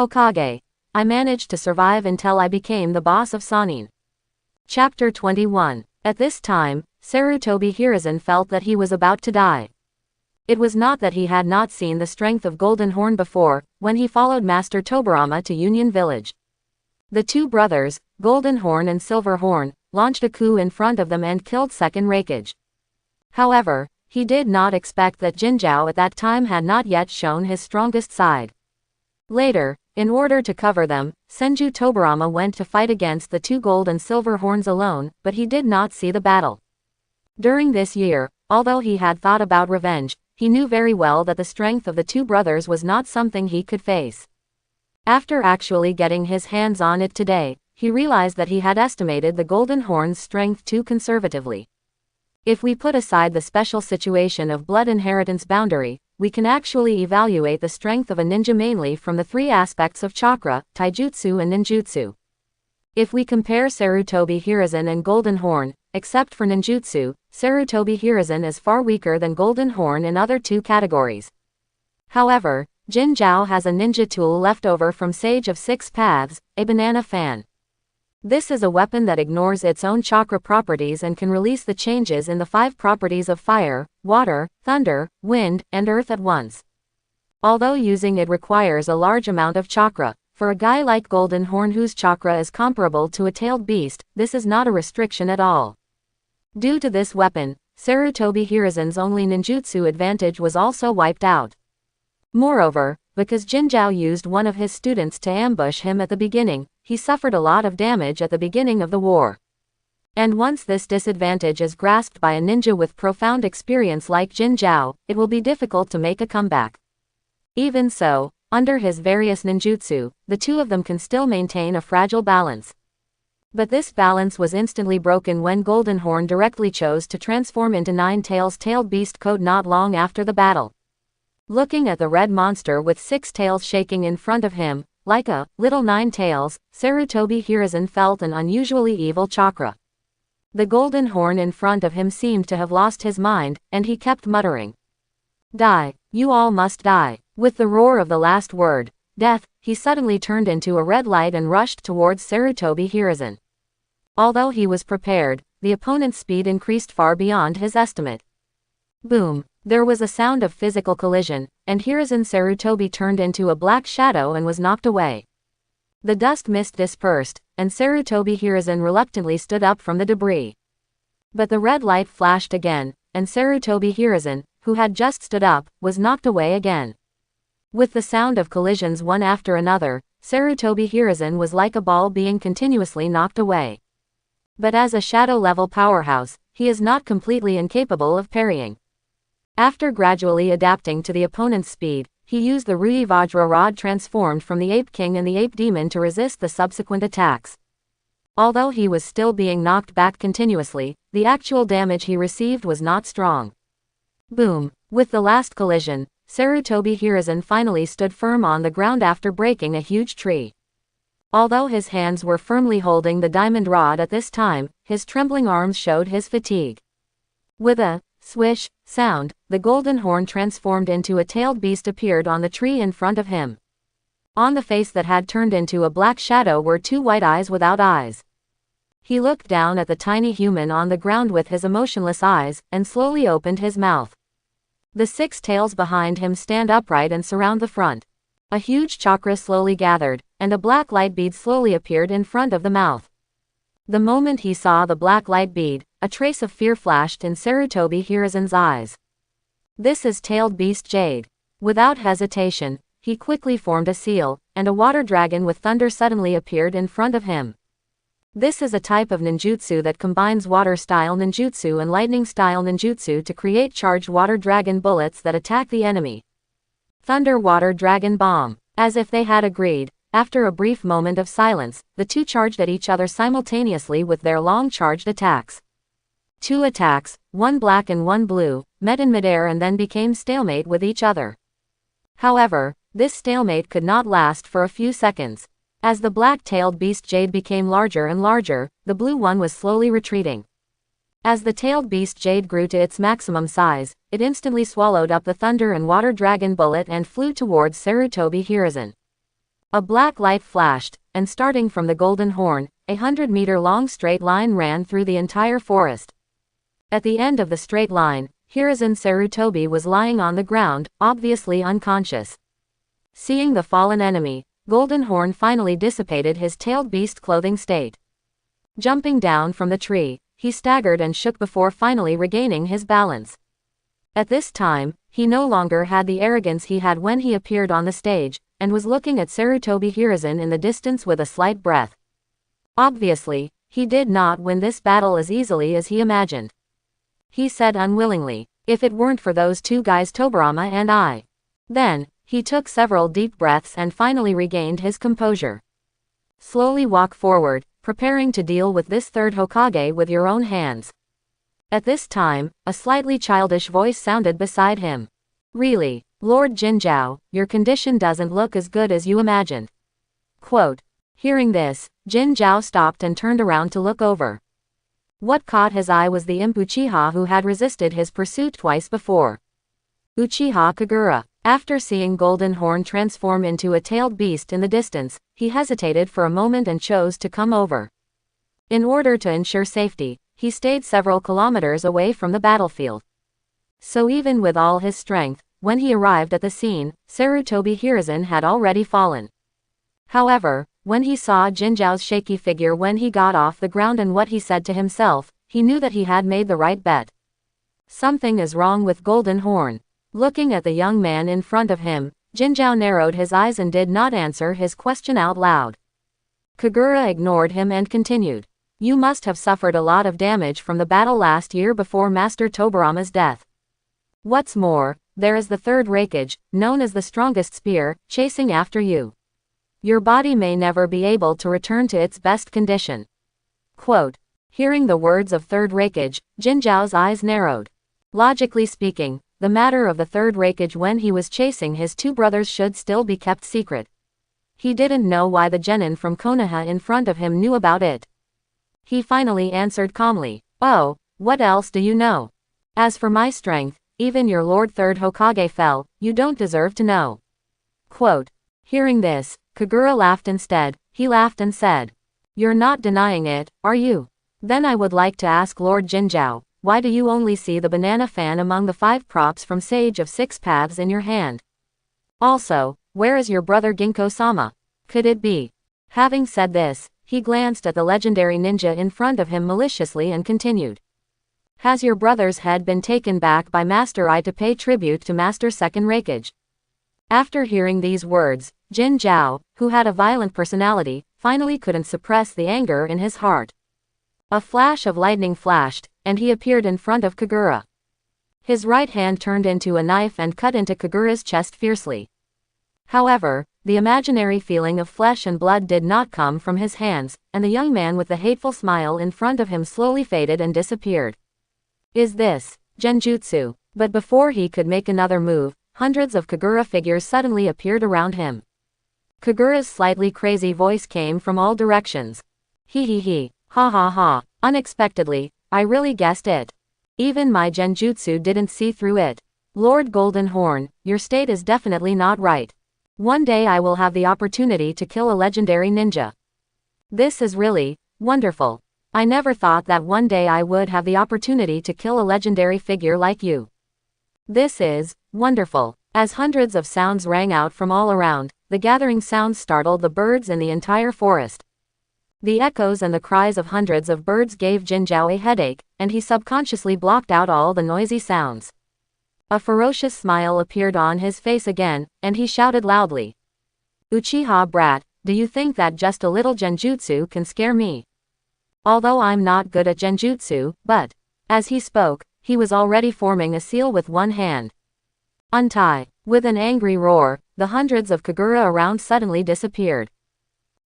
Hokage. I managed to survive until I became the boss of Sannin. Chapter 21. At this time, Sarutobi Hiruzen felt that he was about to die. It was not that he had not seen the strength of Golden Horn before, when he followed Master Tobirama to Union Village. The two brothers, Golden Horn and Silver Horn, launched a coup in front of them and killed Second Hokage. However, he did not expect that Jinzhou at that time had not yet shown his strongest side. Later, in order to cover them, Senju Tobirama went to fight against the two Gold and Silver Horns alone, but he did not see the battle. During this year, although he had thought about revenge, he knew very well that the strength of the two brothers was not something he could face. After actually getting his hands on it today, he realized that he had estimated the Golden Horn's strength too conservatively. If we put aside the special situation of blood inheritance boundary, we can actually evaluate the strength of a ninja mainly from the three aspects of chakra, taijutsu and ninjutsu. If we compare Sarutobi Hiruzen and Golden Horn, except for ninjutsu, Sarutobi Hiruzen is far weaker than Golden Horn in other two categories. However, Jinzhou has a ninja tool left over from Sage of Six Paths, a banana fan. This is a weapon that ignores its own chakra properties and can release the changes in the five properties of fire, water, thunder, wind, and earth at once. Although using it requires a large amount of chakra, for a guy like Golden Horn whose chakra is comparable to a tailed beast, this is not a restriction at all. Due to this weapon, Sarutobi Hiruzen's only ninjutsu advantage was also wiped out. Moreover, because Jinzhou used one of his students to ambush him at the beginning, he suffered a lot of damage at the beginning of the war. And once this disadvantage is grasped by a ninja with profound experience like Jinzhou, it will be difficult to make a comeback. Even so, under his various ninjutsu, the two of them can still maintain a fragile balance. But this balance was instantly broken when Golden Horn directly chose to transform into Nine Tails tailed beast code not long after the battle. Looking at the red monster with six tails shaking in front of him, like a little nine tails, Sarutobi Hiruzen felt an unusually evil chakra. The Golden Horn in front of him seemed to have lost his mind, and he kept muttering, "Die, you all must die." With the roar of the last word, death, he suddenly turned into a red light and rushed towards Sarutobi Hiruzen. Although he was prepared, the opponent's speed increased far beyond his estimate. Boom! There was a sound of physical collision, and Hiruzen Sarutobi turned into a black shadow and was knocked away. The dust mist dispersed, and Sarutobi Hiruzen reluctantly stood up from the debris. But the red light flashed again, and Sarutobi Hiruzen, who had just stood up, was knocked away again. With the sound of collisions one after another, Sarutobi Hiruzen was like a ball being continuously knocked away. But as a shadow-level powerhouse, he is not completely incapable of parrying. After gradually adapting to the opponent's speed, he used the Rui Vajra Rod transformed from the Ape King and the Ape Demon to resist the subsequent attacks. Although he was still being knocked back continuously, the actual damage he received was not strong. Boom! With the last collision, Sarutobi Hiruzen finally stood firm on the ground after breaking a huge tree. Although his hands were firmly holding the diamond rod at this time, his trembling arms showed his fatigue. With a swish sound, the Golden Horn transformed into a tailed beast appeared on the tree in front of him. On the face that had turned into a black shadow were two white eyes without eyes. He looked down at the tiny human on the ground with his emotionless eyes, and slowly opened his mouth. The six tails behind him stand upright and surround the front. A huge chakra slowly gathered, and a black light bead slowly appeared in front of the mouth. The moment he saw the black light bead, a trace of fear flashed in Sarutobi Hiruzen's eyes. This is Tailed Beast Jade. Without hesitation, he quickly formed a seal, and a water dragon with thunder suddenly appeared in front of him. This is a type of ninjutsu that combines water-style ninjutsu and lightning-style ninjutsu to create charged water dragon bullets that attack the enemy. Thunder Water Dragon Bomb. As if they had agreed, after a brief moment of silence, the two charged at each other simultaneously with their long charged attacks. Two attacks, one black and one blue, met in midair and then became stalemate with each other. However, this stalemate could not last for a few seconds. As the black-tailed beast Jade became larger and larger, the blue one was slowly retreating. As the tailed beast Jade grew to its maximum size, it instantly swallowed up the thunder and water dragon bullet and flew towards Sarutobi Hiruzen. A black light flashed, and starting from the golden horn, 100-meter-long straight line ran through the entire forest. At the end of the straight line, Hiruzen Sarutobi was lying on the ground, obviously unconscious. Seeing the fallen enemy, Golden Horn finally dissipated his tailed beast clothing state. Jumping down from the tree, he staggered and shook before finally regaining his balance. At this time, he no longer had the arrogance he had when he appeared on the stage, and was looking at Sarutobi Hiruzen in the distance with a slight breath. Obviously, he did not win this battle as easily as he imagined. He said unwillingly, "If it weren't for those two guys Tobirama and I." Then, he took several deep breaths and finally regained his composure. "Slowly walk forward, preparing to deal with this third Hokage with your own hands." At this time, a slightly childish voice sounded beside him. "Really, Lord Jinzhou, your condition doesn't look as good as you imagined." Quote. Hearing this, Jinzhou stopped and turned around to look over. What caught his eye was the imp Uchiha who had resisted his pursuit twice before. Uchiha Kagura. After seeing Golden Horn transform into a tailed beast in the distance, he hesitated for a moment and chose to come over. In order to ensure safety, he stayed several kilometers away from the battlefield. So even with all his strength, when he arrived at the scene, Sarutobi Hiruzen had already fallen. However, when he saw Jinzhao's shaky figure when he got off the ground and what he said to himself, he knew that he had made the right bet. Something is wrong with Golden Horn. Looking at the young man in front of him, Jinzhao narrowed his eyes and did not answer his question out loud. Kagura ignored him and continued. "You must have suffered a lot of damage from the battle last year before Master Tobirama's death. What's more, there is the third Hokage, known as the strongest spear, chasing after you. Your body may never be able to return to its best condition." Quote. Hearing the words of third Hokage, Jinzhao's eyes narrowed. Logically speaking, the matter of the third Hokage when he was chasing his two brothers should still be kept secret. He didn't know why the genin from Konoha in front of him knew about it. He finally answered calmly, "Oh, what else do you know? As for my strength, even your Lord Third Hokage fell, you don't deserve to know." Quote. Hearing this, Kagura laughed instead. He laughed and said, "You're not denying it, are you? Then I would like to ask Lord Jinzhou, why do you only see the banana fan among the 5 props from Sage of 6 Paths in your hand? Also, where is your brother Ginkgo-sama? Could it be?" Having said this, he glanced at the legendary ninja in front of him maliciously and continued. "Has your brother's head been taken back by Master I to pay tribute to Master Second Hokage?" After hearing these words, Jinzhou, who had a violent personality, finally couldn't suppress the anger in his heart. A flash of lightning flashed, and he appeared in front of Kagura. His right hand turned into a knife and cut into Kagura's chest fiercely. However, the imaginary feeling of flesh and blood did not come from his hands, and the young man with the hateful smile in front of him slowly faded and disappeared. Is this genjutsu? But before he could make another move, hundreds of Kagura figures suddenly appeared around him. Kagura's slightly crazy voice came from all directions. He, ha ha ha, unexpectedly, I really guessed it. Even my genjutsu didn't see through it. Lord Golden Horn, your state is definitely not right. One day I will have the opportunity to kill a legendary ninja. This is really wonderful. I never thought that one day I would have the opportunity to kill a legendary figure like you. This is wonderful. As hundreds of sounds rang out from all around, the gathering sounds startled the birds in the entire forest. The echoes and the cries of hundreds of birds gave Jinzhao a headache, and he subconsciously blocked out all the noisy sounds. A ferocious smile appeared on his face again, and he shouted loudly. "Uchiha brat, do you think that just a little genjutsu can scare me? Although I'm not good at genjutsu, but..." As he spoke, he was already forming a seal with one hand. "Untie!" With an angry roar, the hundreds of Kagura around suddenly disappeared.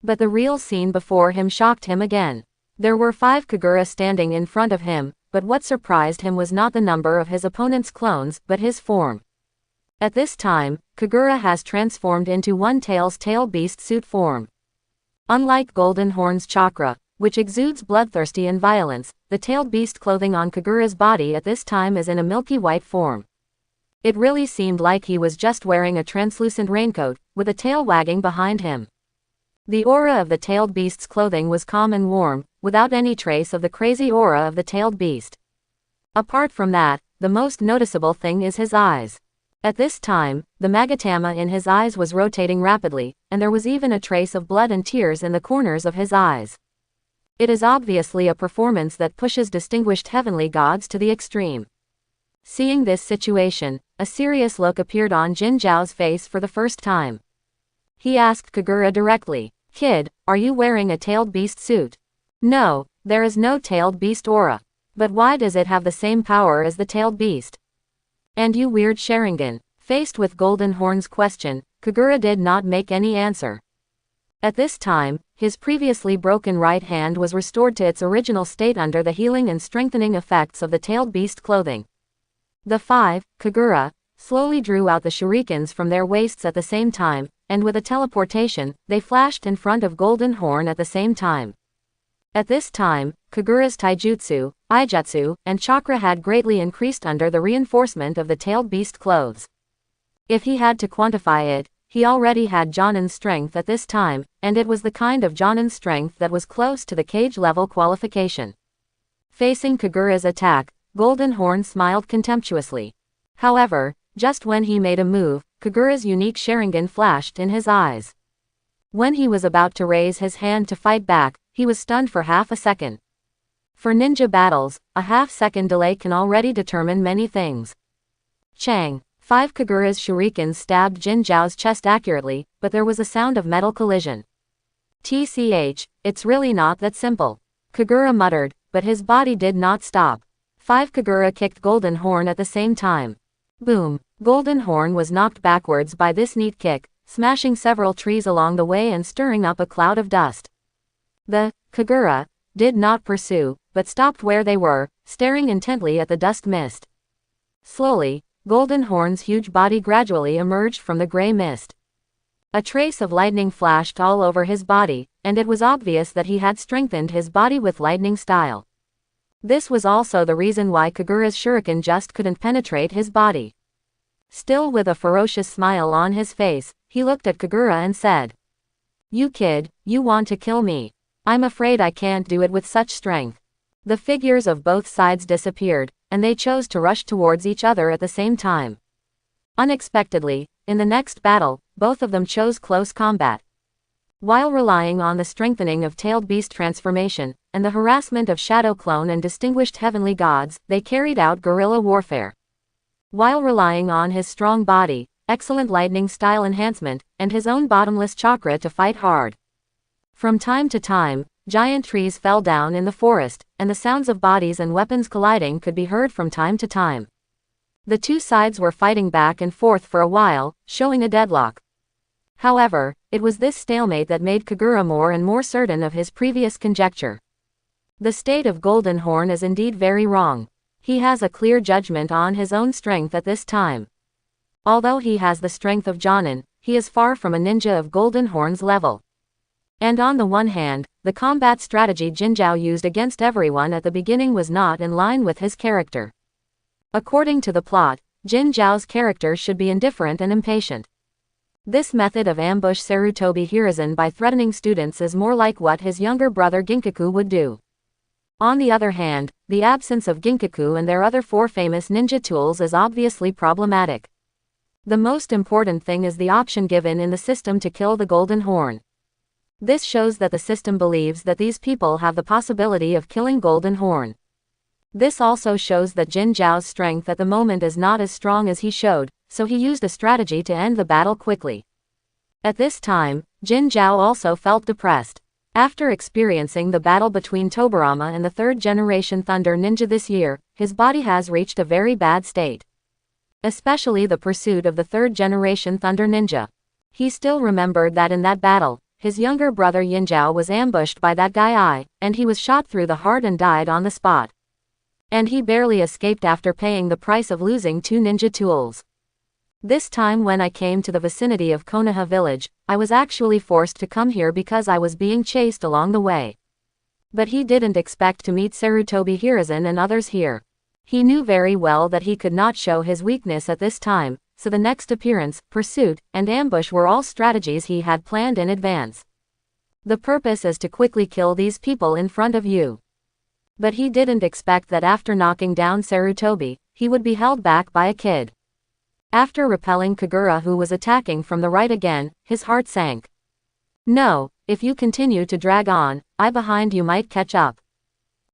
But the real scene before him shocked him again. There were 5 Kagura standing in front of him, but what surprised him was not the number of his opponent's clones, but his form. At this time, Kagura has transformed into one-tail's tail beast suit form. Unlike Golden Horn's chakra, which exudes bloodthirsty and violence, the tailed beast clothing on Kagura's body at this time is in a milky white form. It really seemed like he was just wearing a translucent raincoat, with a tail wagging behind him. The aura of the tailed beast's clothing was calm and warm, without any trace of the crazy aura of the tailed beast. Apart from that, the most noticeable thing is his eyes. At this time, the magatama in his eyes was rotating rapidly, and there was even a trace of blood and tears in the corners of his eyes. It is obviously a performance that pushes distinguished heavenly gods to the extreme. Seeing this situation, a serious look appeared on Jin Zhao's face for the first time. He asked Kagura directly, "Kid, are you wearing a tailed beast suit?" "No, there is no tailed beast aura. But why does it have the same power as the tailed beast? And you weird Sharingan?" Faced with Golden Horn's question, Kagura did not make any answer. At this time, his previously broken right hand was restored to its original state under the healing and strengthening effects of the tailed beast clothing. The five, Kagura, slowly drew out the shurikens from their waists at the same time, and with a teleportation, they flashed in front of Golden Horn at the same time. At this time, Kagura's taijutsu, ijutsu, and chakra had greatly increased under the reinforcement of the tailed beast clothes. If he had to quantify it, he already had Jonin's strength at this time, and it was the kind of Jonin's strength that was close to the cage level qualification. Facing Kagura's attack, Golden Horn smiled contemptuously. However, just when he made a move, Kagura's unique Sharingan flashed in his eyes. When he was about to raise his hand to fight back, he was stunned for half a second. For ninja battles, a half-second delay can already determine many things. Chang! 5 Kagura's shurikens stabbed Jin Zhao's chest accurately, but there was a sound of metal collision. "TCH, it's really not that simple," Kagura muttered, but his body did not stop. 5 Kagura kicked Golden Horn at the same time. Boom! Golden Horn was knocked backwards by this neat kick, smashing several trees along the way and stirring up a cloud of dust. The Kagura did not pursue, but stopped where they were, staring intently at the dust mist. Slowly, Golden Horn's huge body gradually emerged from the gray mist. A trace of lightning flashed all over his body, and it was obvious that he had strengthened his body with lightning style. This was also the reason why Kagura's shuriken just couldn't penetrate his body. Still with a ferocious smile on his face, he looked at Kagura and said, "You kid, you want to kill me. I'm afraid I can't do it with such strength." The figures of both sides disappeared, and they chose to rush towards each other at the same time. Unexpectedly, in the next battle, both of them chose close combat. While relying on the strengthening of tailed beast transformation, and the harassment of shadow clone and distinguished heavenly gods, they carried out guerrilla warfare. While relying on his strong body, excellent lightning style enhancement, and his own bottomless chakra to fight hard. From time to time, giant trees fell down in the forest, and the sounds of bodies and weapons colliding could be heard from time to time. The two sides were fighting back and forth for a while, showing a deadlock. However, it was this stalemate that made Kagura more and more certain of his previous conjecture. The state of Golden Horn is indeed very wrong. He has a clear judgment on his own strength at this time. Although he has the strength of Jonin, he is far from a ninja of Golden Horn's level. And on the one hand, the combat strategy Jin Zhao used against everyone at the beginning was not in line with his character. According to the plot, Jin Zhao's character should be indifferent and impatient. This method of ambush Sarutobi Hiruzen by threatening students is more like what his younger brother Ginkaku would do. On the other hand, the absence of Ginkaku and their other 4 famous ninja tools is obviously problematic. The most important thing is the option given in the system to kill the Golden Horn. This shows that the system believes that these people have the possibility of killing Golden Horn. This also shows that Jin Zhao's strength at the moment is not as strong as he showed, so he used a strategy to end the battle quickly. At this time, Jin Zhao also felt depressed. After experiencing the battle between Tobirama and the 3rd generation Thunder Ninja this year, his body has reached a very bad state. Especially the pursuit of the 3rd generation Thunder Ninja. He still remembered that in that battle, his younger brother Yin Zhao was ambushed by that guy and he was shot through the heart and died on the spot. And he barely escaped after paying the price of losing 2 ninja tools. This time when I came to the vicinity of Konoha village, I was actually forced to come here because I was being chased along the way. But he didn't expect to meet Sarutobi Hiruzen and others here. He knew very well that he could not show his weakness at this time, so the next appearance, pursuit, and ambush were all strategies he had planned in advance. The purpose is to quickly kill these people in front of you. But he didn't expect that after knocking down Sarutobi, he would be held back by a kid. After repelling Kagura, who was attacking from the right again, his heart sank. No, if you continue to drag on, I behind you might catch up.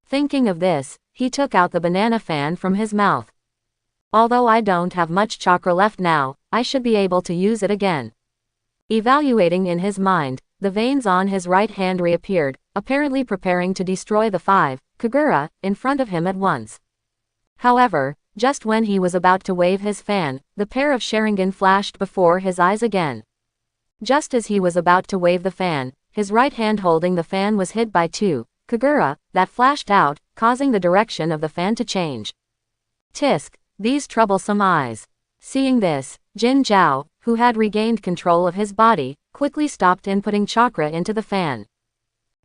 Thinking of this, he took out the banana fan from his mouth. Although I don't have much chakra left now, I should be able to use it again. Evaluating in his mind, the veins on his right hand reappeared, apparently preparing to destroy the 5 Kagura in front of him at once. However, just when he was about to wave his fan, the pair of Sharingan flashed before his eyes again. Just as he was about to wave the fan, his right hand holding the fan was hit by 2 Kagura that flashed out, causing the direction of the fan to change. Tisk, these troublesome eyes. Seeing this, Jin Zhao, who had regained control of his body, quickly stopped inputting chakra into the fan.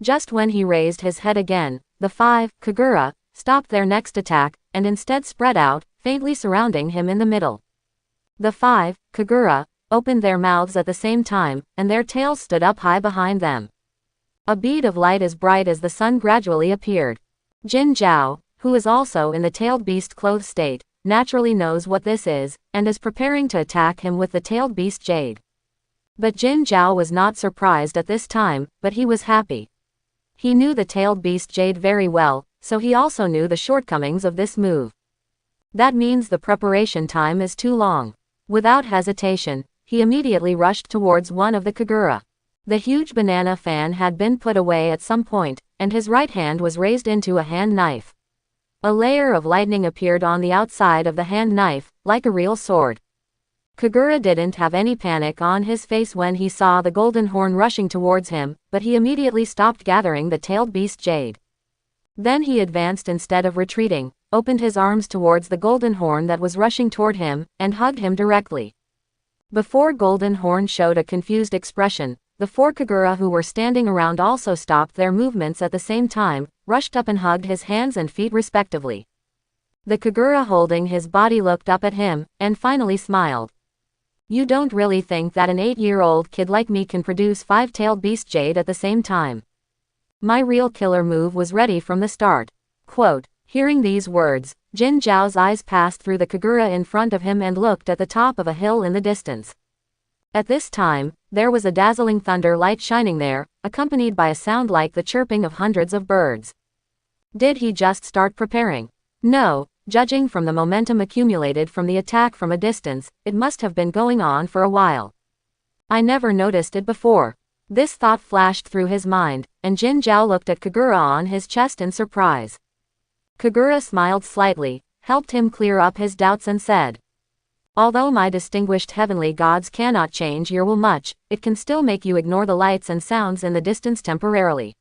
Just when he raised his head again, the 5 Kagura stopped their next attack, and instead spread out, faintly surrounding him in the middle. The 5 Kagura opened their mouths at the same time, and their tails stood up high behind them. A bead of light as bright as the sun gradually appeared. Jin Zhao, who is also in the tailed beast clothed state, naturally knows what this is, and is preparing to attack him with the tailed beast jade. But Jin Zhao was not surprised at this time, but he was happy. He knew the tailed beast jade very well, so he also knew the shortcomings of this move. That means the preparation time is too long. Without hesitation, he immediately rushed towards one of the Kagura. The huge banana fan had been put away at some point, and his right hand was raised into a hand knife. A layer of lightning appeared on the outside of the hand knife, like a real sword. Kagura didn't have any panic on his face when he saw the golden horn rushing towards him, but he immediately stopped gathering the tailed beast jade. Then he advanced instead of retreating, opened his arms towards the golden horn that was rushing toward him, and hugged him directly. Before Golden Horn showed a confused expression, the 4 Kagura who were standing around also stopped their movements at the same time, rushed up and hugged his hands and feet respectively. The Kagura holding his body looked up at him, and finally smiled. You don't really think that an 8-year-old kid like me can produce 5-tailed beast jade at the same time? My real killer move was ready from the start. Quote, hearing these words, Jin Zhao's eyes passed through the Kagura in front of him and looked at the top of a hill in the distance. At this time, there was a dazzling thunder light shining there, accompanied by a sound like the chirping of hundreds of birds. Did he just start preparing? No, judging from the momentum accumulated from the attack from a distance, it must have been going on for a while. I never noticed it before. This thought flashed through his mind, and Jin Zhao looked at Kagura on his chest in surprise. Kagura smiled slightly, helped him clear up his doubts and said, although my distinguished heavenly gods cannot change your will much, it can still make you ignore the lights and sounds in the distance temporarily.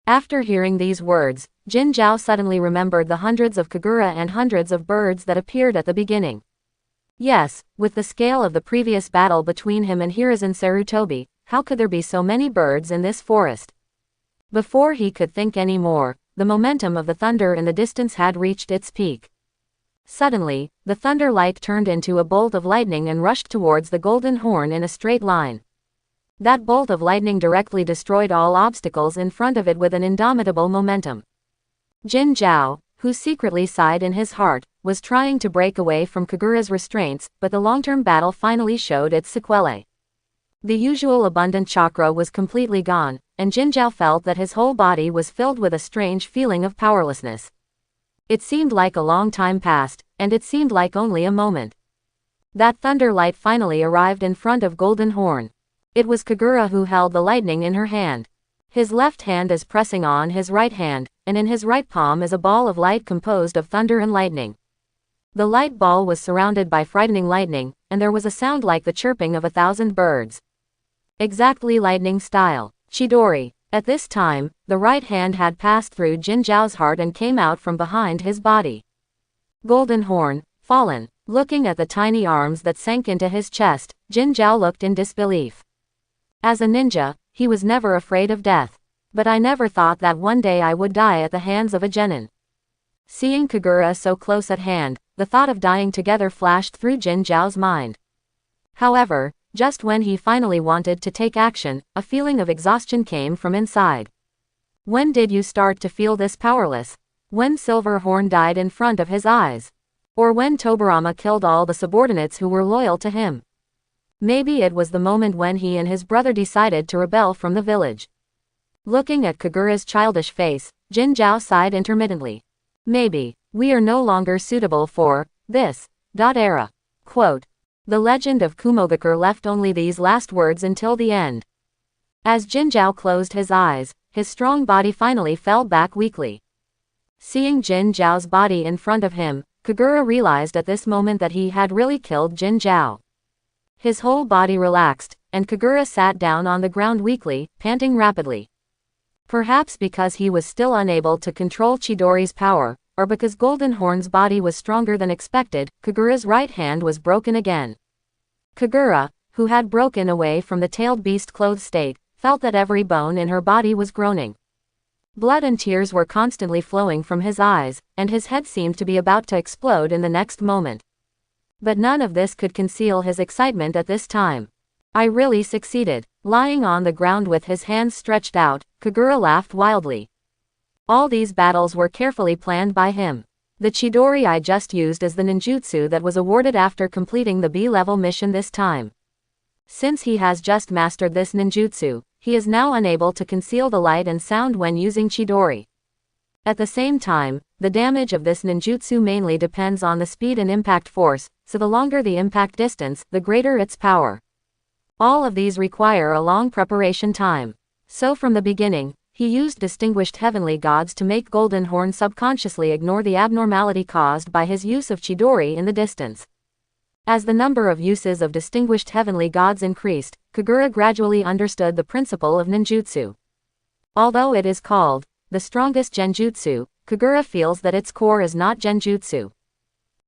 After hearing these words, Jin Zhao suddenly remembered the hundreds of Kagura and hundreds of birds that appeared at the beginning. Yes, with the scale of the previous battle between him and Hiruzen Sarutobi, how could there be so many birds in this forest? Before he could think any more, the momentum of the thunder in the distance had reached its peak. Suddenly, the thunder light turned into a bolt of lightning and rushed towards the golden horn in a straight line. That bolt of lightning directly destroyed all obstacles in front of it with an indomitable momentum. Jin Zhao, who secretly sighed in his heart, was trying to break away from Kagura's restraints, but the long-term battle finally showed its sequelae. The usual abundant chakra was completely gone, and Jin Zhao felt that his whole body was filled with a strange feeling of powerlessness. It seemed like a long time passed, and it seemed like only a moment. That thunder light finally arrived in front of Golden Horn. It was Kagura who held the lightning in her hand. His left hand is pressing on his right hand, and in his right palm is a ball of light composed of thunder and lightning. The light ball was surrounded by frightening lightning, and there was a sound like the chirping of 1,000 birds. Exactly lightning style. Chidori. At this time, the right hand had passed through Jin Zhao's heart and came out from behind his body. Golden Horn, fallen. Looking at the tiny arms that sank into his chest, Jin Zhao looked in disbelief. As a ninja, he was never afraid of death. But I never thought that one day I would die at the hands of a genin. Seeing Kagura so close at hand, the thought of dying together flashed through Jin Zhao's mind. However, just when he finally wanted to take action, a feeling of exhaustion came from inside. When did you start to feel this powerless? When Silverhorn died in front of his eyes? Or when Tobirama killed all the subordinates who were loyal to him? Maybe it was the moment when he and his brother decided to rebel from the village. Looking at Kagura's childish face, Jin Zhao sighed intermittently. Maybe we are no longer suitable for this era. Quote. The legend of Kumogakure left only these last words until the end. As Jin Zhao closed his eyes, his strong body finally fell back weakly. Seeing Jin Zhao's body in front of him, Kagura realized at this moment that he had really killed Jin Zhao. His whole body relaxed, and Kagura sat down on the ground weakly, panting rapidly. Perhaps because he was still unable to control Chidori's power, or because Golden Horn's body was stronger than expected, Kagura's right hand was broken again. Kagura, who had broken away from the tailed beast clothed state, felt that every bone in her body was groaning. Blood and tears were constantly flowing from his eyes, and his head seemed to be about to explode in the next moment. But none of this could conceal his excitement at this time. I really succeeded. Lying on the ground with his hands stretched out, Kagura laughed wildly. All these battles were carefully planned by him. The Chidori I just used is the ninjutsu that was awarded after completing the B-level mission this time. Since he has just mastered this ninjutsu, he is now unable to conceal the light and sound when using Chidori. At the same time, the damage of this ninjutsu mainly depends on the speed and impact force, so the longer the impact distance, the greater its power. All of these require a long preparation time. So from the beginning, he used distinguished heavenly gods to make Golden Horn subconsciously ignore the abnormality caused by his use of Chidori in the distance. As the number of uses of distinguished heavenly gods increased, Kagura gradually understood the principle of ninjutsu. Although it is called the strongest genjutsu, Kagura feels that its core is not genjutsu.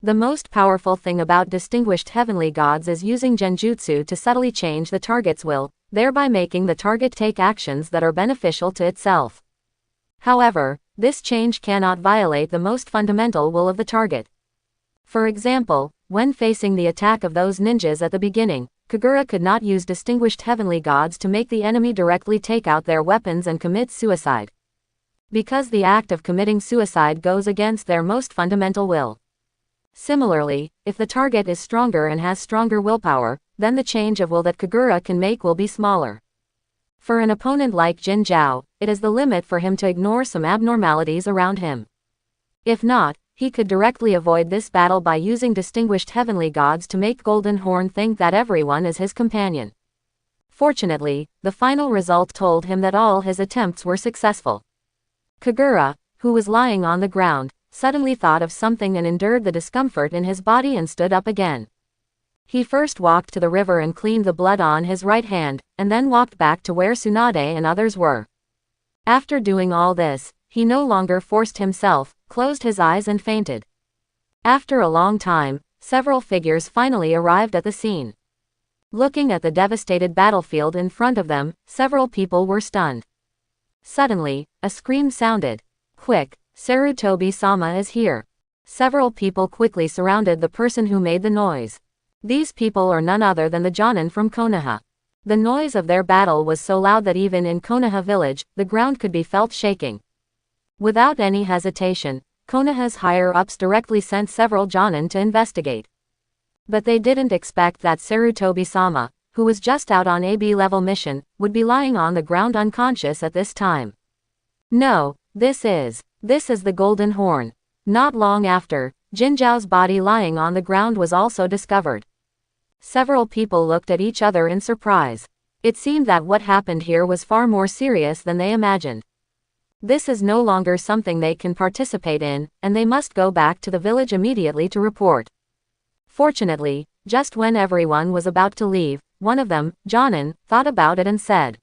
The most powerful thing about distinguished heavenly gods is using genjutsu to subtly change the target's will, thereby making the target take actions that are beneficial to itself. However, this change cannot violate the most fundamental will of the target. For example, when facing the attack of those ninjas at the beginning, Kagura could not use distinguished heavenly gods to make the enemy directly take out their weapons and commit suicide. Because the act of committing suicide goes against their most fundamental will. Similarly, if the target is stronger and has stronger willpower, then the change of will that Kagura can make will be smaller. For an opponent like Jin Zhao, it is the limit for him to ignore some abnormalities around him. If not, he could directly avoid this battle by using distinguished heavenly gods to make Golden Horn think that everyone is his companion. Fortunately, the final result told him that all his attempts were successful. Kagura, who was lying on the ground, suddenly thought of something and endured the discomfort in his body and stood up again. He first walked to the river and cleaned the blood on his right hand, and then walked back to where Tsunade and others were. After doing all this, he no longer forced himself, closed his eyes and fainted. After a long time, several figures finally arrived at the scene. Looking at the devastated battlefield in front of them, several people were stunned. Suddenly, a scream sounded. Quick, Sarutobi-sama is here. Several people quickly surrounded the person who made the noise. These people are none other than the Jonin from Konoha. The noise of their battle was so loud that even in Konoha village, the ground could be felt shaking. Without any hesitation, Konoha's higher-ups directly sent several Jonin to investigate. But they didn't expect that Sarutobi-sama, who was just out on a B-level mission, would be lying on the ground unconscious at this time. No, this is the Golden Horn. Not long after, Jin Zhao's body lying on the ground was also discovered. Several people looked at each other in surprise. It seemed that what happened here was far more serious than they imagined. This is no longer something they can participate in, and they must go back to the village immediately to report. Fortunately, just when everyone was about to leave, one of them, Jonin, thought about it and said,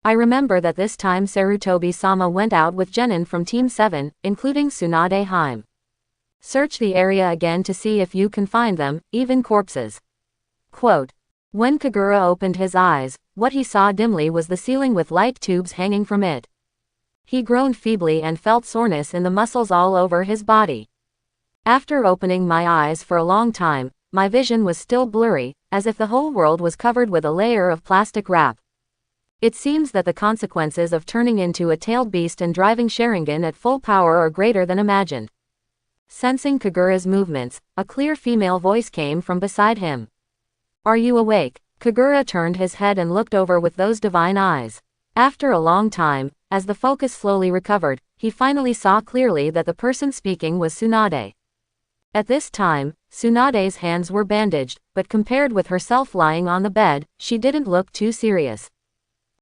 I remember that this time Sarutobi-sama went out with Genin from Team 7, including Tsunade Haim. Search the area again to see if you can find them, even corpses. Quote. When Kagura opened his eyes, what he saw dimly was the ceiling with light tubes hanging from it. He groaned feebly and felt soreness in the muscles all over his body. After opening my eyes for a long time, my vision was still blurry, as if the whole world was covered with a layer of plastic wrap. It seems that the consequences of turning into a tailed beast and driving Sharingan at full power are greater than imagined. Sensing Kagura's movements, a clear female voice came from beside him. "Are you awake?" Kagura turned his head and looked over with those divine eyes. After a long time, as the focus slowly recovered, he finally saw clearly that the person speaking was Tsunade. At this time, Tsunade's hands were bandaged, but compared with herself lying on the bed, she didn't look too serious.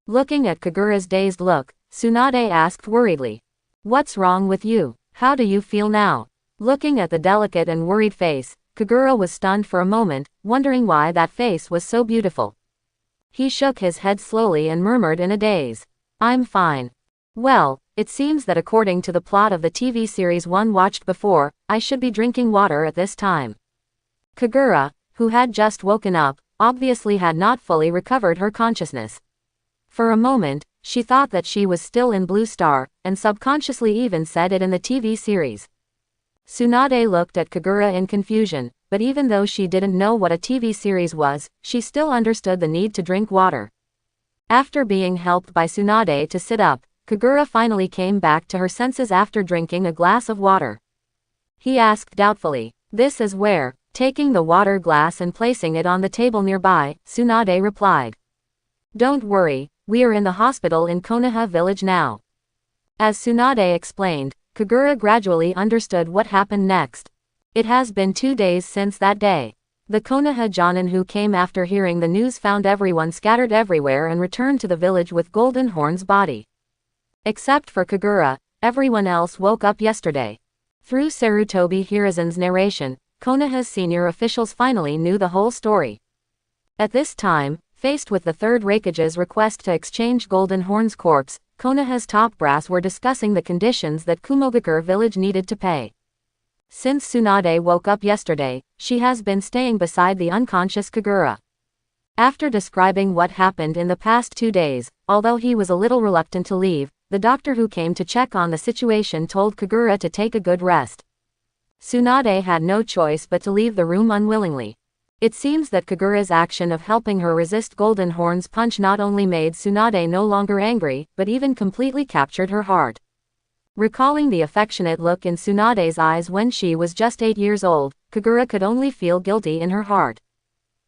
Looking at Kagura's dazed look, Tsunade asked worriedly, "What's wrong with you? How do you feel now?" Looking at the delicate and worried face, Kagura was stunned for a moment, wondering why that face was so beautiful. He shook his head slowly and murmured in a daze, "I'm fine." "Well, it seems that according to the plot of the TV series one watched before, I should be drinking water at this time." Kagura, who had just woken up, obviously had not fully recovered her consciousness. For a moment, she thought that she was still in Blue Star, and subconsciously even said it in the TV series. Tsunade looked at Kagura in confusion, but even though she didn't know what a TV series was, she still understood the need to drink water. After being helped by Tsunade to sit up, Kagura finally came back to her senses after drinking a glass of water. He asked doubtfully, "This is where?" Taking the water glass and placing it on the table nearby, Tsunade replied, "Don't worry, we are in the hospital in Konoha village now." As Tsunade explained, Kagura gradually understood what happened next. It has been 2 days since that day. The Konoha Jonin who came after hearing the news found everyone scattered everywhere and returned to the village with Golden Horn's body. Except for Kagura, everyone else woke up yesterday. Through Sarutobi Hiruzen's narration, Konoha's senior officials finally knew the whole story. At this time, faced with the third Hokage's request to exchange Golden Horn's corpse, Konoha's top brass were discussing the conditions that Kumogakure village needed to pay. Since Tsunade woke up yesterday, she has been staying beside the unconscious Kagura. After describing what happened in the past 2 days, although he was a little reluctant to leave, the doctor who came to check on the situation told Kagura to take a good rest. Tsunade had no choice but to leave the room unwillingly. It seems that Kagura's action of helping her resist Golden Horn's punch not only made Tsunade no longer angry, but even completely captured her heart. Recalling the affectionate look in Tsunade's eyes when she was just 8 years old, Kagura could only feel guilty in her heart.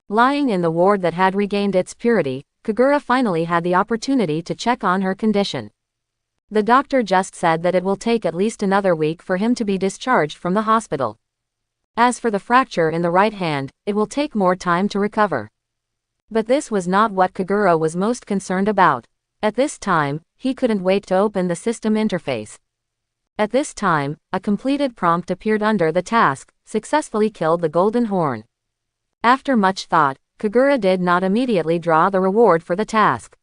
Lying in the ward that had regained its purity, Kagura finally had the opportunity to check on her condition. The doctor just said that it will take at least another week for him to be discharged from the hospital. As for the fracture in the right hand, it will take more time to recover. But this was not what Kagura was most concerned about. At this time, he couldn't wait to open the system interface. At this time, a completed prompt appeared under the task, "Successfully killed the Golden Horn." After much thought, Kagura did not immediately draw the reward for the task.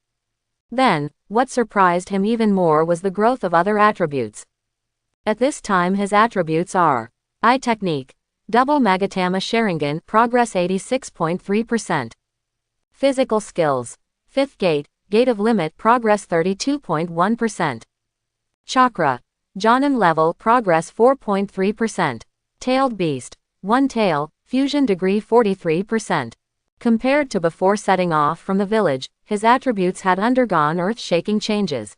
Then, what surprised him even more was the growth of other attributes. At this time his attributes are: Eye Technique, Double Magatama Sharingan, progress 86.3%. Physical Skills, 5th Gate, Gate of Limit, progress 32.1%. Chakra, Jonin level, progress 4.3%. Tailed Beast, 1 tail, fusion degree 43%. Compared to before setting off from the village, his attributes had undergone earth-shaking changes.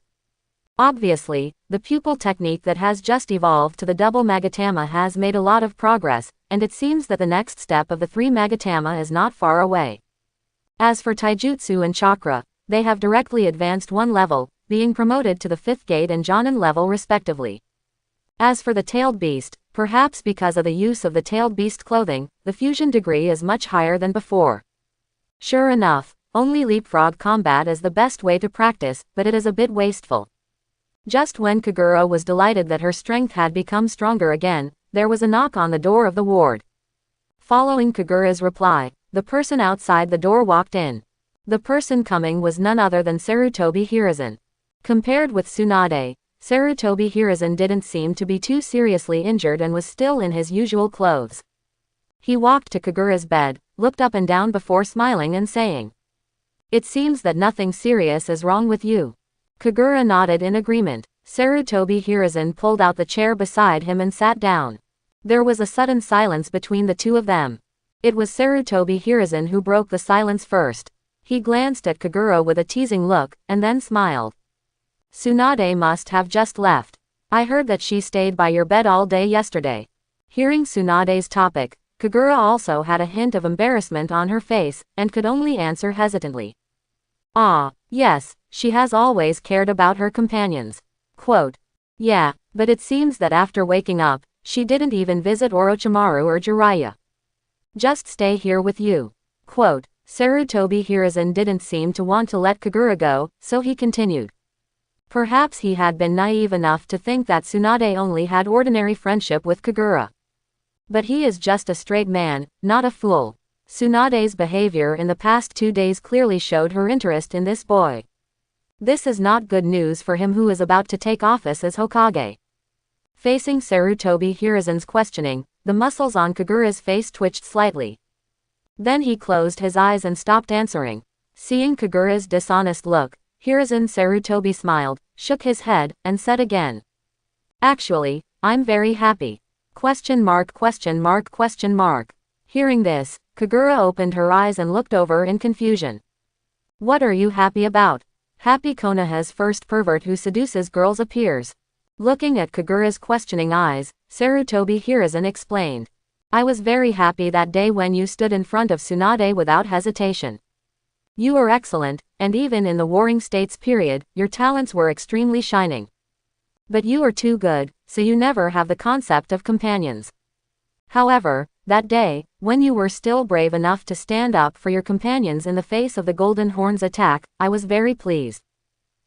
Obviously, the pupil technique that has just evolved to the double Magatama has made a lot of progress, and it seems that the next step of the 3 Magatama is not far away. As for Taijutsu and Chakra, they have directly advanced 1 level, being promoted to the 5th Gate and Jonin level respectively. As for the Tailed Beast, perhaps because of the use of the Tailed Beast clothing, the fusion degree is much higher than before. Sure enough, only leapfrog combat is the best way to practice, but it is a bit wasteful. Just when Kagura was delighted that her strength had become stronger again, there was a knock on the door of the ward. Following Kagura's reply, the person outside the door walked in. The person coming was none other than Sarutobi Hiruzen. Compared with Tsunade, Sarutobi Hiruzen didn't seem to be too seriously injured and was still in his usual clothes. He walked to Kagura's bed, looked up and down before smiling and saying, "It seems that nothing serious is wrong with you." Kagura nodded in agreement. Sarutobi Hiruzen pulled out the chair beside him and sat down. There was a sudden silence between the two of them. It was Sarutobi Hiruzen who broke the silence first. He glanced at Kagura with a teasing look, and then smiled. Tsunade must have just left. I heard that she stayed by your bed all day yesterday. Hearing Tsunade's topic, Kagura also had a hint of embarrassment on her face, and could only answer hesitantly. Ah, yes, she has always cared about her companions. Quote. Yeah, but it seems that after waking up, she didn't even visit Orochimaru or Jiraiya. Just stay here with you. Quote. Sarutobi Hiruzen didn't seem to want to let Kagura go, so he continued. Perhaps he had been naive enough to think that Tsunade only had ordinary friendship with Kagura. But he is just a straight man, not a fool. Tsunade's behavior in the past 2 days clearly showed her interest in this boy. This is not good news for him who is about to take office as Hokage. Facing Sarutobi Hiruzen's questioning, the muscles on Kagura's face twitched slightly. Then he closed his eyes and stopped answering. Seeing Kagura's dishonest look, Hiruzen Sarutobi smiled, shook his head, and said again. Actually, I'm very happy. ? Hearing this, Kagura opened her eyes and looked over in confusion. What are you happy about? Happy Konoha's first pervert who seduces girls appears. Looking at Kagura's questioning eyes, Sarutobi Hiruzen explained. I was very happy that day when you stood in front of Tsunade without hesitation. You were excellent, and even in the Warring States period, your talents were extremely shining. But you are too good, so you never have the concept of companions. However, that day, when you were still brave enough to stand up for your companions in the face of the Golden Horn's attack, I was very pleased.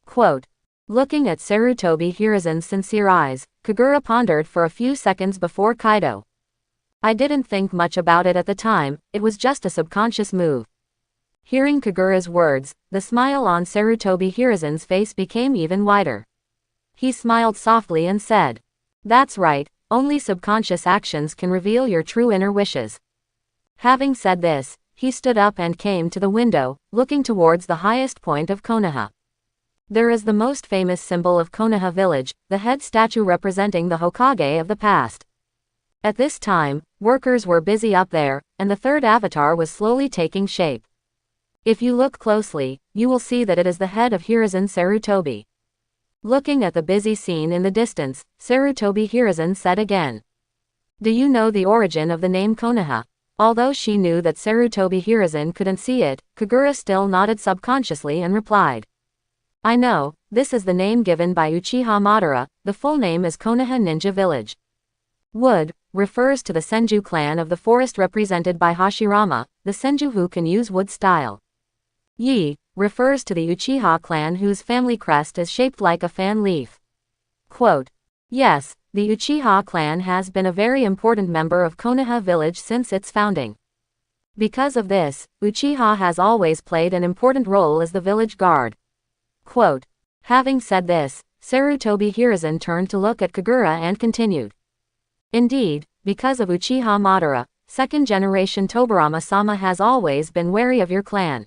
Quote. Looking at Sarutobi Hiruzen's sincere eyes, Kagura pondered for a few seconds before Kaido. I didn't think much about it at the time, it was just a subconscious move. Hearing Kagura's words, the smile on Sarutobi Hiruzen's face became even wider. He smiled softly and said, That's right, only subconscious actions can reveal your true inner wishes. Having said this, he stood up and came to the window, looking towards the highest point of Konoha. There is the most famous symbol of Konoha village, the head statue representing the Hokage of the past. At this time, workers were busy up there, and the third avatar was slowly taking shape. If you look closely, you will see that it is the head of Hiruzen Sarutobi. Looking at the busy scene in the distance, Sarutobi Hiruzen said again. Do you know the origin of the name Konoha? Although she knew that Sarutobi Hiruzen couldn't see it, Kagura still nodded subconsciously and replied. I know, this is the name given by Uchiha Madara, the full name is Konoha Ninja Village. Wood refers to the Senju clan of the forest represented by Hashirama, the Senju who can use wood style. Yi refers to the Uchiha clan whose family crest is shaped like a fan leaf. Quote. Yes, the Uchiha clan has been a very important member of Konoha village since its founding. Because of this, Uchiha has always played an important role as the village guard. Quote. Having said this, Sarutobi Hiruzen turned to look at Kagura and continued. Indeed, because of Uchiha Madara, second generation Tobirama-sama has always been wary of your clan.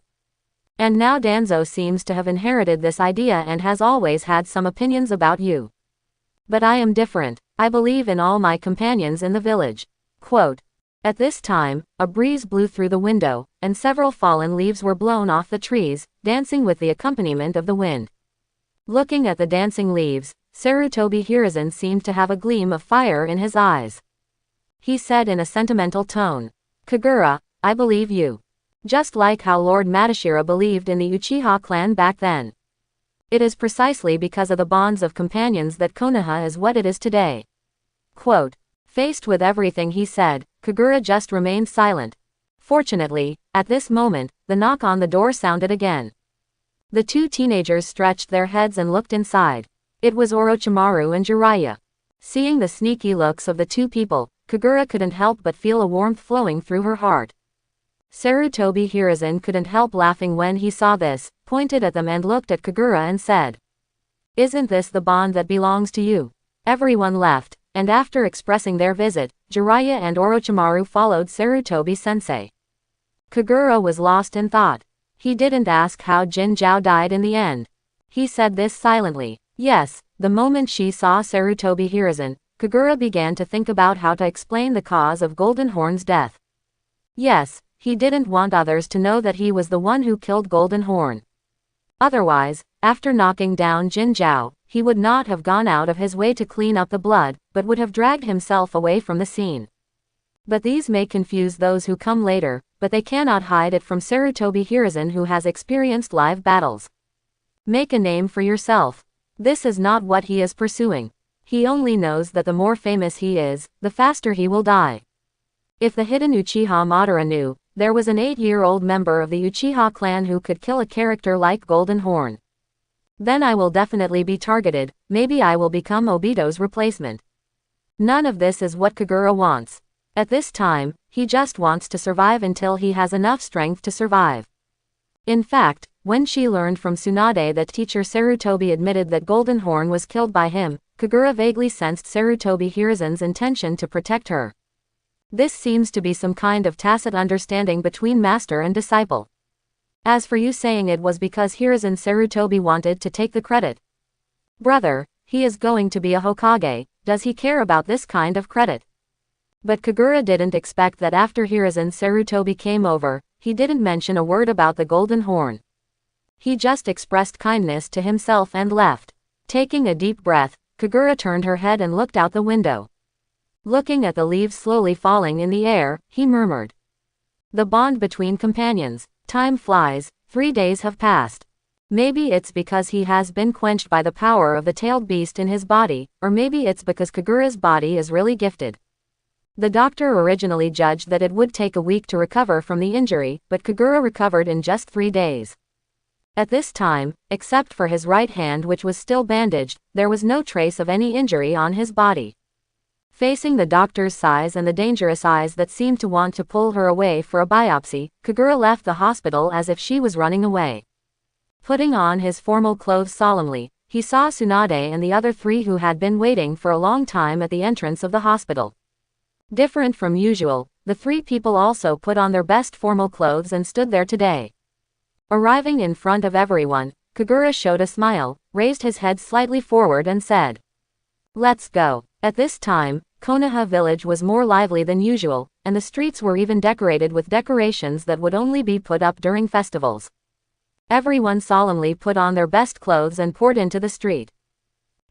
And now Danzo seems to have inherited this idea and has always had some opinions about you. But I am different, I believe in all my companions in the village. Quote. At this time, a breeze blew through the window, and several fallen leaves were blown off the trees, dancing with the accompaniment of the wind. Looking at the dancing leaves, Sarutobi Hiruzen seemed to have a gleam of fire in his eyes. He said in a sentimental tone. Kagura, I believe you. Just like how Lord Matashira believed in the Uchiha clan back then. It is precisely because of the bonds of companions that Konoha is what it is today. Quote. Faced with everything he said, Kagura just remained silent. Fortunately, at this moment, the knock on the door sounded again. The two teenagers stretched their heads and looked inside. It was Orochimaru and Jiraiya. Seeing the sneaky looks of the two people, Kagura couldn't help but feel a warmth flowing through her heart. Sarutobi Hiruzen couldn't help laughing when he saw this, pointed at them and looked at Kagura and said. Isn't this the bond that belongs to you? Everyone left, and after expressing their visit, Jiraiya and Orochimaru followed Sarutobi-sensei. Kagura was lost in thought. He didn't ask how Jin Zhao died in the end. He said this silently. Yes, the moment she saw Sarutobi Hiruzen, Kagura began to think about how to explain the cause of Golden Horn's death. Yes, he didn't want others to know that he was the one who killed Golden Horn. Otherwise, after knocking down Jin Zhao, he would not have gone out of his way to clean up the blood, but would have dragged himself away from the scene. But these may confuse those who come later, but they cannot hide it from Sarutobi Hiruzen, who has experienced live battles. Make a name for yourself. This is not what he is pursuing. He only knows that the more famous he is, the faster he will die. If the hidden Uchiha Madara knew, there was an 8-year-old member of the Uchiha clan who could kill a character like Golden Horn. Then I will definitely be targeted, maybe I will become Obito's replacement. None of this is what Kagura wants. At this time, he just wants to survive until he has enough strength to survive. In fact, when she learned from Tsunade that teacher Sarutobi admitted that Golden Horn was killed by him, Kagura vaguely sensed Sarutobi Hiruzen's intention to protect her. This seems to be some kind of tacit understanding between master and disciple. As for you saying it was because Hiruzen Sarutobi wanted to take the credit. Brother, he is going to be a Hokage, does he care about this kind of credit? But Kagura didn't expect that after Hiruzen Sarutobi came over, he didn't mention a word about the Golden Horn. He just expressed kindness to himself and left. Taking a deep breath, Kagura turned her head and looked out the window. Looking at the leaves slowly falling in the air, he murmured. The bond between companions. Time flies, 3 days have passed. Maybe it's because he has been quenched by the power of the tailed beast in his body, or maybe it's because Kagura's body is really gifted. The doctor originally judged that it would take a week to recover from the injury, but Kagura recovered in just 3 days. At this time, except for his right hand which was still bandaged, there was no trace of any injury on his body. Facing the doctor's sighs and the dangerous eyes that seemed to want to pull her away for a biopsy, Kagura left the hospital as if she was running away. Putting on his formal clothes solemnly, he saw Tsunade and the other 3 who had been waiting for a long time at the entrance of the hospital. Different from usual, the 3 people also put on their best formal clothes and stood there today. Arriving in front of everyone, Kagura showed a smile, raised his head slightly forward and said, "Let's go." At this time, Konoha village was more lively than usual, and the streets were even decorated with decorations that would only be put up during festivals. Everyone solemnly put on their best clothes and poured into the street.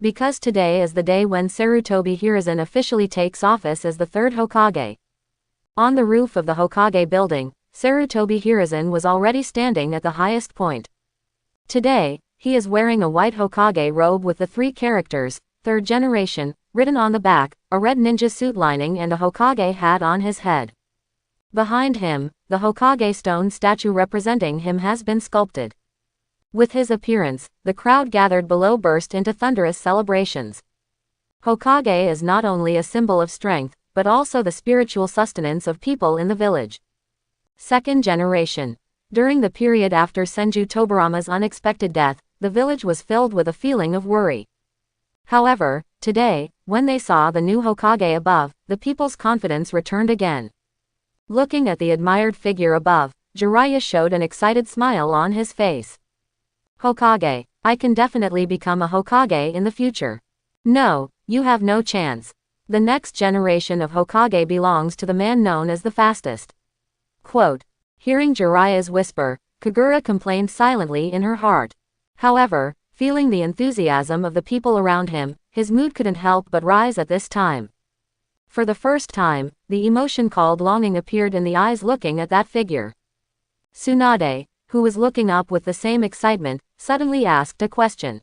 Because today is the day when Sarutobi Hiruzen officially takes office as the 3rd Hokage. On the roof of the Hokage building, Sarutobi Hiruzen was already standing at the highest point. Today, he is wearing a white Hokage robe with the 3 characters, 3rd generation, written on the back, a red ninja suit lining and a Hokage hat on his head. Behind him, the Hokage stone statue representing him has been sculpted. With his appearance, the crowd gathered below burst into thunderous celebrations. Hokage is not only a symbol of strength, but also the spiritual sustenance of people in the village. 2nd generation. During the period after Senju Tobarama's unexpected death, the village was filled with a feeling of worry. However, today, when they saw the new Hokage above, the people's confidence returned again. Looking at the admired figure above, Jiraiya showed an excited smile on his face. Hokage, I can definitely become a Hokage in the future. No, you have no chance. The next generation of Hokage belongs to the man known as the fastest. Quote. Hearing Jiraiya's whisper, Kagura complained silently in her heart. However, feeling the enthusiasm of the people around him, his mood couldn't help but rise at this time. For the first time, the emotion called longing appeared in the eyes looking at that figure. Tsunade, who was looking up with the same excitement, suddenly asked a question.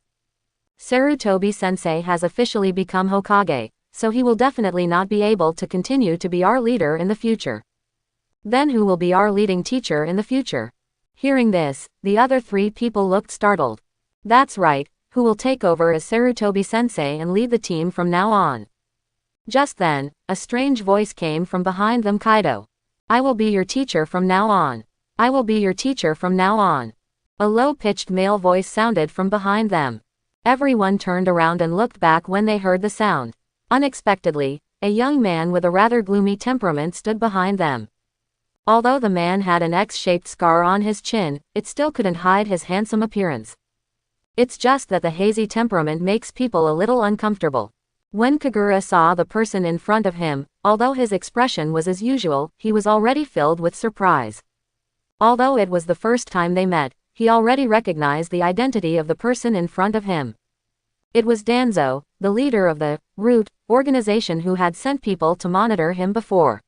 Sarutobi-sensei has officially become Hokage, so he will definitely not be able to continue to be our leader in the future. Then who will be our leading teacher in the future? Hearing this, the other 3 people looked startled. That's right, who will take over as Sarutobi-sensei and lead the team from now on? Just then, a strange voice came from behind them. Kaido. I will be your teacher from now on. I will be your teacher from now on. A low-pitched male voice sounded from behind them. Everyone turned around and looked back when they heard the sound. Unexpectedly, a young man with a rather gloomy temperament stood behind them. Although the man had an X-shaped scar on his chin, it still couldn't hide his handsome appearance. It's just that the hazy temperament makes people a little uncomfortable. When Kagura saw the person in front of him, although his expression was as usual, he was already filled with surprise. Although it was the first time they met, he already recognized the identity of the person in front of him. It was Danzo, the leader of the Root organization who had sent people to monitor him before.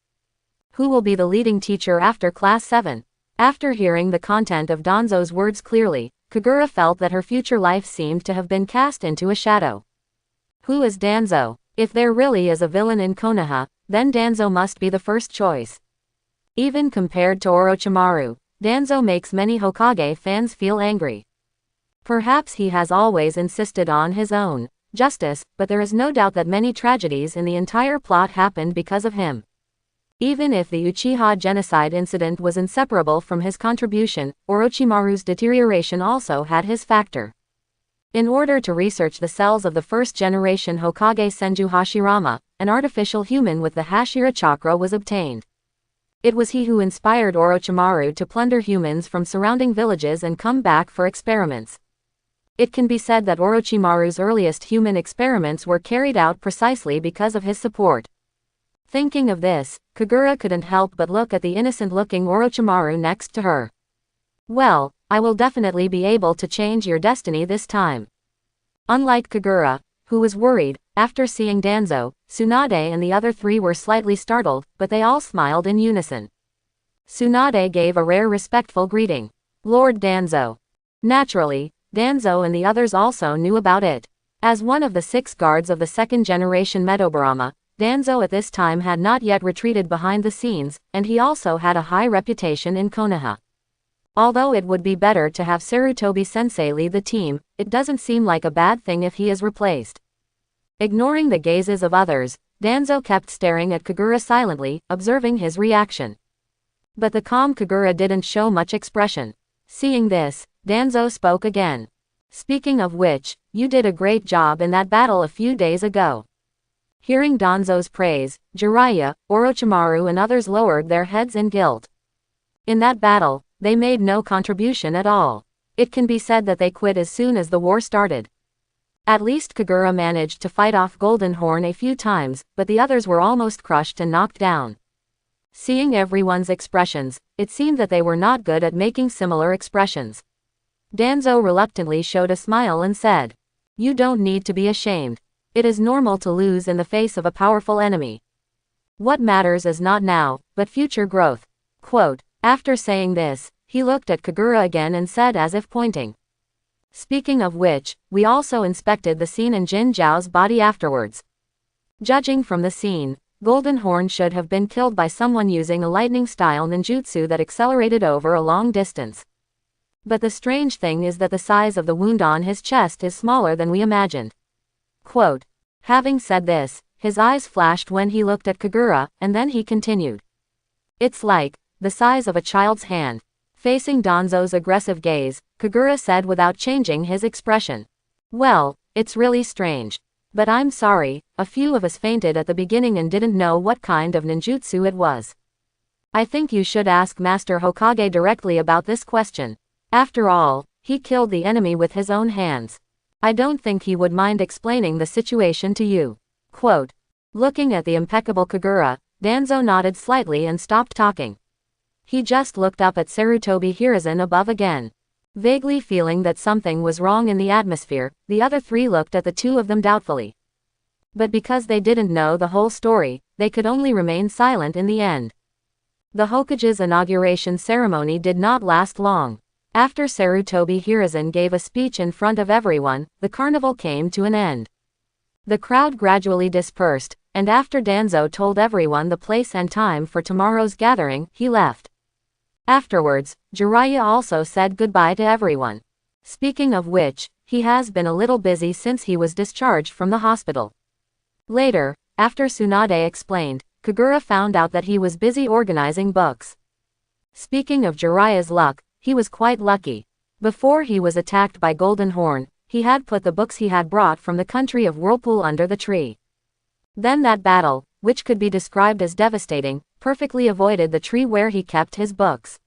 Who will be the leading teacher after Class 7? After hearing the content of Danzo's words clearly, Kagura felt that her future life seemed to have been cast into a shadow. Who is Danzo? If there really is a villain in Konoha, then Danzo must be the first choice. Even compared to Orochimaru, Danzo makes many Hokage fans feel angry. Perhaps he has always insisted on his own justice, but there is no doubt that many tragedies in the entire plot happened because of him. Even if the Uchiha genocide incident was inseparable from his contribution, Orochimaru's deterioration also had his factor. In order to research the cells of the first-generation Hokage Senju Hashirama, an artificial human with the Hashira chakra was obtained. It was he who inspired Orochimaru to plunder humans from surrounding villages and come back for experiments. It can be said that Orochimaru's earliest human experiments were carried out precisely because of his support. Thinking of this, Kagura couldn't help but look at the innocent-looking Orochimaru next to her. Well, I will definitely be able to change your destiny this time. Unlike Kagura, who was worried, after seeing Danzo, Tsunade and the other three were slightly startled, but they all smiled in unison. Tsunade gave a rare respectful greeting. Lord Danzo. Naturally, Danzo and the others also knew about it. As one of the 6 guards of the second-generation Medobarama, Danzo at this time had not yet retreated behind the scenes, and he also had a high reputation in Konoha. Although it would be better to have Sarutobi-sensei lead the team, it doesn't seem like a bad thing if he is replaced. Ignoring the gazes of others, Danzo kept staring at Kagura silently, observing his reaction. But the calm Kagura didn't show much expression. Seeing this, Danzo spoke again. Speaking of which, you did a great job in that battle a few days ago. Hearing Danzo's praise, Jiraiya, Orochimaru and others lowered their heads in guilt. In that battle, they made no contribution at all. It can be said that they quit as soon as the war started. At least Kagura managed to fight off Golden Horn a few times, but the others were almost crushed and knocked down. Seeing everyone's expressions, it seemed that they were not good at making similar expressions. Danzo reluctantly showed a smile and said, "You don't need to be ashamed. It is normal to lose in the face of a powerful enemy. What matters is not now, but future growth." Quote. After saying this, he looked at Kagura again and said as if pointing. Speaking of which, we also inspected the scene in Jin Zhao's body afterwards. Judging from the scene, Golden Horn should have been killed by someone using a lightning-style ninjutsu that accelerated over a long distance. But the strange thing is that the size of the wound on his chest is smaller than we imagined. Quote. Having said this, his eyes flashed when he looked at Kagura, and then he continued. It's like the size of a child's hand. Facing Danzo's aggressive gaze, Kagura said without changing his expression. Well, it's really strange. But I'm sorry, a few of us fainted at the beginning and didn't know what kind of ninjutsu it was. I think you should ask Master Hokage directly about this question. After all, he killed the enemy with his own hands. I don't think he would mind explaining the situation to you. Quote. Looking at the impeccable Kagura, Danzo nodded slightly and stopped talking. He just looked up at Sarutobi Hiruzen above again. Vaguely feeling that something was wrong in the atmosphere, the other three looked at the two of them doubtfully. But because they didn't know the whole story, they could only remain silent in the end. The Hokage's inauguration ceremony did not last long. After Sarutobi Hiruzen gave a speech in front of everyone, the carnival came to an end. The crowd gradually dispersed, and after Danzo told everyone the place and time for tomorrow's gathering, he left. Afterwards, Jiraiya also said goodbye to everyone. Speaking of which, he has been a little busy since he was discharged from the hospital. Later, after Tsunade explained, Kagura found out that he was busy organizing books. Speaking of Jiraiya's luck, he was quite lucky. Before he was attacked by Golden Horn, he had put the books he had brought from the country of Whirlpool under the tree. Then that battle, which could be described as devastating, perfectly avoided the tree where he kept his books.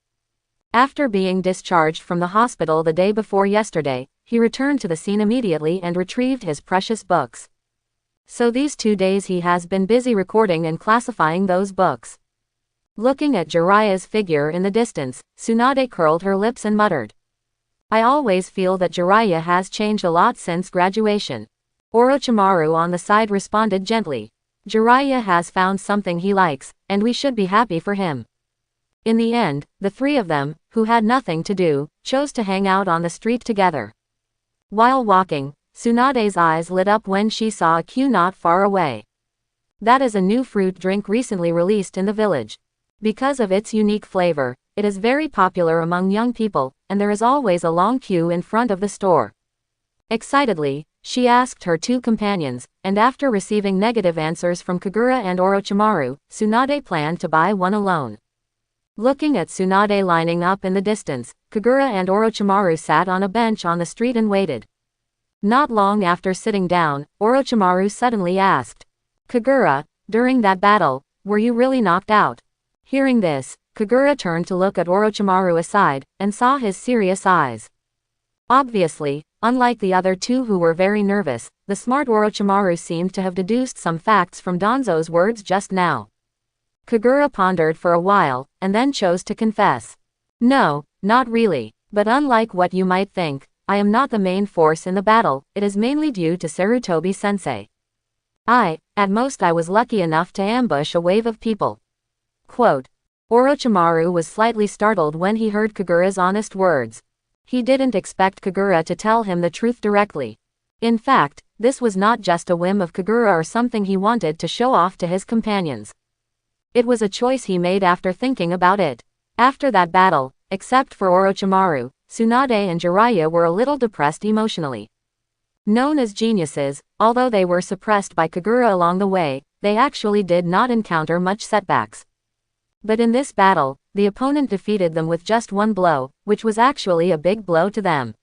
After being discharged from the hospital the day before yesterday, he returned to the scene immediately and retrieved his precious books. So these 2 days he has been busy recording and classifying those books. Looking at Jiraiya's figure in the distance, Tsunade curled her lips and muttered. I always feel that Jiraiya has changed a lot since graduation. Orochimaru on the side responded gently. Jiraiya has found something he likes, and we should be happy for him. In the end, the three of them, who had nothing to do, chose to hang out on the street together. While walking, Tsunade's eyes lit up when she saw a queue not far away. That is a new fruit drink recently released in the village. Because of its unique flavor, it is very popular among young people, and there is always a long queue in front of the store. Excitedly, she asked her two companions, and after receiving negative answers from Kagura and Orochimaru, Tsunade planned to buy one alone. Looking at Tsunade lining up in the distance, Kagura and Orochimaru sat on a bench on the street and waited. Not long after sitting down, Orochimaru suddenly asked, Kagura, during that battle, were you really knocked out? Hearing this, Kagura turned to look at Orochimaru aside, and saw his serious eyes. Obviously, unlike the other two who were very nervous, the smart Orochimaru seemed to have deduced some facts from Danzo's words just now. Kagura pondered for a while, and then chose to confess. No, not really, but unlike what you might think, I am not the main force in the battle, it is mainly due to Sarutobi-sensei. At most I was lucky enough to ambush a wave of people. Quote. Orochimaru was slightly startled when he heard Kagura's honest words. He didn't expect Kagura to tell him the truth directly. In fact, this was not just a whim of Kagura or something he wanted to show off to his companions. It was a choice he made after thinking about it. After that battle, except for Orochimaru, Tsunade and Jiraiya were a little depressed emotionally. Known as geniuses, although they were suppressed by Kagura along the way, they actually did not encounter much setbacks. But in this battle, the opponent defeated them with just one blow, which was actually a big blow to them.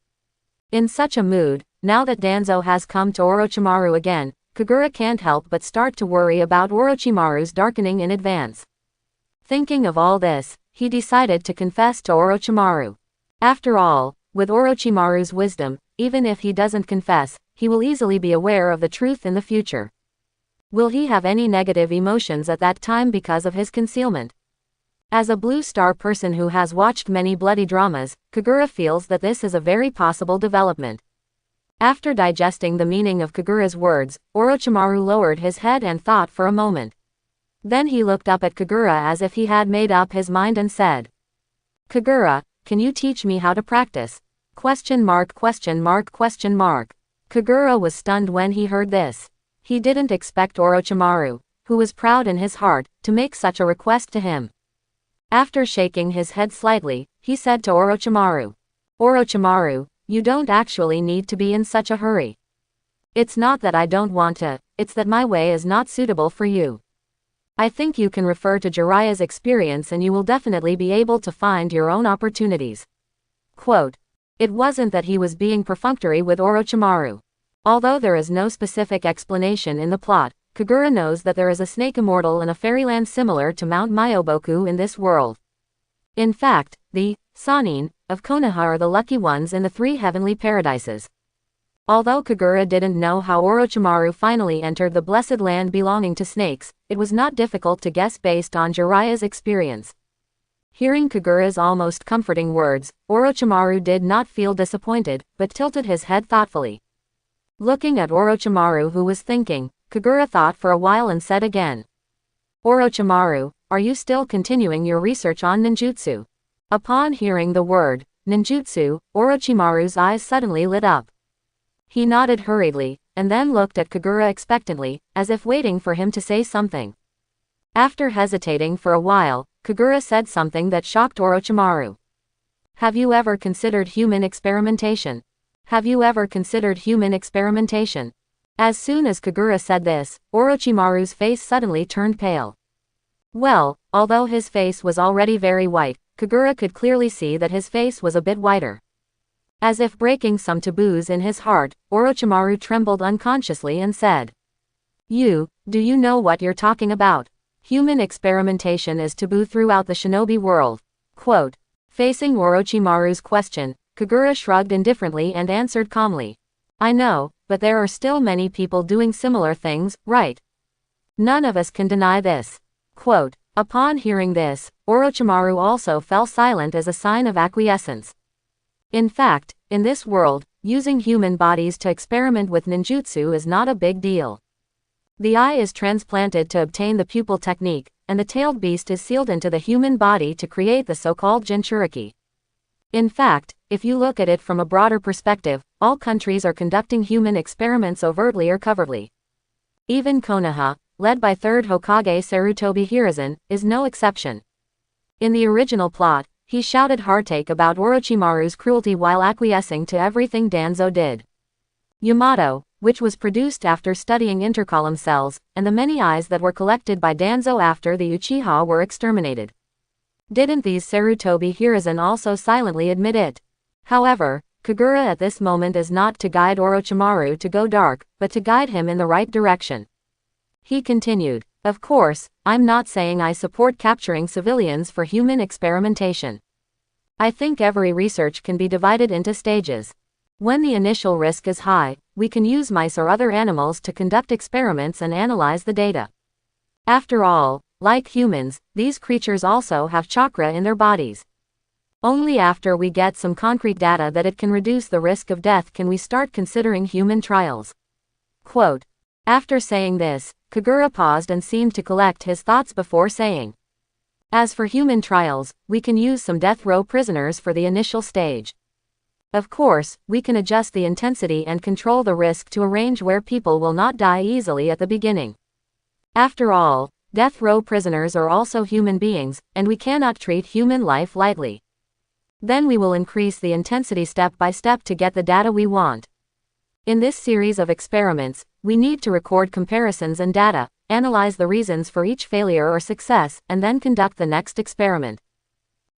In such a mood, now that Danzo has come to Orochimaru again, Kagura can't help but start to worry about Orochimaru's darkening in advance. Thinking of all this, he decided to confess to Orochimaru. After all, with Orochimaru's wisdom, even if he doesn't confess, he will easily be aware of the truth in the future. Will he have any negative emotions at that time because of his concealment? As a Blue Star person who has watched many bloody dramas, Kagura feels that this is a very possible development. After digesting the meaning of Kagura's words, Orochimaru lowered his head and thought for a moment. Then he looked up at Kagura as if he had made up his mind and said, Kagura, can you teach me how to practice? ? Kagura was stunned when he heard this. He didn't expect Orochimaru, who was proud in his heart, to make such a request to him. After shaking his head slightly, he said to Orochimaru, Orochimaru, you don't actually need to be in such a hurry. It's not that I don't want to, it's that my way is not suitable for you. I think you can refer to Jiraiya's experience and you will definitely be able to find your own opportunities. Quote. It wasn't that he was being perfunctory with Orochimaru. Although there is no specific explanation in the plot, Kagura knows that there is a snake immortal in a fairyland similar to Mount Myoboku in this world. In fact, the Sannin of Konoha are the lucky ones in the three heavenly paradises. Although Kagura didn't know how Orochimaru finally entered the blessed land belonging to snakes, it was not difficult to guess based on Jiraiya's experience. Hearing Kagura's almost comforting words, Orochimaru did not feel disappointed, but tilted his head thoughtfully. Looking at Orochimaru who was thinking, Kagura thought for a while and said again. Orochimaru, are you still continuing your research on ninjutsu? Upon hearing the word, ninjutsu, Orochimaru's eyes suddenly lit up. He nodded hurriedly, and then looked at Kagura expectantly, as if waiting for him to say something. After hesitating for a while, Kagura said something that shocked Orochimaru. Have you ever considered human experimentation? Have you ever considered human experimentation? As soon as Kagura said this, Orochimaru's face suddenly turned pale. Well, although his face was already very white, Kagura could clearly see that his face was a bit whiter. As if breaking some taboos in his heart, Orochimaru trembled unconsciously and said, do you know what you're talking about? Human experimentation is taboo throughout the shinobi world. Quote. Facing Orochimaru's question, Kagura shrugged indifferently and answered calmly. I know, but there are still many people doing similar things, right? None of us can deny this. Quote, upon hearing this, Orochimaru also fell silent as a sign of acquiescence. In fact, in this world, using human bodies to experiment with ninjutsu is not a big deal. The eye is transplanted to obtain the pupil technique, and the tailed beast is sealed into the human body to create the so-called Jinchuriki. In fact, if you look at it from a broader perspective, all countries are conducting human experiments overtly or covertly. Even Konoha, led by 3rd Hokage Sarutobi Hiruzen, is no exception. In the original plot, he shouted heartache about Orochimaru's cruelty while acquiescing to everything Danzo did. Yamato, which was produced after studying intercolumn cells, and the many eyes that were collected by Danzo after the Uchiha were exterminated. Didn't these Sarutobi Hiruzen also silently admit it? However, Kagura at this moment is not to guide Orochimaru to go dark, but to guide him in the right direction. He continued, of course, I'm not saying I support capturing civilians for human experimentation. I think every research can be divided into stages. When the initial risk is high, we can use mice or other animals to conduct experiments and analyze the data. After all, like humans, these creatures also have chakra in their bodies. Only after we get some concrete data that it can reduce the risk of death can we start considering human trials. Quote, after saying this, Kagura paused and seemed to collect his thoughts before saying, as for human trials, we can use some death row prisoners for the initial stage. Of course, we can adjust the intensity and control the risk to a range where people will not die easily at the beginning. After all, death row prisoners are also human beings, and we cannot treat human life lightly. Then we will increase the intensity step by step to get the data we want. In this series of experiments, we need to record comparisons and data, analyze the reasons for each failure or success, and then conduct the next experiment.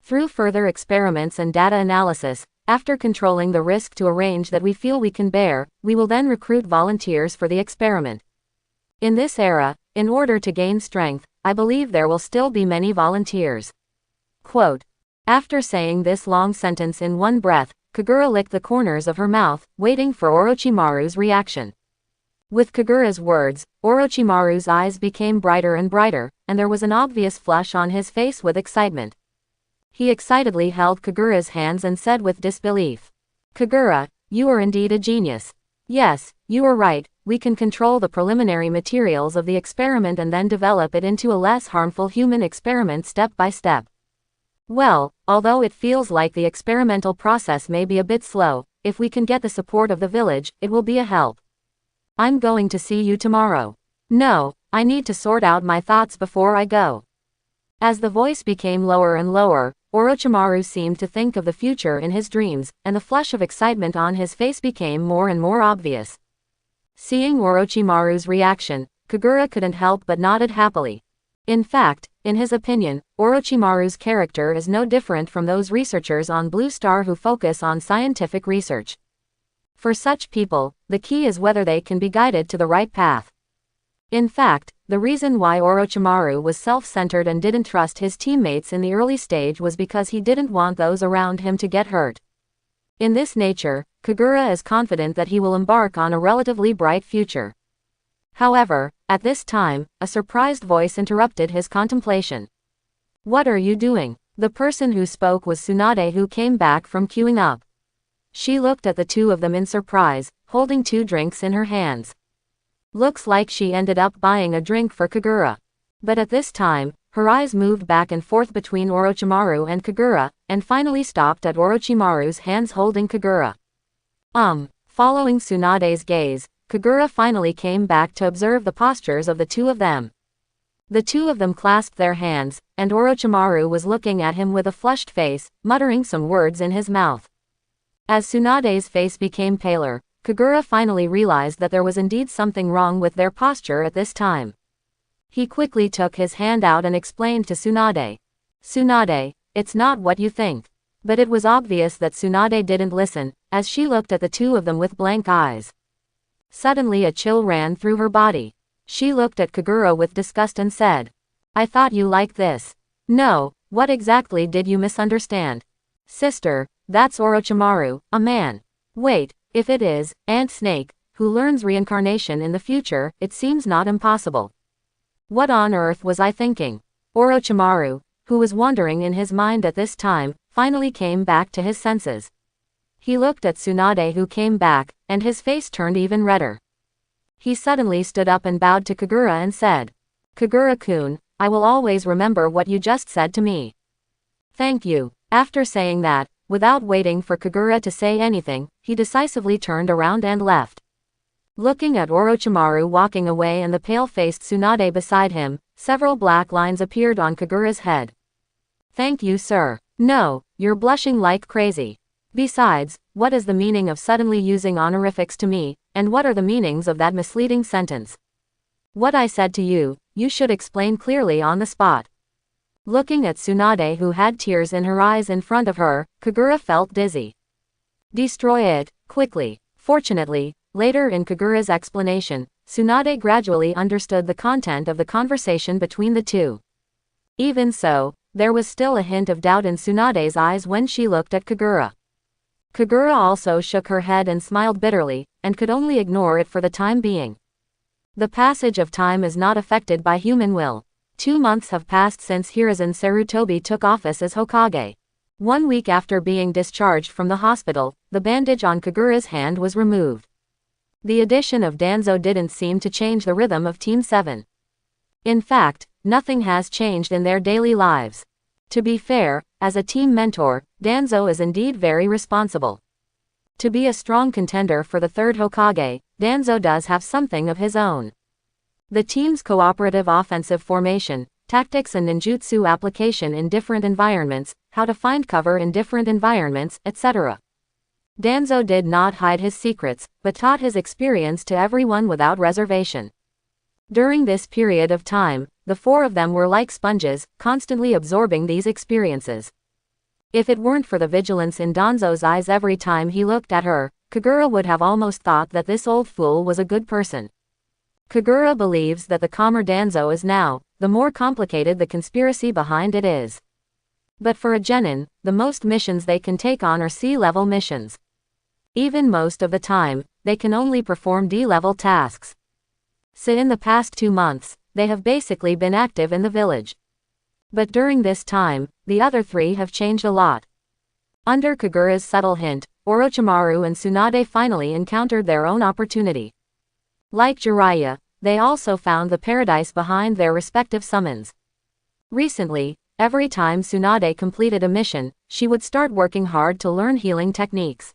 Through further experiments and data analysis, after controlling the risk to a range that we feel we can bear, we will then recruit volunteers for the experiment. In this era, in order to gain strength, I believe there will still be many volunteers. Quote, after saying this long sentence in one breath, Kagura licked the corners of her mouth, waiting for Orochimaru's reaction. With Kagura's words, Orochimaru's eyes became brighter and brighter, and there was an obvious flush on his face with excitement. He excitedly held Kagura's hands and said with disbelief, Kagura, you are indeed a genius. Yes, you are right, we can control the preliminary materials of the experiment and then develop it into a less harmful human experiment step by step. Well, although it feels like the experimental process may be a bit slow, if we can get the support of the village, it will be a help. I'm going to see you tomorrow. No, I need to sort out my thoughts before I go. As the voice became lower and lower, Orochimaru seemed to think of the future in his dreams, and the flush of excitement on his face became more and more obvious. Seeing Orochimaru's reaction, Kagura couldn't help but nodded happily. In fact, in his opinion, Orochimaru's character is no different from those researchers on Blue Star who focus on scientific research. For such people, the key is whether they can be guided to the right path. In fact, the reason why Orochimaru was self-centered and didn't trust his teammates in the early stage was because he didn't want those around him to get hurt. In this nature, Kagura is confident that he will embark on a relatively bright future. However, at this time, a surprised voice interrupted his contemplation. What are you doing? The person who spoke was Tsunade, who came back from queuing up. She looked at the two of them in surprise, holding 2 drinks in her hands. Looks like she ended up buying a drink for Kagura. But at this time, her eyes moved back and forth between Orochimaru and Kagura, and finally stopped at Orochimaru's hands holding Kagura. Following Tsunade's gaze, Kagura finally came back to observe the postures of the two of them. The two of them clasped their hands, and Orochimaru was looking at him with a flushed face, muttering some words in his mouth. As Tsunade's face became paler, Kagura finally realized that there was indeed something wrong with their posture at this time. He quickly took his hand out and explained to Tsunade. Tsunade, it's not what you think. But it was obvious that Tsunade didn't listen, as she looked at the two of them with blank eyes. Suddenly a chill ran through her body. She looked at Kagura with disgust and said, I thought you liked this. No, what exactly did you misunderstand? Sister, that's Orochimaru, a man. Wait, If it is, Ant Snake, who learns reincarnation in the future, it seems not impossible. What on earth was I thinking? Orochimaru, who was wandering in his mind at this time, finally came back to his senses. He looked at Tsunade, who came back, and his face turned even redder. He suddenly stood up and bowed to Kagura and said, "Kagura-kun, I will always remember what you just said to me." "Thank you." After saying that, without waiting for Kagura to say anything, he decisively turned around and left. Looking at Orochimaru walking away and the pale-faced Tsunade beside him, several black lines appeared on Kagura's head. "Thank you, sir. No, you're blushing like crazy. Besides, what is the meaning of suddenly using honorifics to me, and what are the meanings of that misleading sentence? What I said to you, you should explain clearly on the spot." Looking at Tsunade, who had tears in her eyes in front of her, Kagura felt dizzy. "Destroy it, quickly." Fortunately, later in Kagura's explanation, Tsunade gradually understood the content of the conversation between the two. Even so, there was still a hint of doubt in Tsunade's eyes when she looked at Kagura. Kagura also shook her head and smiled bitterly, and could only ignore it for the time being. The passage of time is not affected by human will. 2 months have passed since Hiruzen Sarutobi took office as Hokage. 1 week after being discharged from the hospital, the bandage on Kagura's hand was removed. The addition of Danzo didn't seem to change the rhythm of Team 7. In fact, nothing has changed in their daily lives. To be fair, as a team mentor, Danzo is indeed very responsible. To be a strong contender for the third Hokage, Danzo does have something of his own. The team's cooperative offensive formation, tactics and ninjutsu application in different environments, how to find cover in different environments, etc. Danzo did not hide his secrets, but taught his experience to everyone without reservation. During this period of time, the 4 of them were like sponges, constantly absorbing these experiences. If it weren't for the vigilance in Danzo's eyes every time he looked at her, Kagura would have almost thought that this old fool was a good person. Kagura believes that the calmer Danzo is now, the more complicated the conspiracy behind it is. But for a genin, the most missions they can take on are C-level missions. Even most of the time, they can only perform D-level tasks. So in the past 2 months, they have basically been active in the village. But during this time, the other 3 have changed a lot. Under Kagura's subtle hint, Orochimaru and Tsunade finally encountered their own opportunity. Like Jiraiya, they also found the paradise behind their respective summons. Recently, every time Tsunade completed a mission, she would start working hard to learn healing techniques.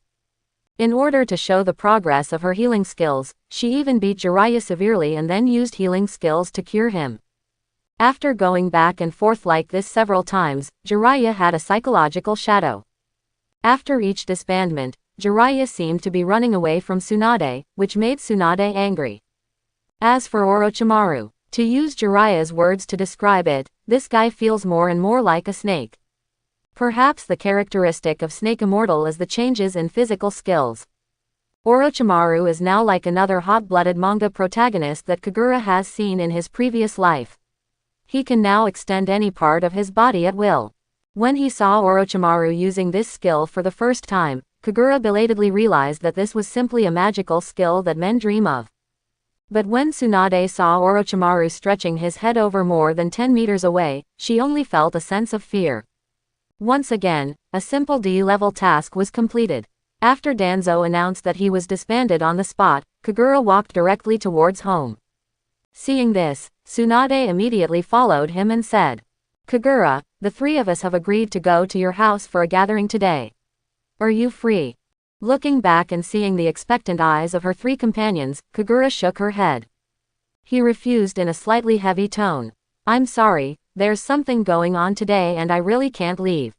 In order to show the progress of her healing skills, she even beat Jiraiya severely and then used healing skills to cure him. After going back and forth like this several times, Jiraiya had a psychological shadow. After each disbandment, Jiraiya seemed to be running away from Tsunade, which made Tsunade angry. As for Orochimaru, to use Jiraiya's words to describe it, this guy feels more and more like a snake. Perhaps the characteristic of Snake Immortal is the changes in physical skills. Orochimaru is now like another hot-blooded manga protagonist that Kagura has seen in his previous life. He can now extend any part of his body at will. When he saw Orochimaru using this skill for the first time, Kagura belatedly realized that this was simply a magical skill that men dream of. But when Tsunade saw Orochimaru stretching his head over more than 10 meters away, she only felt a sense of fear. Once again, a simple D-level task was completed. After Danzo announced that he was disbanded on the spot, Kagura walked directly towards home. Seeing this, Tsunade immediately followed him and said, "Kagura, the 3 of us have agreed to go to your house for a gathering today. Are you free?" Looking back and seeing the expectant eyes of her 3 companions, Kagura shook her head. He refused in a slightly heavy tone. "I'm sorry, there's something going on today and I really can't leave.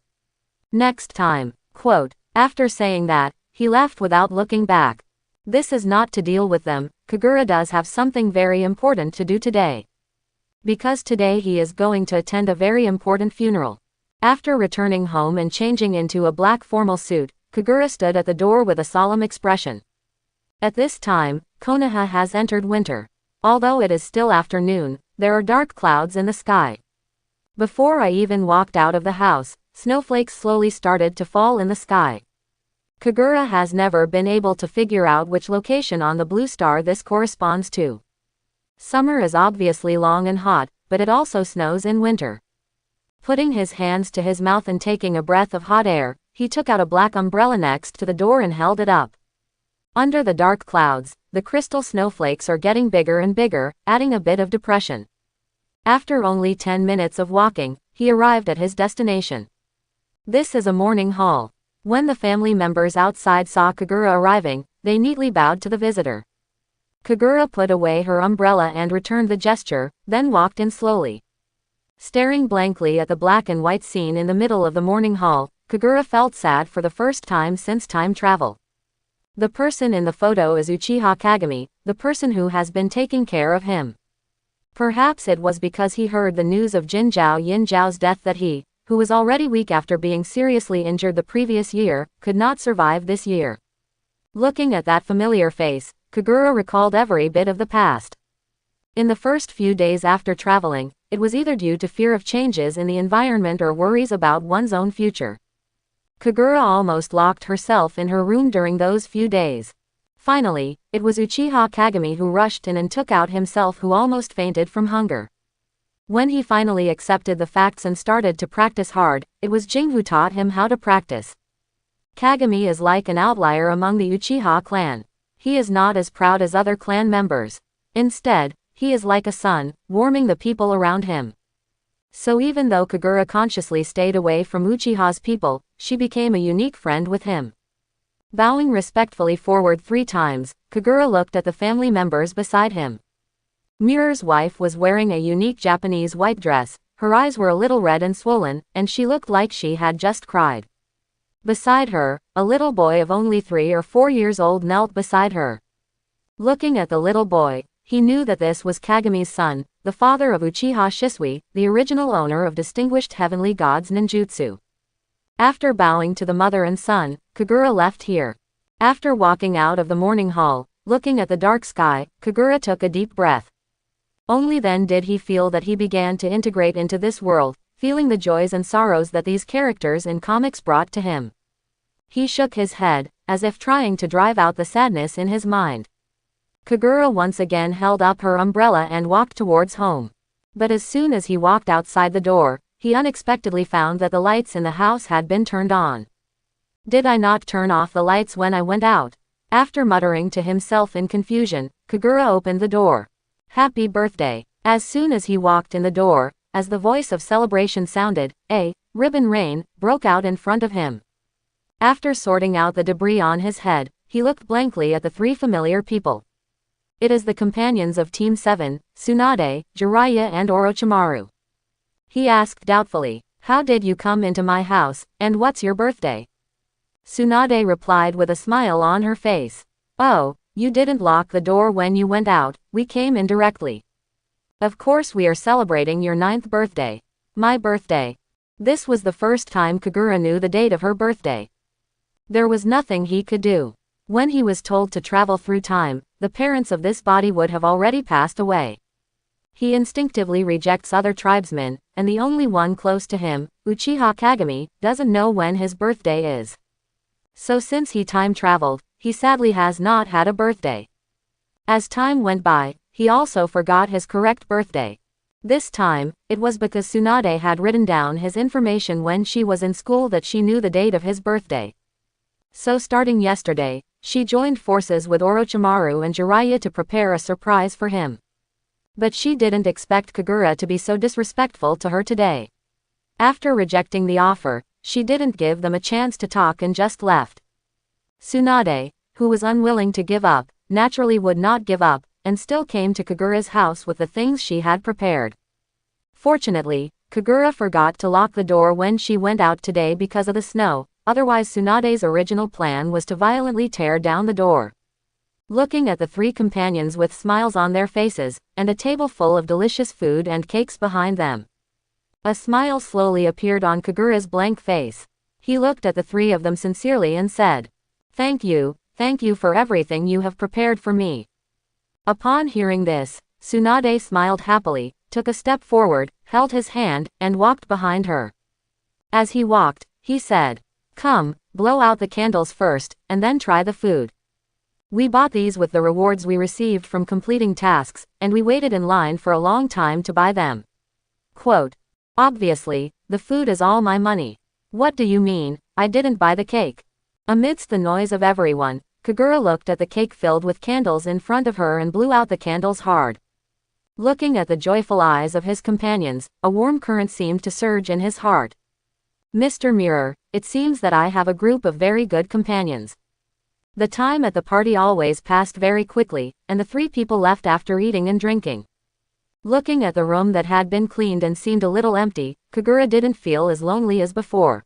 Next time." Quote. After saying that, he left without looking back. This is not to deal with them, Kagura does have something very important to do today. Because today he is going to attend a very important funeral. After returning home and changing into a black formal suit, Kagura stood at the door with a solemn expression. At this time, Konoha has entered winter. Although it is still afternoon, there are dark clouds in the sky. Before I even walked out of the house, snowflakes slowly started to fall in the sky. Kagura has never been able to figure out which location on the blue star this corresponds to. Summer is obviously long and hot, but it also snows in winter. Putting his hands to his mouth and taking a breath of hot air, he took out a black umbrella next to the door and held it up. Under the dark clouds, the crystal snowflakes are getting bigger and bigger, adding a bit of depression. After only 10 minutes of walking, he arrived at his destination. This is a morning hall. When the family members outside saw Kagura arriving, they neatly bowed to the visitor. Kagura put away her umbrella and returned the gesture, then walked in slowly. Staring blankly at the black and white scene in the middle of the morning hall, Kagura felt sad for the first time since time travel. The person in the photo is Uchiha Kagami, the person who has been taking care of him. Perhaps it was because he heard the news of Jin Zhao Yin Zhao's death that he, who was already weak after being seriously injured the previous year, could not survive this year. Looking at that familiar face, Kagura recalled every bit of the past. In the first few days after traveling, it was either due to fear of changes in the environment or worries about one's own future. Kagura almost locked herself in her room during those few days. Finally, it was Uchiha Kagami who rushed in and took out himself, who almost fainted from hunger. When he finally accepted the facts and started to practice hard, it was Jing who taught him how to practice. Kagami is like an outlier among the Uchiha clan. He is not as proud as other clan members. Instead, he is like a sun, warming the people around him. So even though Kagura consciously stayed away from Uchiha's people, she became a unique friend with him. Bowing respectfully forward 3 times, Kagura looked at the family members beside him. Mirror's wife was wearing a unique Japanese white dress, her eyes were a little red and swollen, and she looked like she had just cried. Beside her, a little boy of only 3 or 4 years old knelt beside her. Looking at the little boy, he knew that this was Kagami's son, the father of Uchiha Shisui, the original owner of distinguished heavenly gods ninjutsu. After bowing to the mother and son, Kagura left here. After walking out of the morning hall, looking at the dark sky, Kagura took a deep breath. Only then did he feel that he began to integrate into this world, feeling the joys and sorrows that these characters in comics brought to him. He shook his head, as if trying to drive out the sadness in his mind. Kagura once again held up her umbrella and walked towards home. But as soon as he walked outside the door, he unexpectedly found that the lights in the house had been turned on. Did I not turn off the lights when I went out? After muttering to himself in confusion, Kagura opened the door. Happy birthday. As soon as he walked in the door, as the voice of celebration sounded, a ribbon rain broke out in front of him. After sorting out the debris on his head, he looked blankly at the 3 familiar people. It is the companions of Team 7, Tsunade, Jiraiya and Orochimaru. He asked doubtfully, "How did you come into my house, and what's your birthday?" Tsunade replied with a smile on her face. "Oh, you didn't lock the door when you went out, we came in directly. Of course we are celebrating your 9th birthday. My birthday." This was the first time Kagura knew the date of her birthday. There was nothing he could do. When he was told to travel through time, the parents of this body would have already passed away. He instinctively rejects other tribesmen, and the only one close to him, Uchiha Kagami, doesn't know when his birthday is. So since he time traveled, he sadly has not had a birthday. As time went by, he also forgot his correct birthday. This time, it was because Tsunade had written down his information when she was in school that she knew the date of his birthday. So starting yesterday, she joined forces with Orochimaru and Jiraiya to prepare a surprise for him. But she didn't expect Kagura to be so disrespectful to her today. After rejecting the offer, she didn't give them a chance to talk and just left. Tsunade, who was unwilling to give up, naturally would not give up, and still came to Kagura's house with the things she had prepared. Fortunately, Kagura forgot to lock the door when she went out today because of the snow, otherwise Tsunade's original plan was to violently tear down the door. Looking at the 3 companions with smiles on their faces, and a table full of delicious food and cakes behind them, a smile slowly appeared on Kagura's blank face. He looked at the 3 of them sincerely and said, thank you for everything you have prepared for me." Upon hearing this, Tsunade smiled happily, took a step forward, held his hand, and walked behind her. As he walked, he said, "Come, blow out the candles first, and then try the food. We bought these with the rewards we received from completing tasks, and we waited in line for a long time to buy them. Quote. Obviously, the food is all my money. What do you mean, I didn't buy the cake? Amidst the noise of everyone, Kagura looked at the cake filled with candles in front of her and blew out the candles hard. Looking at the joyful eyes of his companions, a warm current seemed to surge in his heart. Mr. Mirror, it seems that I have a group of very good companions. The time at the party always passed very quickly, and the three people left after eating and drinking. Looking at the room that had been cleaned and seemed a little empty, Kagura didn't feel as lonely as before.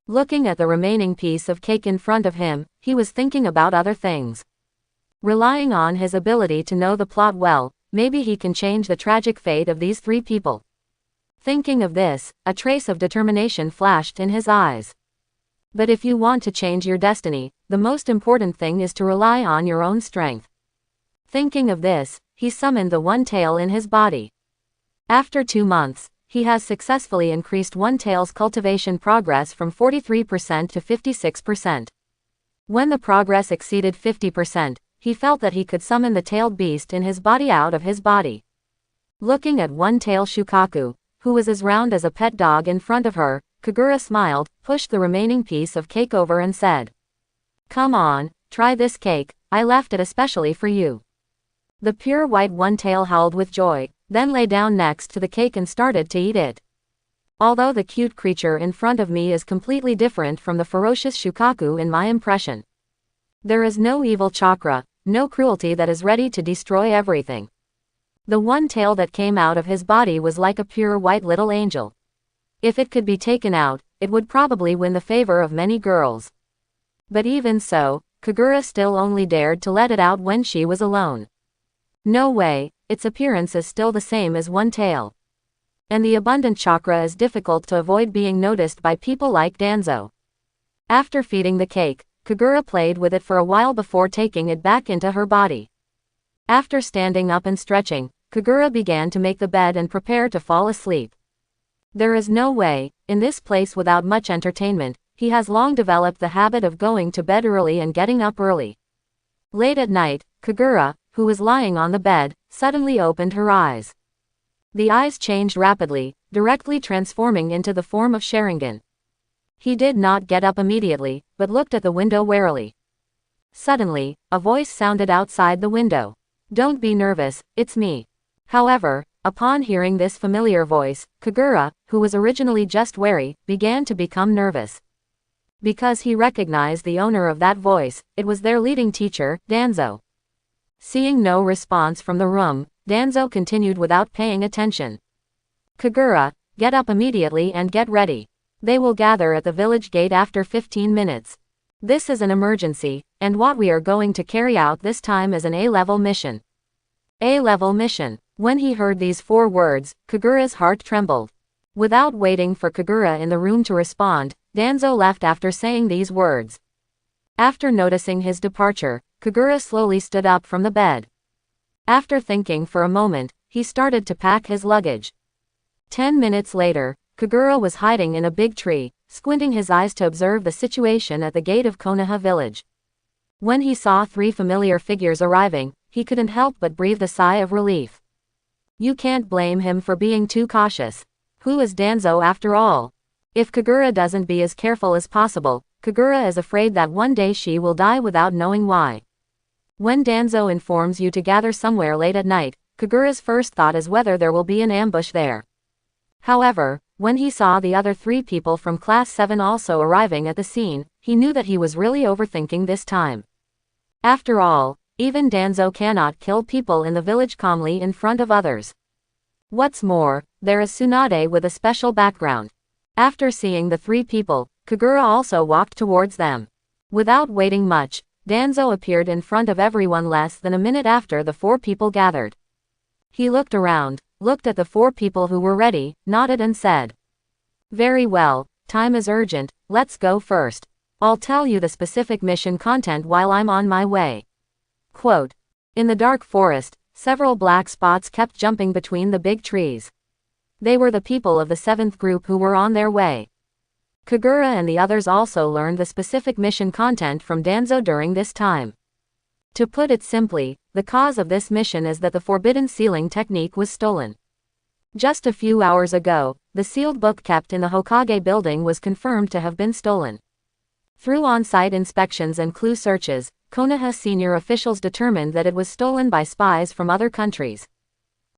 Looking at the remaining piece of cake in front of him, he was thinking about other things. Relying on his ability to know the plot well, maybe he can change the tragic fate of these three people. Thinking of this, a trace of determination flashed in his eyes. But if you want to change your destiny, the most important thing is to rely on your own strength. Thinking of this, he summoned the one tail in his body. After 2 months, he has successfully increased one tail's cultivation progress from 43% to 56%. When the progress exceeded 50%, he felt that he could summon the tailed beast in his body out of his body. Looking at one tail Shukaku, who was as round as a pet dog in front of her, Kagura smiled, pushed the remaining piece of cake over and said, Come on, try this cake, I left it especially for you. The pure white one-tail howled with joy, then lay down next to the cake and started to eat it. Although the cute creature in front of me is completely different from the ferocious Shukaku in my impression. There is no evil chakra, no cruelty that is ready to destroy everything. The one tail that came out of his body was like a pure white little angel. If it could be taken out, it would probably win the favor of many girls. But even so, Kagura still only dared to let it out when she was alone. No way, its appearance is still the same as one tail. And the abundant chakra is difficult to avoid being noticed by people like Danzo. After feeding the cake, Kagura played with it for a while before taking it back into her body. After standing up and stretching, Kagura began to make the bed and prepare to fall asleep. There is no way, in this place without much entertainment, he has long developed the habit of going to bed early and getting up early. Late at night, Kagura, who was lying on the bed, suddenly opened her eyes. The eyes changed rapidly, directly transforming into the form of Sharingan. He did not get up immediately, but looked at the window warily. Suddenly, a voice sounded outside the window. Don't be nervous, it's me. However, upon hearing this familiar voice, Kagura, who was originally just wary, began to become nervous. Because he recognized the owner of that voice, it was their leading teacher, Danzo. Seeing no response from the room, Danzo continued without paying attention. Kagura, get up immediately and get ready. They will gather at the village gate after 15 minutes. This is an emergency, and what we are going to carry out this time is an A-level mission. A-level mission. When he heard these 4 words, Kagura's heart trembled. Without waiting for Kagura in the room to respond, Danzo left after saying these words. After noticing his departure, Kagura slowly stood up from the bed. After thinking for a moment, he started to pack his luggage. 10 minutes later, Kagura was hiding in a big tree, squinting his eyes to observe the situation at the gate of Konoha village. When he saw 3 familiar figures arriving, he couldn't help but breathe a sigh of relief. You can't blame him for being too cautious. Who is Danzo after all? If Kagura doesn't be as careful as possible, Kagura is afraid that one day she will die without knowing why. When Danzo informs you to gather somewhere late at night, Kagura's first thought is whether there will be an ambush there. However, when he saw the other 3 people from Class 7 also arriving at the scene, he knew that he was really overthinking this time. After all, even Danzo cannot kill people in the village calmly in front of others. What's more, there is Tsunade with a special background. After seeing the 3 people, Kagura also walked towards them. Without waiting much, Danzo appeared in front of everyone less than a minute after the 4 people gathered. He looked around, looked at the 4 people who were ready, nodded and said, Very well, time is urgent, let's go first. I'll tell you the specific mission content while I'm on my way. Quote. In the dark forest, several black spots kept jumping between the big trees. They were the people of the 7th group who were on their way. Kagura and the others also learned the specific mission content from Danzo during this time. To put it simply, the cause of this mission is that the forbidden sealing technique was stolen. Just a few hours ago, the sealed book kept in the Hokage building was confirmed to have been stolen. Through on-site inspections and clue searches, Konoha senior officials determined that it was stolen by spies from other countries.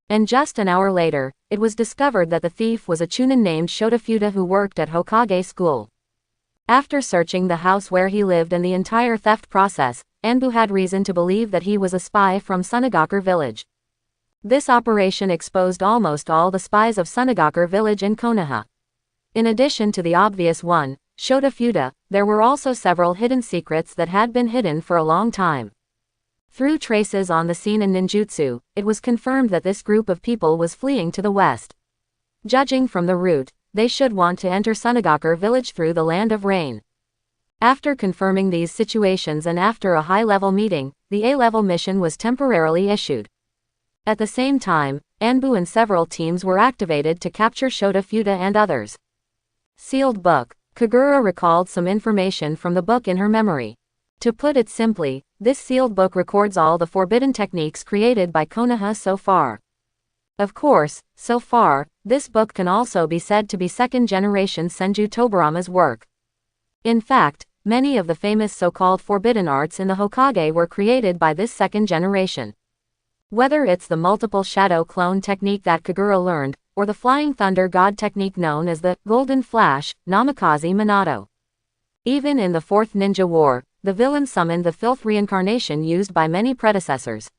And just an hour later, it was discovered that the thief was a Chunin named Shotafuda who worked at Hokage school. After searching the house where he lived and the entire theft process, Anbu had reason to believe that he was a spy from Sunagakur village. This operation exposed almost all the spies of Sunagakur village in Konoha. In addition to the obvious one, Shotafuda, there were also several hidden secrets that had been hidden for a long time. Through traces on the scene in ninjutsu, it was confirmed that this group of people was fleeing to the west. Judging from the route, they should want to enter Sunagakur village through the Land of Rain. After confirming these situations and after a high-level meeting, the A-level mission was temporarily issued. At the same time, Anbu and several teams were activated to capture Shotafuda and others. Sealed book. Kagura recalled some information from the book in her memory. To put it simply, this sealed book records all the forbidden techniques created by Konoha so far. Of course, so far, this book can also be said to be second-generation Senju Tobarama's work. In fact, many of the famous so-called forbidden arts in the Hokage were created by this second generation. Whether it's the multiple shadow clone technique that Kagura learned, or the flying thunder god technique known as the Golden Flash, Namikaze Minato. Even in the Fourth Ninja War, the villain summoned the filth reincarnation used by many predecessors.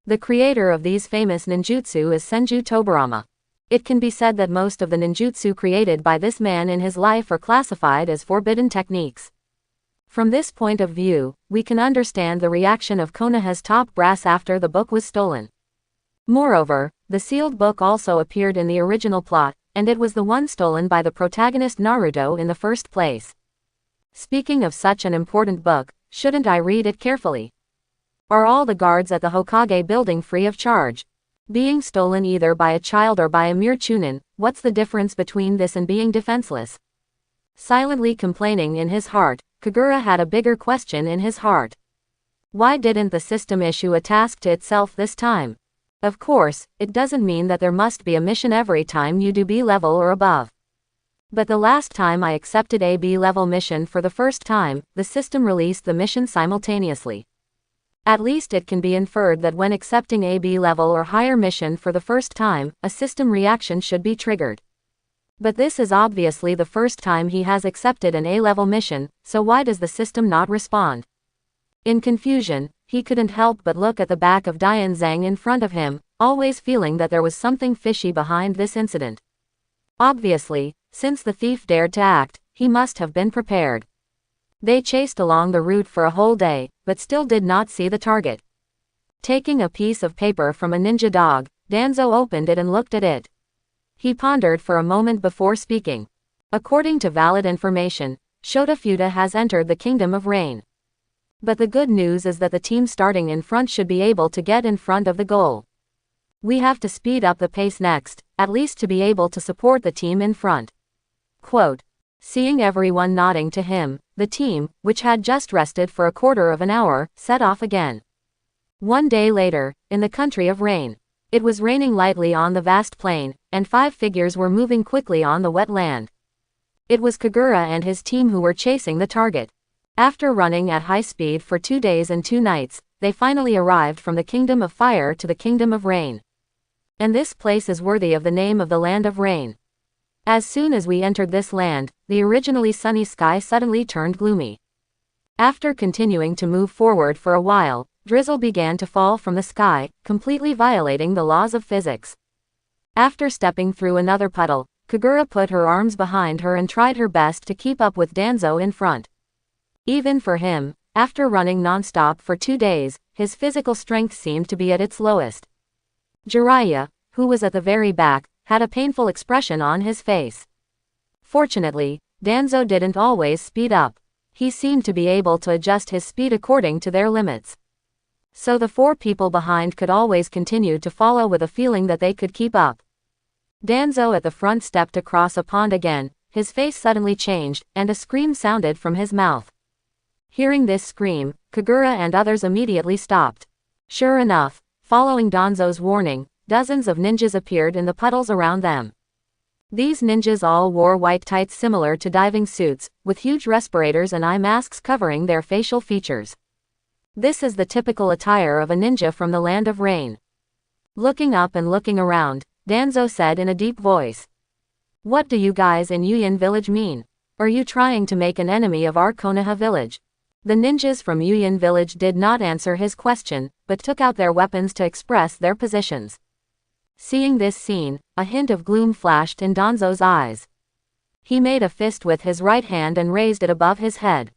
The creator of these famous ninjutsu is Senju Tobarama. It can be said that most of the ninjutsu created by this man in his life are classified as forbidden techniques. From this point of view, we can understand the reaction of Konoha's top brass after the book was stolen. Moreover, the sealed book also appeared in the original plot, and it was the one stolen by the protagonist Naruto in the first place. Speaking of such an important book, shouldn't I read it carefully? Are all the guards at the Hokage building free of charge? Being stolen either by a child or by a mere Chunin, what's the difference between this and being defenseless? Silently complaining in his heart, Kagura had a bigger question in his heart. Why didn't the system issue a task to itself this time? Of course, it doesn't mean that there must be a mission every time you do B level or above. But the last time I accepted a B level mission for the first time, the system released the mission simultaneously. At least it can be inferred that when accepting a B level or higher mission for the first time, a system reaction should be triggered. But this is obviously the first time he has accepted an A-level mission, so why does the system not respond? In confusion, he couldn't help but look at the back of Dian Zhang in front of him, always feeling that there was something fishy behind this incident. Obviously, since the thief dared to act, he must have been prepared. They chased along the route for a whole day, but still did not see the target. Taking a piece of paper from a ninja dog, Danzo opened it and looked at it. He pondered for a moment before speaking. According to valid information, Shotafuda has entered the Kingdom of Rain. But the good news is that the team starting in front should be able to get in front of the goal. We have to speed up the pace next, at least to be able to support the team in front. Quote. Seeing everyone nodding to him, the team, which had just rested for a quarter of an hour, set off again. One day later, in the country of Rain. It was raining lightly on the vast plain, and 5 figures were moving quickly on the wet land. It was Kagura and his team who were chasing the target. After running at high speed for 2 days and 2 nights, they finally arrived from the Kingdom of Fire to the Kingdom of Rain. And this place is worthy of the name of the Land of Rain. As soon as we entered this land, the originally sunny sky suddenly turned gloomy. After continuing to move forward for a while, drizzle began to fall from the sky, completely violating the laws of physics. After stepping through another puddle, Kagura put her arms behind her and tried her best to keep up with Danzo in front. Even for him, after running non-stop for 2 days, his physical strength seemed to be at its lowest. Jiraiya, who was at the very back, had a painful expression on his face. Fortunately, Danzo didn't always speed up. He seemed to be able to adjust his speed according to their limits. So the 4 people behind could always continue to follow with a feeling that they could keep up. Danzo at the front stepped across a pond again, his face suddenly changed, and a scream sounded from his mouth. Hearing this scream, Kagura and others immediately stopped. Sure enough, following Danzo's warning, dozens of ninjas appeared in the puddles around them. These ninjas all wore white tights similar to diving suits, with huge respirators and eye masks covering their facial features. This is the typical attire of a ninja from the land of rain. Looking up and looking around, Danzo said in a deep voice. What do you guys in Yuyin village mean? Are you trying to make an enemy of our Konoha village? The ninjas from Yuyin village did not answer his question, but took out their weapons to express their positions. Seeing this scene, a hint of gloom flashed in Danzo's eyes. He made a fist with his right hand and raised it above his head.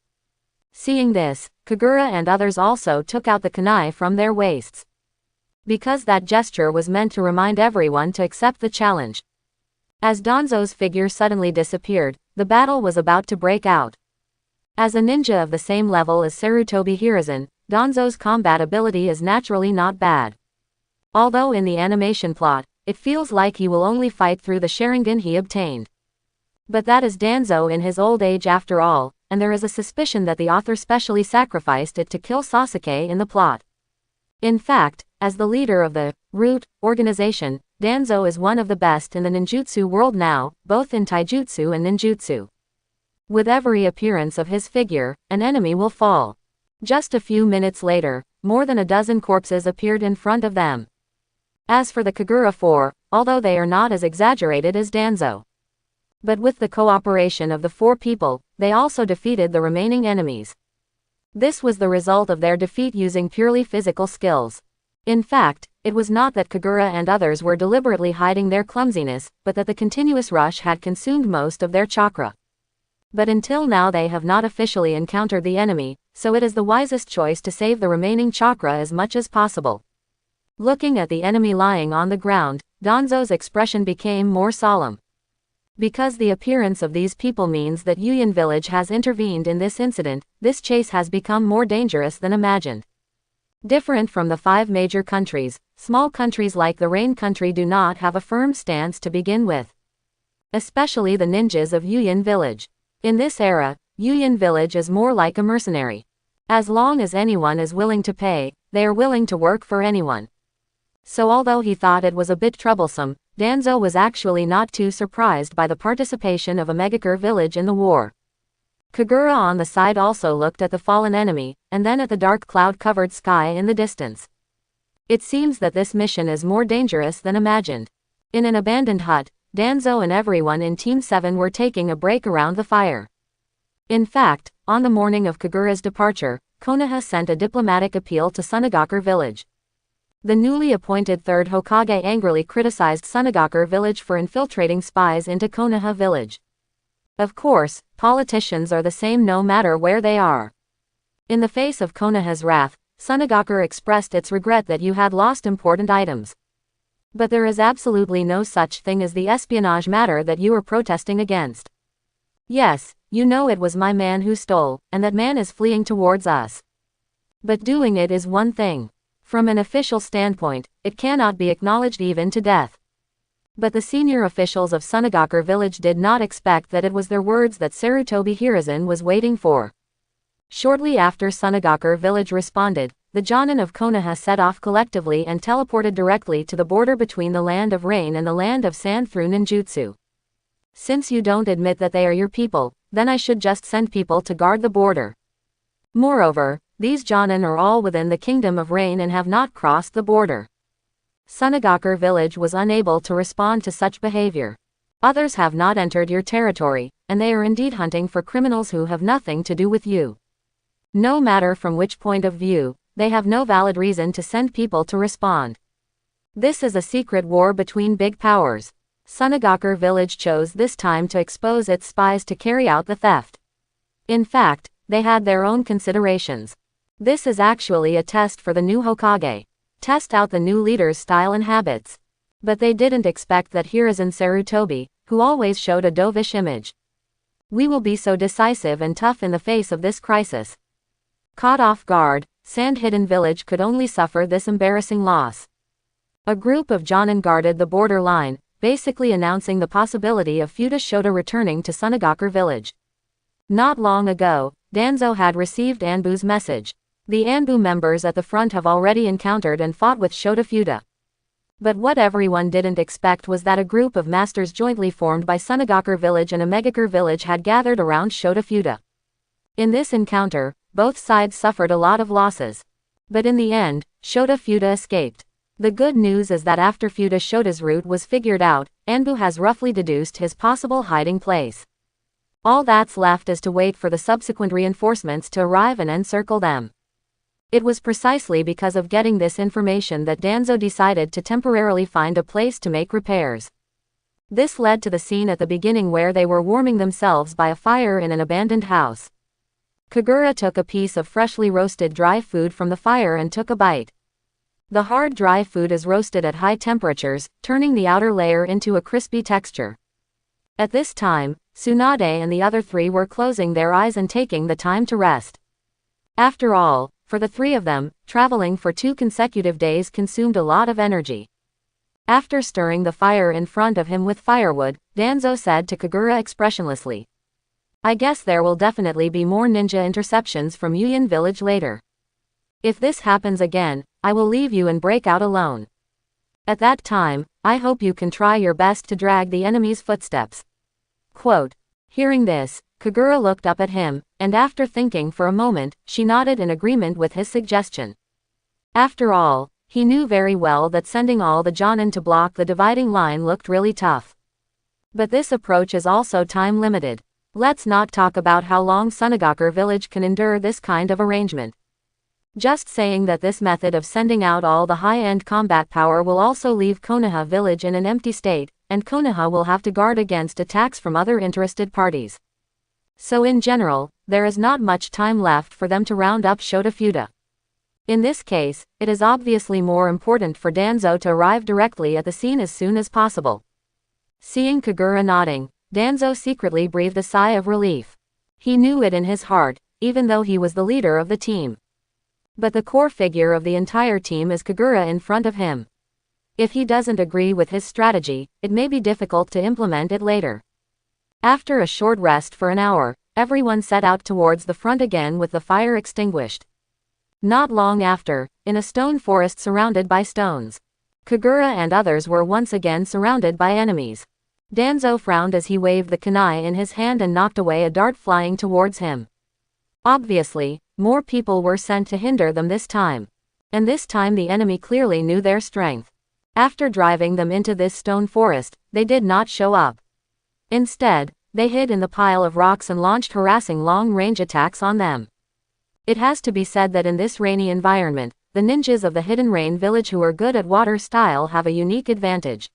Seeing this, Kagura and others also took out the kunai from their waists. Because that gesture was meant to remind everyone to accept the challenge. As Danzo's figure suddenly disappeared, the battle was about to break out. As a ninja of the same level as Sarutobi Hiruzen, Danzo's combat ability is naturally not bad. Although in the animation plot, it feels like he will only fight through the Sharingan he obtained. But that is Danzo in his old age after all, and there is a suspicion that the author specially sacrificed it to kill Sasuke in the plot. In fact, as the leader of the Root organization, Danzo is one of the best in the ninjutsu world now, both in taijutsu and ninjutsu. With every appearance of his figure, an enemy will fall. Just a few minutes later, more than a dozen corpses appeared in front of them. As for the Kagura 4, although they are not as exaggerated as Danzo. But with the cooperation of the 4 people, they also defeated the remaining enemies. This was the result of their defeat using purely physical skills. In fact, it was not that Kagura and others were deliberately hiding their clumsiness, but that the continuous rush had consumed most of their chakra. But until now they have not officially encountered the enemy, so it is the wisest choice to save the remaining chakra as much as possible. Looking at the enemy lying on the ground, Danzo's expression became more solemn. Because the appearance of these people means that Yuyin village has intervened in this incident, this chase has become more dangerous than imagined. Different from the 5 major countries, small countries like the Rain country do not have a firm stance to begin with. Especially the ninjas of Yuyin village. In this era, Yuyin village is more like a mercenary. As long as anyone is willing to pay, they are willing to work for anyone. So although he thought it was a bit troublesome, Danzo was actually not too surprised by the participation of a Megakure village in the war. Kagura on the side also looked at the fallen enemy, and then at the dark cloud-covered sky in the distance. It seems that this mission is more dangerous than imagined. In an abandoned hut, Danzo and everyone in Team 7 were taking a break around the fire. In fact, on the morning of Kagura's departure, Konoha sent a diplomatic appeal to Sunagakur village. The newly appointed 3rd Hokage angrily criticized Sunagakur village for infiltrating spies into Konoha village. Of course, politicians are the same no matter where they are. In the face of Konoha's wrath, Sunagakur expressed its regret that you had lost important items. But there is absolutely no such thing as the espionage matter that you are protesting against. Yes, you know it was my man who stole, and that man is fleeing towards us. But doing it is one thing. From an official standpoint, it cannot be acknowledged even to death. But the senior officials of Sunagakur village did not expect that it was their words that Sarutobi Hiruzen was waiting for. Shortly after Sunagakur village responded, the Jonin of Konoha set off collectively and teleported directly to the border between the land of rain and the land of sand through ninjutsu. Since you don't admit that they are your people, then I should just send people to guard the border. Moreover, these Jonin are all within the Kingdom of Rain and have not crossed the border. Sunagakur village was unable to respond to such behavior. Others have not entered your territory, and they are indeed hunting for criminals who have nothing to do with you. No matter from which point of view, they have no valid reason to send people to respond. This is a secret war between big powers. Sunagakur village chose this time to expose its spies to carry out the theft. In fact, they had their own considerations. This is actually a test for the new Hokage. Test out the new leader's style and habits. But they didn't expect that Hiruzen Sarutobi, who always showed a dovish image. We will be so decisive and tough in the face of this crisis. Caught off guard, Sand Hidden Village could only suffer this embarrassing loss. A group of Jonin guarded the border line, basically announcing the possibility of Futa Shota returning to Sunagakur village. Not long ago, Danzo had received Anbu's message. The Anbu members at the front have already encountered and fought with Shota Futa. But what everyone didn't expect was that a group of masters jointly formed by Sunagakur village and Omegakure village had gathered around Shota Futa. In this encounter, both sides suffered a lot of losses. But in the end, Shota Futa escaped. The good news is that after Futa Shota's route was figured out, Anbu has roughly deduced his possible hiding place. All that's left is to wait for the subsequent reinforcements to arrive and encircle them. It was precisely because of getting this information that Danzo decided to temporarily find a place to make repairs. This led to the scene at the beginning where they were warming themselves by a fire in an abandoned house. Kagura took a piece of freshly roasted dry food from the fire and took a bite. The hard dry food is roasted at high temperatures, turning the outer layer into a crispy texture. At this time, Tsunade and the other three were closing their eyes and taking the time to rest. After all, for the three of them, traveling for 2 consecutive days consumed a lot of energy. After stirring the fire in front of him with firewood, Danzo said to Kagura expressionlessly, "I guess there will definitely be more ninja interceptions from Yuyan village later. If this happens again, I will leave you and break out alone. At that time, I hope you can try your best to drag the enemy's footsteps." Quote. Hearing this, Kagura looked up at him, and after thinking for a moment, she nodded in agreement with his suggestion. After all, he knew very well that sending all the Jonin to block the dividing line looked really tough. But this approach is also time-limited. Let's not talk about how long Sunagakur village can endure this kind of arrangement. Just saying that this method of sending out all the high-end combat power will also leave Konoha village in an empty state, and Konoha will have to guard against attacks from other interested parties. So in general, there is not much time left for them to round up Shota Futa. In this case, it is obviously more important for Danzo to arrive directly at the scene as soon as possible. Seeing Kagura nodding, Danzo secretly breathed a sigh of relief. He knew it in his heart, even though he was the leader of the team. But the core figure of the entire team is Kagura in front of him. If he doesn't agree with his strategy, it may be difficult to implement it later. After a short rest for an hour, everyone set out towards the front again with the fire extinguished. Not long after, in a stone forest surrounded by stones, Kagura and others were once again surrounded by enemies. Danzo frowned as he waved the kunai in his hand and knocked away a dart flying towards him. Obviously, more people were sent to hinder them this time. And this time the enemy clearly knew their strength. After driving them into this stone forest, they did not show up. Instead, they hid in the pile of rocks and launched harassing long-range attacks on them. It has to be said that in this rainy environment, the ninjas of the Hidden Rain village who are good at water style have a unique advantage.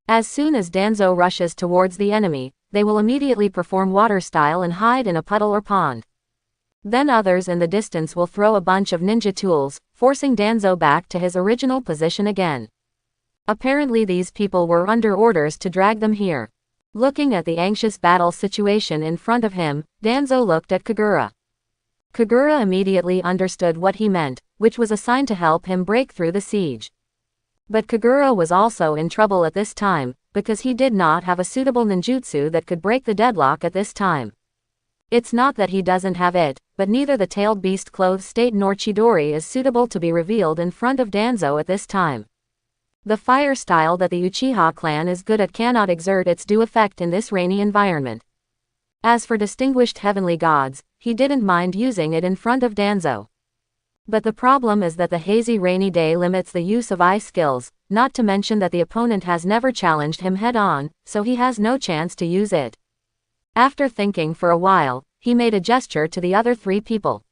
As soon as Danzo rushes towards the enemy, they will immediately perform water style and hide in a puddle or pond. Then others in the distance will throw a bunch of ninja tools, forcing Danzo back to his original position again. Apparently these people were under orders to drag them here. Looking at the anxious battle situation in front of him, Danzo looked at Kagura. Kagura immediately understood what he meant, which was a sign to help him break through the siege. But Kagura was also in trouble at this time, because he did not have a suitable ninjutsu that could break the deadlock at this time. It's not that he doesn't have it, but neither the tailed beast clothes state nor Chidori is suitable to be revealed in front of Danzo at this time. The fire style that the Uchiha clan is good at cannot exert its due effect in this rainy environment. As for distinguished heavenly gods, he didn't mind using it in front of Danzo. But the problem is that the hazy rainy day limits the use of eye skills, not to mention that the opponent has never challenged him head-on, so he has no chance to use it. After thinking for a while, he made a gesture to the other three people.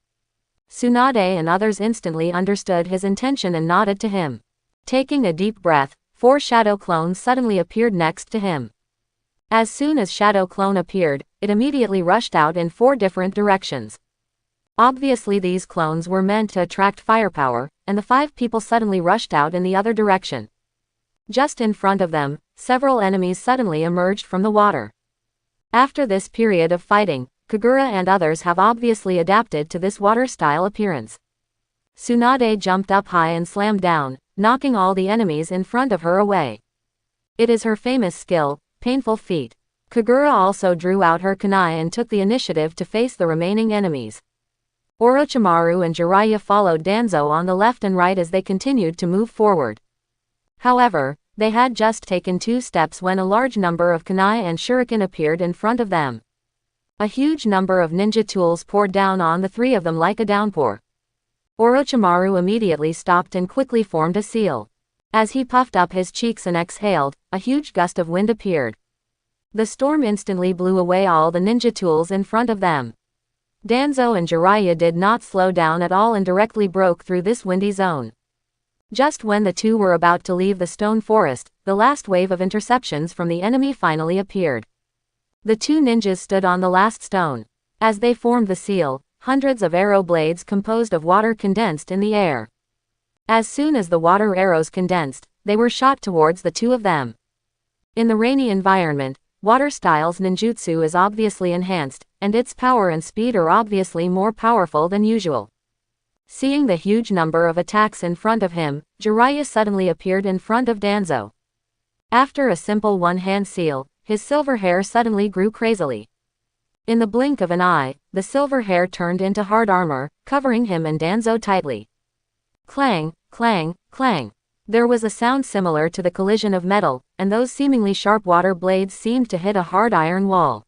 Tsunade and others instantly understood his intention and nodded to him. Taking a deep breath, 4 shadow clones suddenly appeared next to him. As soon as Shadow Clone appeared, it immediately rushed out in 4 different directions. Obviously these clones were meant to attract firepower, and the 5 people suddenly rushed out in the other direction. Just in front of them, several enemies suddenly emerged from the water. After this period of fighting, Kagura and others have obviously adapted to this water-style appearance. Tsunade jumped up high and slammed down, knocking all the enemies in front of her away. It is her famous skill, Painful Feet. Kagura also drew out her kunai and took the initiative to face the remaining enemies. Orochimaru and Jiraiya followed Danzo on the left and right as they continued to move forward. However, they had just taken 2 steps when a large number of kunai and shuriken appeared in front of them. A huge number of ninja tools poured down on the 3 of them like a downpour. Orochimaru immediately stopped and quickly formed a seal. As he puffed up his cheeks and exhaled, a huge gust of wind appeared. The storm instantly blew away all the ninja tools in front of them. Danzo and Jiraiya did not slow down at all and directly broke through this windy zone. Just when the 2 were about to leave the stone forest, the last wave of interceptions from the enemy finally appeared. The 2 ninjas stood on the last stone. As they formed the seal, hundreds of arrow blades composed of water condensed in the air. As soon as the water arrows condensed, they were shot towards the 2 of them. In the rainy environment, Water Style's ninjutsu is obviously enhanced, and its power and speed are obviously more powerful than usual. Seeing the huge number of attacks in front of him, Jiraiya suddenly appeared in front of Danzo. After a simple one-hand seal, his silver hair suddenly grew crazily. In the blink of an eye, the silver hair turned into hard armor, covering him and Danzo tightly. Clang, clang, clang. There was a sound similar to the collision of metal, and those seemingly sharp water blades seemed to hit a hard iron wall.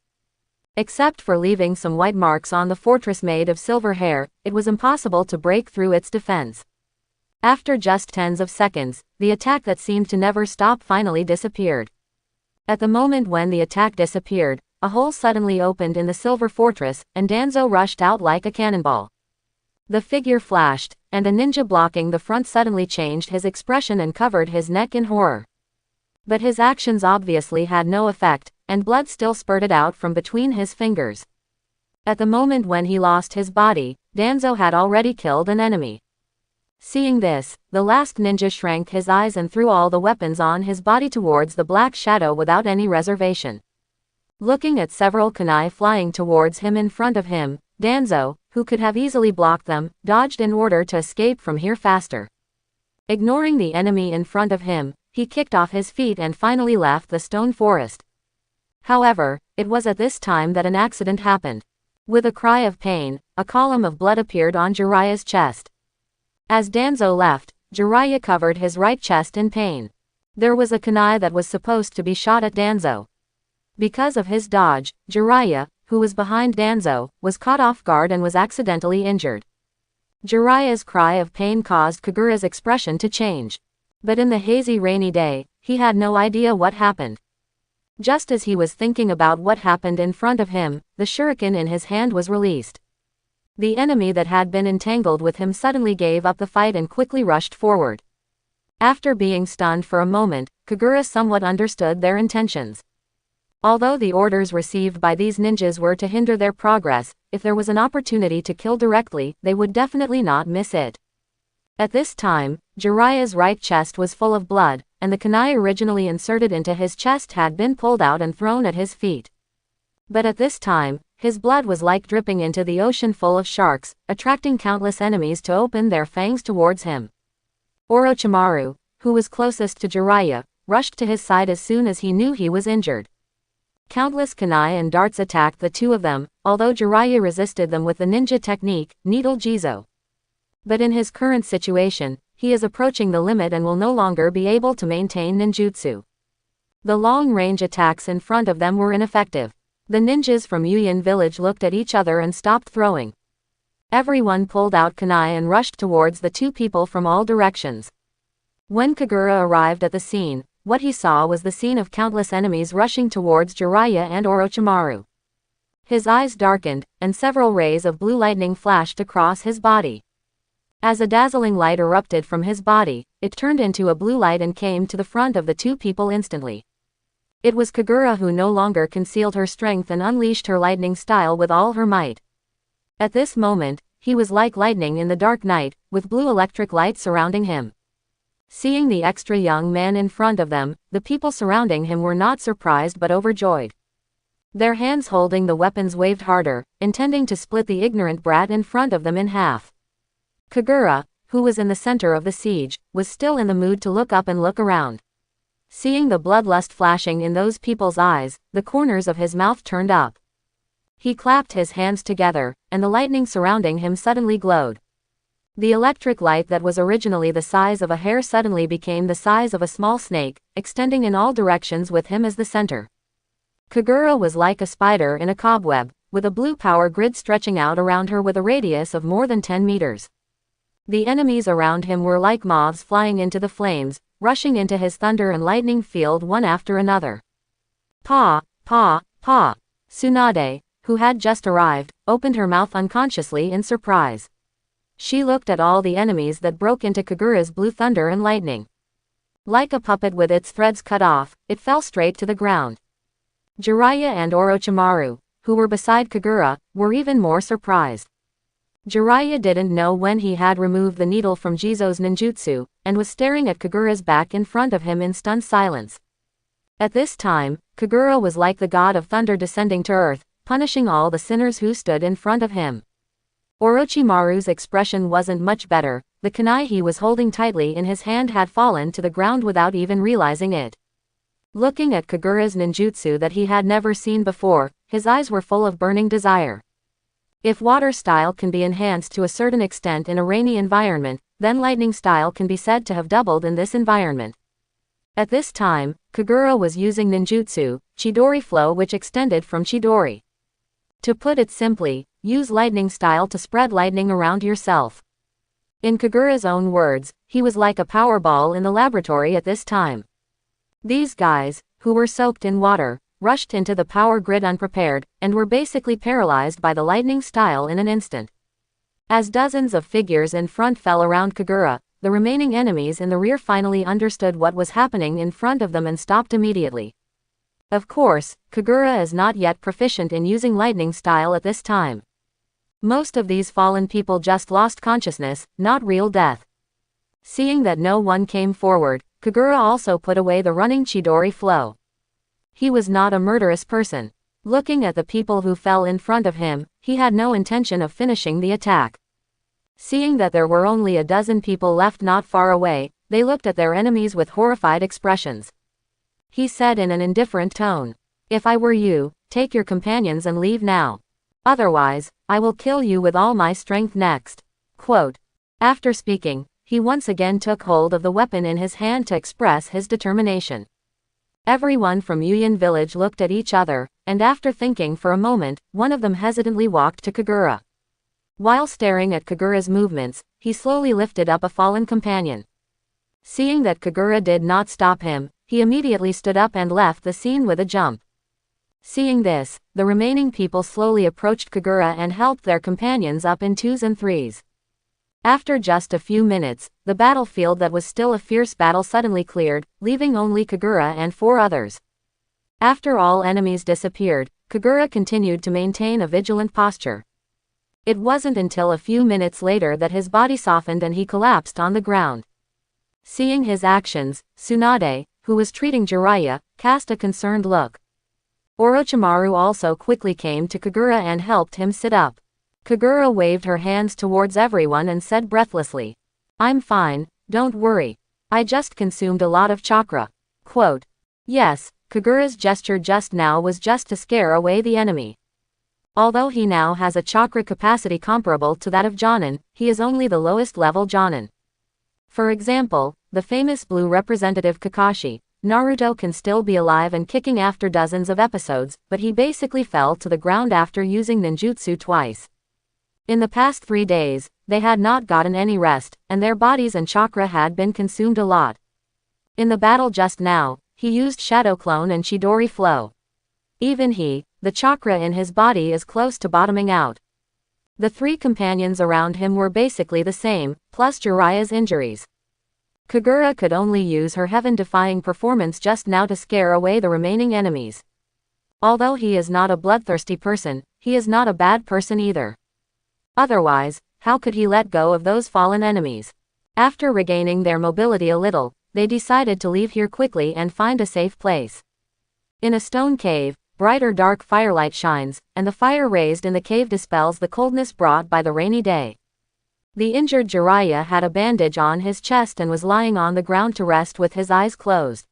Except for leaving some white marks on the fortress made of silver hair, it was impossible to break through its defense. After just tens of seconds, the attack that seemed to never stop finally disappeared. At the moment when the attack disappeared, a hole suddenly opened in the silver fortress, and Danzo rushed out like a cannonball. The figure flashed, and a ninja blocking the front suddenly changed his expression and covered his neck in horror. But his actions obviously had no effect, and blood still spurted out from between his fingers. At the moment when he lost his body, Danzo had already killed an enemy. Seeing this, the last ninja shrank his eyes and threw all the weapons on his body towards the black shadow without any reservation. Looking at several kunai flying towards him in front of him, Danzo, who could have easily blocked them, dodged in order to escape from here faster. Ignoring the enemy in front of him, he kicked off his feet and finally left the stone forest. However, it was at this time that an accident happened. With a cry of pain, a column of blood appeared on Jiraiya's chest. As Danzo left, Jiraiya covered his right chest in pain. There was a kunai that was supposed to be shot at Danzo. Because of his dodge, Jiraiya, who was behind Danzo, was caught off guard and was accidentally injured. Jiraiya's cry of pain caused Kagura's expression to change. But in the hazy rainy day, he had no idea what happened. Just as he was thinking about what happened in front of him, the shuriken in his hand was released. The enemy that had been entangled with him suddenly gave up the fight and quickly rushed forward. After being stunned for a moment, Kagura somewhat understood their intentions. Although the orders received by these ninjas were to hinder their progress, if there was an opportunity to kill directly, they would definitely not miss it. At this time, Jiraiya's right chest was full of blood, and the kunai originally inserted into his chest had been pulled out and thrown at his feet. But at this time, his blood was like dripping into the ocean full of sharks, attracting countless enemies to open their fangs towards him. Orochimaru, who was closest to Jiraiya, rushed to his side as soon as he knew he was injured. Countless kunai and darts attacked the 2 of them, although Jiraiya resisted them with the ninja technique, Needle Jizo. But in his current situation, he is approaching the limit and will no longer be able to maintain ninjutsu. The long-range attacks in front of them were ineffective. The ninjas from Yuyan village looked at each other and stopped throwing. Everyone pulled out kunai and rushed towards the 2 people from all directions. When Kagura arrived at the scene, what he saw was the scene of countless enemies rushing towards Jiraiya and Orochimaru. His eyes darkened, and several rays of blue lightning flashed across his body. As a dazzling light erupted from his body, it turned into a blue light and came to the front of the 2 people instantly. It was Kagura who no longer concealed her strength and unleashed her lightning style with all her might. At this moment, he was like lightning in the dark night, with blue electric light surrounding him. Seeing the extra young man in front of them, the people surrounding him were not surprised but overjoyed. Their hands holding the weapons waved harder, intending to split the ignorant brat in front of them in half. Kagura, who was in the center of the siege, was still in the mood to look up and look around. Seeing the bloodlust flashing in those people's eyes, the corners of his mouth turned up. He clapped his hands together, and the lightning surrounding him suddenly glowed. The electric light that was originally the size of a hair suddenly became the size of a small snake, extending in all directions with him as the center. Kagura was like a spider in a cobweb, with a blue power grid stretching out around her with a radius of more than 10 meters. The enemies around him were like moths flying into the flames, rushing into his thunder and lightning field one after another. Pa, pa, pa. Tsunade, who had just arrived, opened her mouth unconsciously in surprise. She looked at all the enemies that broke into Kagura's blue thunder and lightning. Like a puppet with its threads cut off, it fell straight to the ground. Jiraiya and Orochimaru, who were beside Kagura, were even more surprised. Jiraiya didn't know when he had removed the needle from Jizo's ninjutsu, and was staring at Kagura's back in front of him in stunned silence. At this time, Kagura was like the god of thunder descending to earth, punishing all the sinners who stood in front of him. Orochimaru's expression wasn't much better. The kunai he was holding tightly in his hand had fallen to the ground without even realizing it. Looking at Kagura's ninjutsu that he had never seen before, his eyes were full of burning desire. If water style can be enhanced to a certain extent in a rainy environment, then lightning style can be said to have doubled in this environment. At this time, Kagura was using ninjutsu, Chidori flow, which extended from Chidori. To put it simply, use lightning style to spread lightning around yourself. In Kagura's own words, he was like a power ball in the laboratory at this time. These guys, who were soaked in water, rushed into the power grid unprepared, and were basically paralyzed by the lightning style in an instant. As dozens of figures in front fell around Kagura, the remaining enemies in the rear finally understood what was happening in front of them and stopped immediately. Of course, Kagura is not yet proficient in using lightning style at this time. Most of these fallen people just lost consciousness, not real death. Seeing that no one came forward, Kagura also put away the running Chidori flow. He was not a murderous person. Looking at the people who fell in front of him, he had no intention of finishing the attack. Seeing that there were only a dozen people left not far away, they looked at their enemies with horrified expressions. He said in an indifferent tone, "If I were you, take your companions and leave now. Otherwise, I will kill you with all my strength next." Quote. After speaking, he once again took hold of the weapon in his hand to express his determination. Everyone from Yuyan village looked at each other, and after thinking for a moment, one of them hesitantly walked to Kagura. While staring at Kagura's movements, he slowly lifted up a fallen companion. Seeing that Kagura did not stop him, he immediately stood up and left the scene with a jump. Seeing this, the remaining people slowly approached Kagura and helped their companions up in twos and threes. After just a few minutes, the battlefield that was still a fierce battle suddenly cleared, leaving only Kagura and 4 others. After all enemies disappeared, Kagura continued to maintain a vigilant posture. It wasn't until a few minutes later that his body softened and he collapsed on the ground. Seeing his actions, Tsunade, who was treating Jiraiya, cast a concerned look. Orochimaru also quickly came to Kagura and helped him sit up. Kagura waved her hands towards everyone and said breathlessly, "I'm fine, don't worry. I just consumed a lot of chakra." Quote. Yes, Kagura's gesture just now was just to scare away the enemy. Although he now has a chakra capacity comparable to that of Jonin, he is only the lowest level Jonin. For example, the famous blue representative Kakashi, Naruto can still be alive and kicking after dozens of episodes, but he basically fell to the ground after using ninjutsu twice. In the past 3 days, they had not gotten any rest, and their bodies and chakra had been consumed a lot. In the battle just now, he used Shadow Clone and Chidori Flow. Even the chakra in his body is close to bottoming out. The 3 companions around him were basically the same, plus Jiraiya's injuries. Kagura could only use her heaven-defying performance just now to scare away the remaining enemies. Although he is not a bloodthirsty person, he is not a bad person either. Otherwise, how could he let go of those fallen enemies? After regaining their mobility a little, they decided to leave here quickly and find a safe place. In a stone cave, brighter dark firelight shines, and the fire raised in the cave dispels the coldness brought by the rainy day. The injured Jiraiya had a bandage on his chest and was lying on the ground to rest with his eyes closed.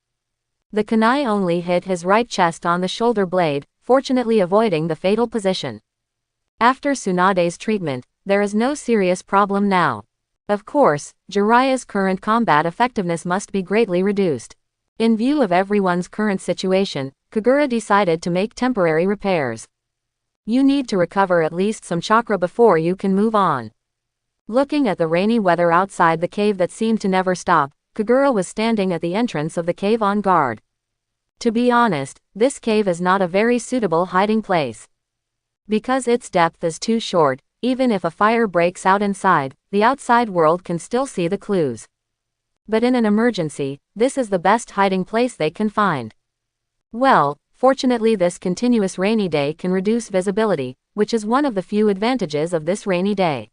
The kunai only hit his right chest on the shoulder blade, fortunately avoiding the fatal position. After Tsunade's treatment, there is no serious problem now. Of course, Jiraiya's current combat effectiveness must be greatly reduced. In view of everyone's current situation, Kagura decided to make temporary repairs. You need to recover at least some chakra before you can move on. Looking at the rainy weather outside the cave that seemed to never stop, Kagura was standing at the entrance of the cave on guard. To be honest, this cave is not a very suitable hiding place. Because its depth is too short, even if a fire breaks out inside, the outside world can still see the clues. But in an emergency, this is the best hiding place they can find. Well, fortunately this continuous rainy day can reduce visibility, which is one of the few advantages of this rainy day.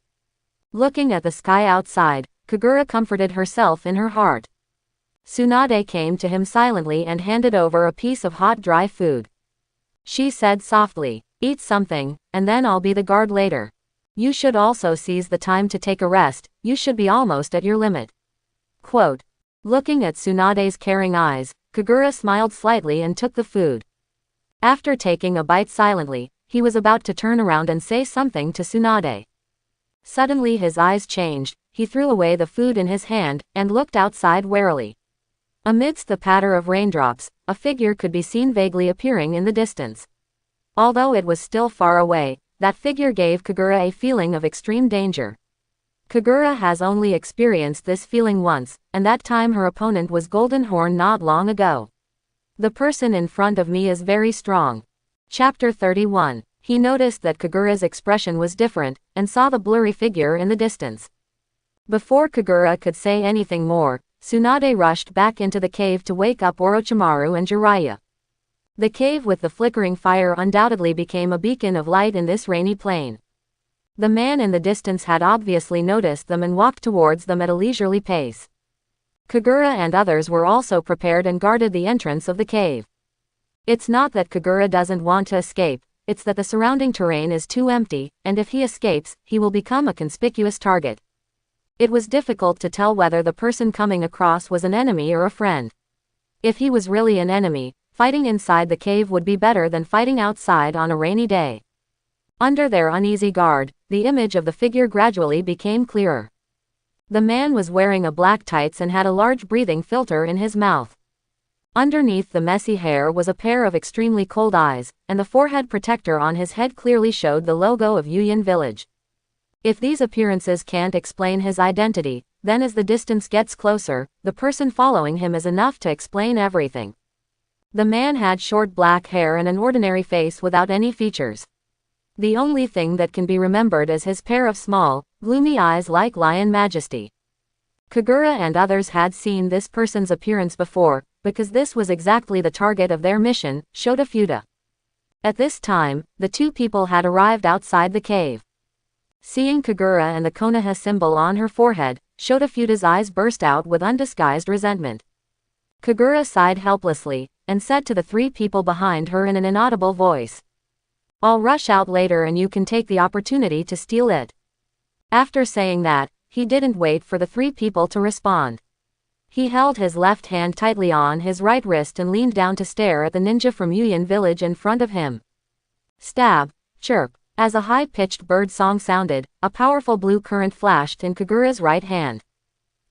Looking at the sky outside, Kagura comforted herself in her heart. Tsunade came to him silently and handed over a piece of hot dry food. She said softly, "Eat something, and then I'll be the guard later. You should also seize the time to take a rest, you should be almost at your limit." Quote. Looking at Tsunade's caring eyes, Kagura smiled slightly and took the food. After taking a bite silently, he was about to turn around and say something to Tsunade. Suddenly his eyes changed, he threw away the food in his hand, and looked outside warily. Amidst the patter of raindrops, a figure could be seen vaguely appearing in the distance. Although it was still far away, that figure gave Kagura a feeling of extreme danger. Kagura has only experienced this feeling once, and that time her opponent was Golden Horn not long ago. The person in front of me is very strong. Chapter 31. He noticed that Kagura's expression was different, and saw the blurry figure in the distance. Before Kagura could say anything more, Tsunade rushed back into the cave to wake up Orochimaru and Jiraiya. The cave with the flickering fire undoubtedly became a beacon of light in this rainy plain. The man in the distance had obviously noticed them and walked towards them at a leisurely pace. Kagura and others were also prepared and guarded the entrance of the cave. It's not that Kagura doesn't want to escape, it's that the surrounding terrain is too empty, and if he escapes, he will become a conspicuous target. It was difficult to tell whether the person coming across was an enemy or a friend. If he was really an enemy, fighting inside the cave would be better than fighting outside on a rainy day. Under their uneasy guard, the image of the figure gradually became clearer. The man was wearing a black tights and had a large breathing filter in his mouth. Underneath the messy hair was a pair of extremely cold eyes, and the forehead protector on his head clearly showed the logo of Yuyan Village. If these appearances can't explain his identity, then as the distance gets closer, the person following him is enough to explain everything. The man had short black hair and an ordinary face without any features. The only thing that can be remembered is his pair of small, gloomy eyes like lion majesty. Kagura and others had seen this person's appearance before, because this was exactly the target of their mission, Shota Fuda. At this time, the two people had arrived outside the cave. Seeing Kagura and the Konoha symbol on her forehead, Shota Fuda's eyes burst out with undisguised resentment. Kagura sighed helplessly, and said to the three people behind her in an inaudible voice, "I'll rush out later and you can take the opportunity to steal it." After saying that, he didn't wait for the three people to respond. He held his left hand tightly on his right wrist and leaned down to stare at the ninja from Yuyan Village in front of him. Stab, chirp. As a high-pitched bird song sounded, a powerful blue current flashed in Kagura's right hand.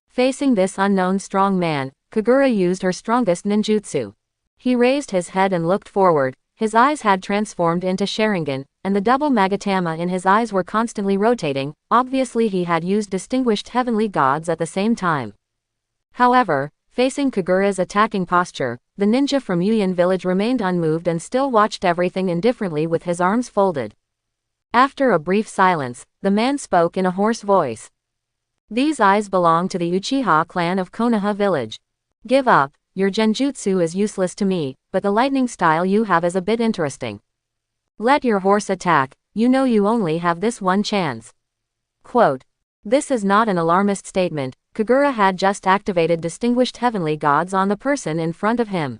Facing this unknown strong man, Kagura used her strongest ninjutsu. He raised his head and looked forward, his eyes had transformed into Sharingan, and the double Magatama in his eyes were constantly rotating, obviously he had used distinguished heavenly gods at the same time. However, facing Kagura's attacking posture, the ninja from Yuyan Village remained unmoved and still watched everything indifferently with his arms folded. After a brief silence, the man spoke in a hoarse voice. "These eyes belong to the Uchiha clan of Konoha Village. Give up, your genjutsu is useless to me, but the lightning style you have is a bit interesting. Let your horse attack, you know you only have this one chance." Quote. This is not an alarmist statement, Kagura had just activated distinguished heavenly gods on the person in front of him.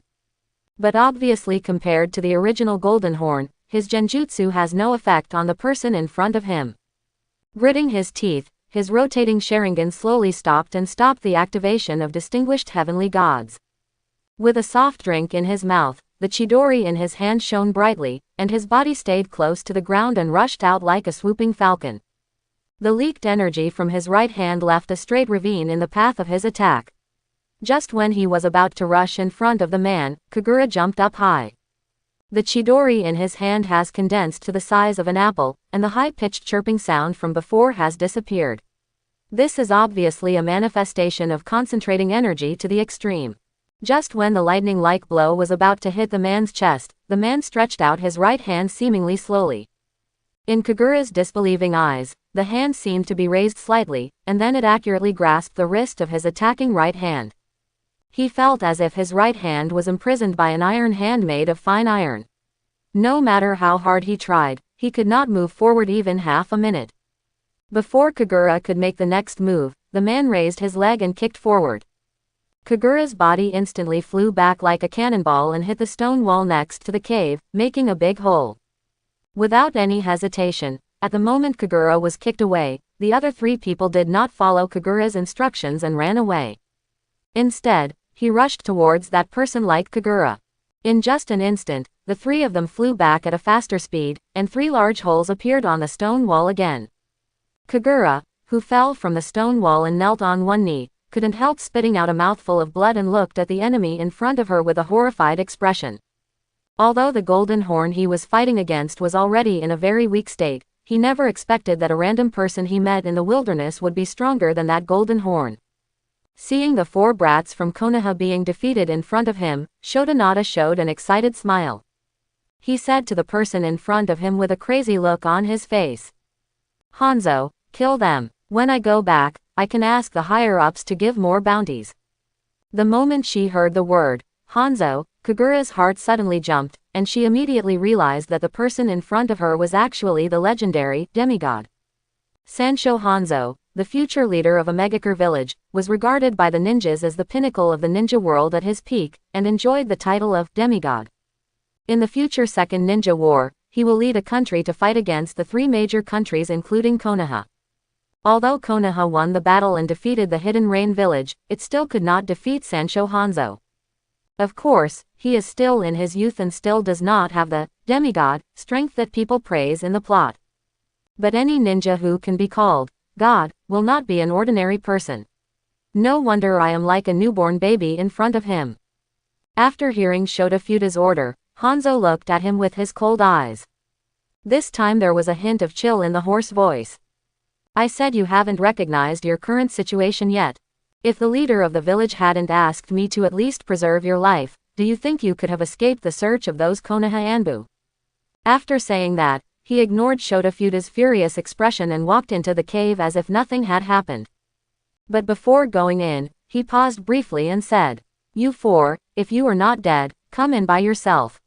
But obviously compared to the original Golden Horn, his genjutsu has no effect on the person in front of him. Gritting his teeth, his rotating Sharingan slowly stopped the activation of distinguished heavenly gods. With a soft drink in his mouth, the Chidori in his hand shone brightly, and his body stayed close to the ground and rushed out like a swooping falcon. The leaked energy from his right hand left a straight ravine in the path of his attack. Just when he was about to rush in front of the man, Kagura jumped up high. The Chidori in his hand has condensed to the size of an apple, and the high-pitched chirping sound from before has disappeared. This is obviously a manifestation of concentrating energy to the extreme. Just when the lightning-like blow was about to hit the man's chest, the man stretched out his right hand seemingly slowly. In Kagura's disbelieving eyes, the hand seemed to be raised slightly, and then it accurately grasped the wrist of his attacking right hand. He felt as if his right hand was imprisoned by an iron hand made of fine iron. No matter how hard he tried, he could not move forward even half a minute. Before Kagura could make the next move, the man raised his leg and kicked forward. Kagura's body instantly flew back like a cannonball and hit the stone wall next to the cave, making a big hole. Without any hesitation, at the moment Kagura was kicked away, the other three people did not follow Kagura's instructions and ran away. Instead, he rushed towards that person like Kagura. In just an instant, the three of them flew back at a faster speed, and three large holes appeared on the stone wall again. Kagura, who fell from the stone wall and knelt on one knee, couldn't help spitting out a mouthful of blood and looked at the enemy in front of her with a horrified expression. Although the golden horn he was fighting against was already in a very weak state, he never expected that a random person he met in the wilderness would be stronger than that golden horn. Seeing the four brats from Konoha being defeated in front of him, Shodanada showed an excited smile. He said to the person in front of him with a crazy look on his face, "Hanzo, kill them. When I go back, I can ask the higher-ups to give more bounties." The moment she heard the word, Hanzo, Kagura's heart suddenly jumped, and she immediately realized that the person in front of her was actually the legendary demigod. Sancho Hanzo, the future leader of a Megakure village, was regarded by the ninjas as the pinnacle of the ninja world at his peak, and enjoyed the title of demigod. In the future Second Ninja War, he will lead a country to fight against the three major countries including Konoha. Although Konoha won the battle and defeated the Hidden Rain village, it still could not defeat Sancho Hanzo. Of course, he is still in his youth and still does not have the demigod strength that people praise in the plot. But any ninja who can be called God will not be an ordinary person. No wonder I am like a newborn baby in front of him. After hearing Shota Fuda's order, Hanzo looked at him with his cold eyes. This time there was a hint of chill in the hoarse voice. "I said you haven't recognized your current situation yet. If the leader of the village hadn't asked me to at least preserve your life, do you think you could have escaped the search of those Konoha Anbu?" After saying that, he ignored Shota Fuda's furious expression and walked into the cave as if nothing had happened. But before going in, he paused briefly and said, "You four, if you are not dead, come in by yourself.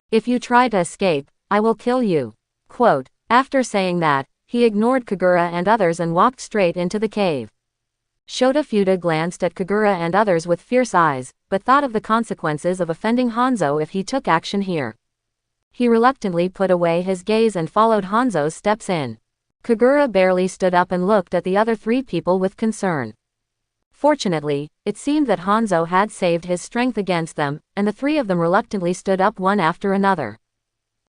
If you try to escape, I will kill you." Quote. After saying that, he ignored Kagura and others and walked straight into the cave. Shota Fuda glanced at Kagura and others with fierce eyes, but thought of the consequences of offending Hanzo if he took action here. He reluctantly put away his gaze and followed Hanzo's steps in. Kagura barely stood up and looked at the other three people with concern. Fortunately, it seemed that Hanzo had saved his strength against them, and the three of them reluctantly stood up one after another.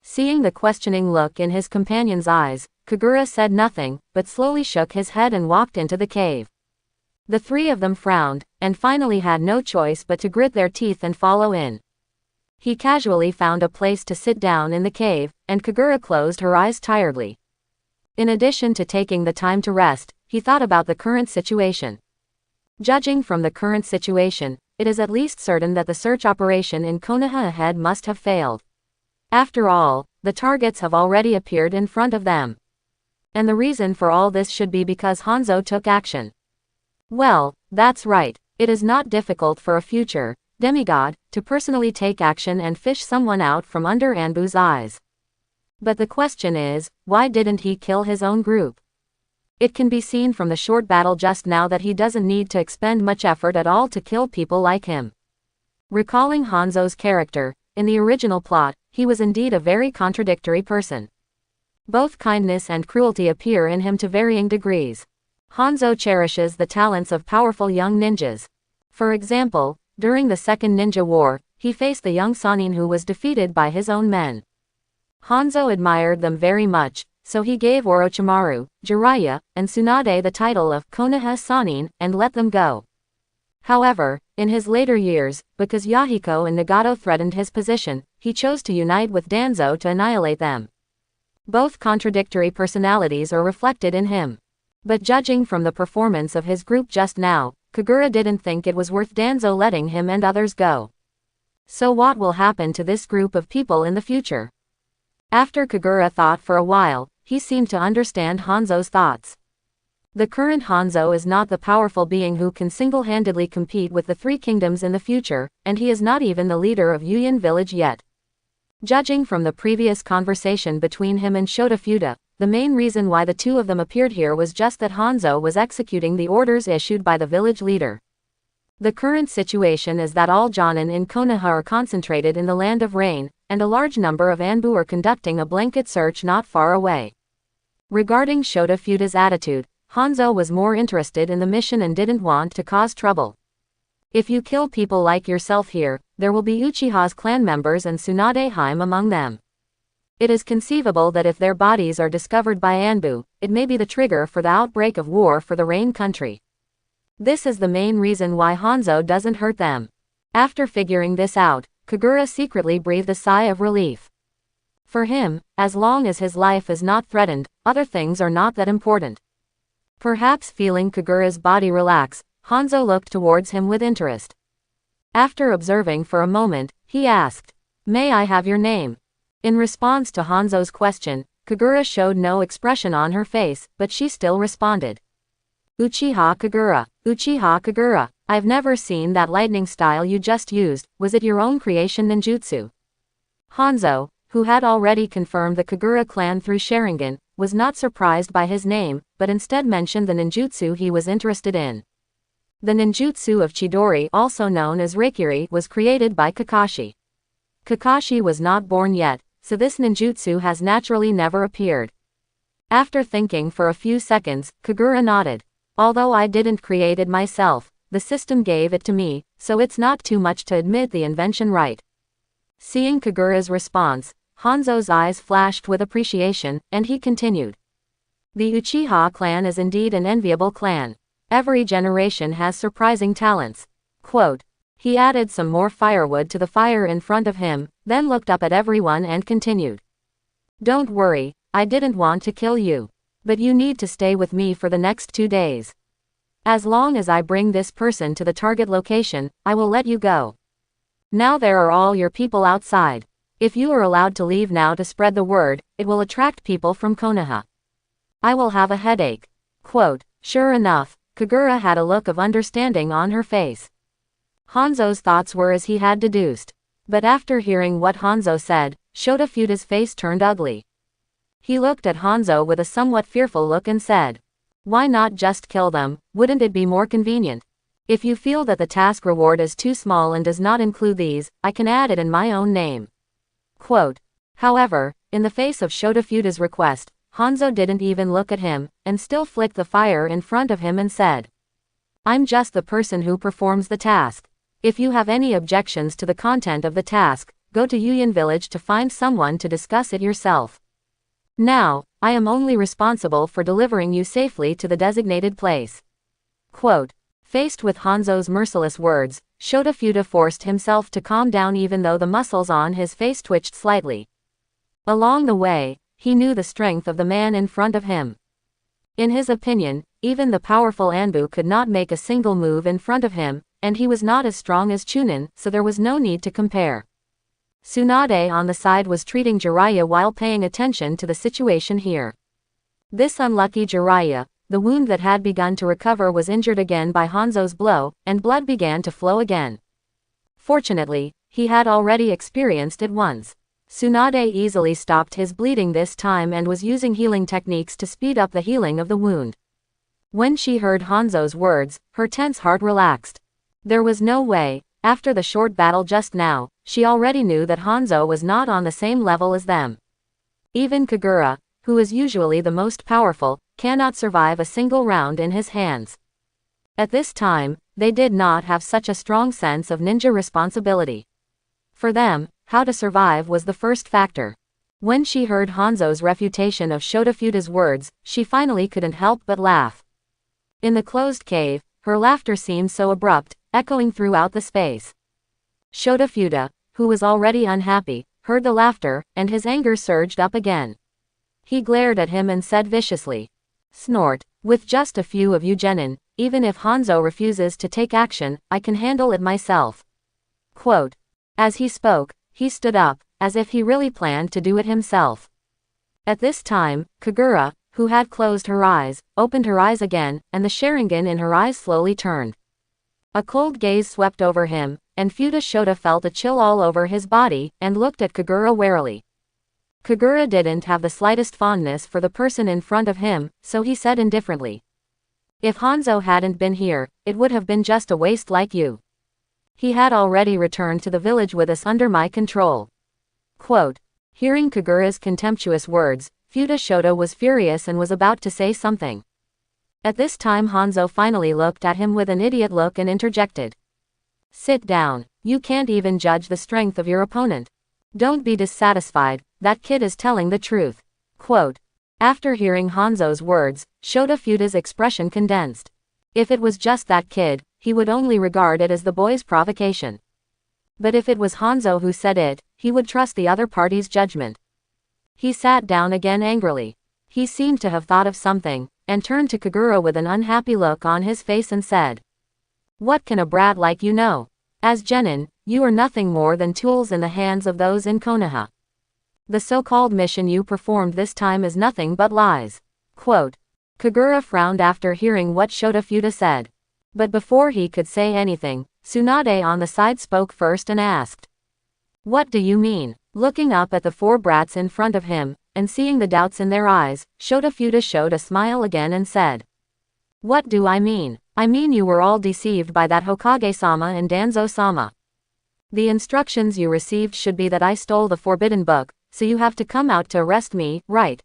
Seeing the questioning look in his companion's eyes, Kagura said nothing, but slowly shook his head and walked into the cave. The three of them frowned, and finally had no choice but to grit their teeth and follow in. He casually found a place to sit down in the cave, and Kagura closed her eyes tiredly. In addition to taking the time to rest, he thought about the current situation. Judging from the current situation, it is at least certain that the search operation in Konoha ahead must have failed. After all, the targets have already appeared in front of them. And the reason for all this should be because Hanzo took action. Well, that's right. It is not difficult for a future demigod to personally take action and fish someone out from under Anbu's eyes. But the question is, why didn't he kill his own group? It can be seen from the short battle just now that he doesn't need to expend much effort at all to kill people like him. Recalling Hanzo's character, in the original plot, he was indeed a very contradictory person. Both kindness and cruelty appear in him to varying degrees. Hanzo cherishes the talents of powerful young ninjas. For example, During the Second Ninja War, he faced the young Sannin who was defeated by his own men. Hanzo admired them very much, so he gave Orochimaru, Jiraiya, and Tsunade the title of Konoha Sannin and let them go. However, in his later years, because Yahiko and Nagato threatened his position, he chose to unite with Danzo to annihilate them. Both contradictory personalities are reflected in him. But judging from the performance of his group just now, Kagura didn't think it was worth Danzo letting him and others go. So what will happen to this group of people in the future? After Kagura thought for a while, he seemed to understand Hanzo's thoughts. The current Hanzo is not the powerful being who can single-handedly compete with the three kingdoms in the future, and he is not even the leader of Yuyan village yet. Judging from the previous conversation between him and Shota Fuda, the main reason why the two of them appeared here was just that Hanzo was executing the orders issued by the village leader. The current situation is that all Jonin in Konoha are concentrated in the Land of Rain, and a large number of Anbu are conducting a blanket search not far away. Regarding Shota Fuda's attitude, Hanzo was more interested in the mission and didn't want to cause trouble. If you kill people like yourself here, there will be Uchiha's clan members and Tsunade Haim among them. It is conceivable that if their bodies are discovered by Anbu, it may be the trigger for the outbreak of war for the Rain country. This is the main reason why Hanzo doesn't hurt them. After figuring this out, Kagura secretly breathed a sigh of relief. For him, as long as his life is not threatened, other things are not that important. Perhaps feeling Kagura's body relax, Hanzo looked towards him with interest. After observing for a moment, he asked, "May I have your name?" In response to Hanzo's question, Kagura showed no expression on her face, but she still responded. "Uchiha Kagura, Uchiha Kagura, I've never seen that lightning style you just used, was it your own creation ninjutsu?" Hanzo, who had already confirmed the Kagura clan through Sharingan, was not surprised by his name, but instead mentioned the ninjutsu he was interested in. The ninjutsu of Chidori, also known as Reikiri, was created by Kakashi. Kakashi was not born yet, so this ninjutsu has naturally never appeared. After thinking for a few seconds, Kagura nodded. "Although I didn't create it myself, the system gave it to me, so it's not too much to admit the invention, right?" Seeing Kagura's response, Hanzo's eyes flashed with appreciation, and he continued. "The Uchiha clan is indeed an enviable clan. Every generation has surprising talents." Quote. He added some more firewood to the fire in front of him, then looked up at everyone and continued. "Don't worry, I didn't want to kill you. But you need to stay with me for the next 2 days. As long as I bring this person to the target location, I will let you go. Now there are all your people outside. If you are allowed to leave now to spread the word, it will attract people from Konoha. I will have a headache." Quote. Sure enough, Kagura had a look of understanding on her face. Hanzo's thoughts were as he had deduced. But after hearing what Hanzo said, Shota Fuda's face turned ugly. He looked at Hanzo with a somewhat fearful look and said, "Why not just kill them? Wouldn't it be more convenient? If you feel that the task reward is too small and does not include these, I can add it in my own name." Quote. However, in the face of Shota Fuda's request, Hanzo didn't even look at him, and still flicked the fire in front of him and said, "I'm just the person who performs the task. If you have any objections to the content of the task, go to Yuyan village to find someone to discuss it yourself. Now, I am only responsible for delivering you safely to the designated place." Quote. Faced with Hanzo's merciless words, Shota Fuda forced himself to calm down even though the muscles on his face twitched slightly. Along the way, he knew the strength of the man in front of him. In his opinion, even the powerful Anbu could not make a single move in front of him, and he was not as strong as Chunin, so there was no need to compare. Tsunade on the side was treating Jiraiya while paying attention to the situation here. This unlucky Jiraiya, the wound that had begun to recover was injured again by Hanzo's blow, and blood began to flow again. Fortunately, he had already experienced it once. Tsunade easily stopped his bleeding this time and was using healing techniques to speed up the healing of the wound. When she heard Hanzo's words, her tense heart relaxed. There was no way, after the short battle just now, she already knew that Hanzo was not on the same level as them. Even Kagura, who is usually the most powerful, cannot survive a single round in his hands. At this time, they did not have such a strong sense of ninja responsibility. For them, how to survive was the first factor. When she heard Hanzo's refutation of Shotofuda's words, she finally couldn't help but laugh. In the closed cave, her laughter seemed so abrupt, echoing throughout the space. Shotofuda, who was already unhappy, heard the laughter, and his anger surged up again. He glared at him and said viciously, "Snort, with just a few of you genin, even if Hanzo refuses to take action, I can handle it myself." Quote. As he spoke, he stood up, as if he really planned to do it himself. At this time, Kagura, who had closed her eyes, opened her eyes again, and the Sharingan in her eyes slowly turned. A cold gaze swept over him, and Fuda Shota felt a chill all over his body, and looked at Kagura warily. Kagura didn't have the slightest fondness for the person in front of him, so he said indifferently, "If Hanzo hadn't been here, it would have been just a waste like you. He had already returned to the village with us under my control." Quote. Hearing Kagura's contemptuous words, Fuda Shota was furious and was about to say something. At this time Hanzo finally looked at him with an idiot look and interjected. "Sit down, you can't even judge the strength of your opponent. Don't be dissatisfied, that kid is telling the truth." Quote. After hearing Hanzo's words, Shotofuda's expression condensed. If it was just that kid, he would only regard it as the boy's provocation. But if it was Hanzo who said it, he would trust the other party's judgment. He sat down again angrily. He seemed to have thought of something, and turned to Kagura with an unhappy look on his face and said, "What can a brat like you know? As genin, you are nothing more than tools in the hands of those in Konoha. The so-called mission you performed this time is nothing but lies." Quote. Kagura frowned after hearing what Shotofuda said. But before he could say anything, Tsunade on the side spoke first and asked, "What do you mean?" Looking up at the four brats in front of him, and seeing the doubts in their eyes, Shotofuda showed a smile again and said, "What do I mean? I mean you were all deceived by that Hokage-sama and Danzo-sama. The instructions you received should be that I stole the forbidden book, so you have to come out to arrest me, right?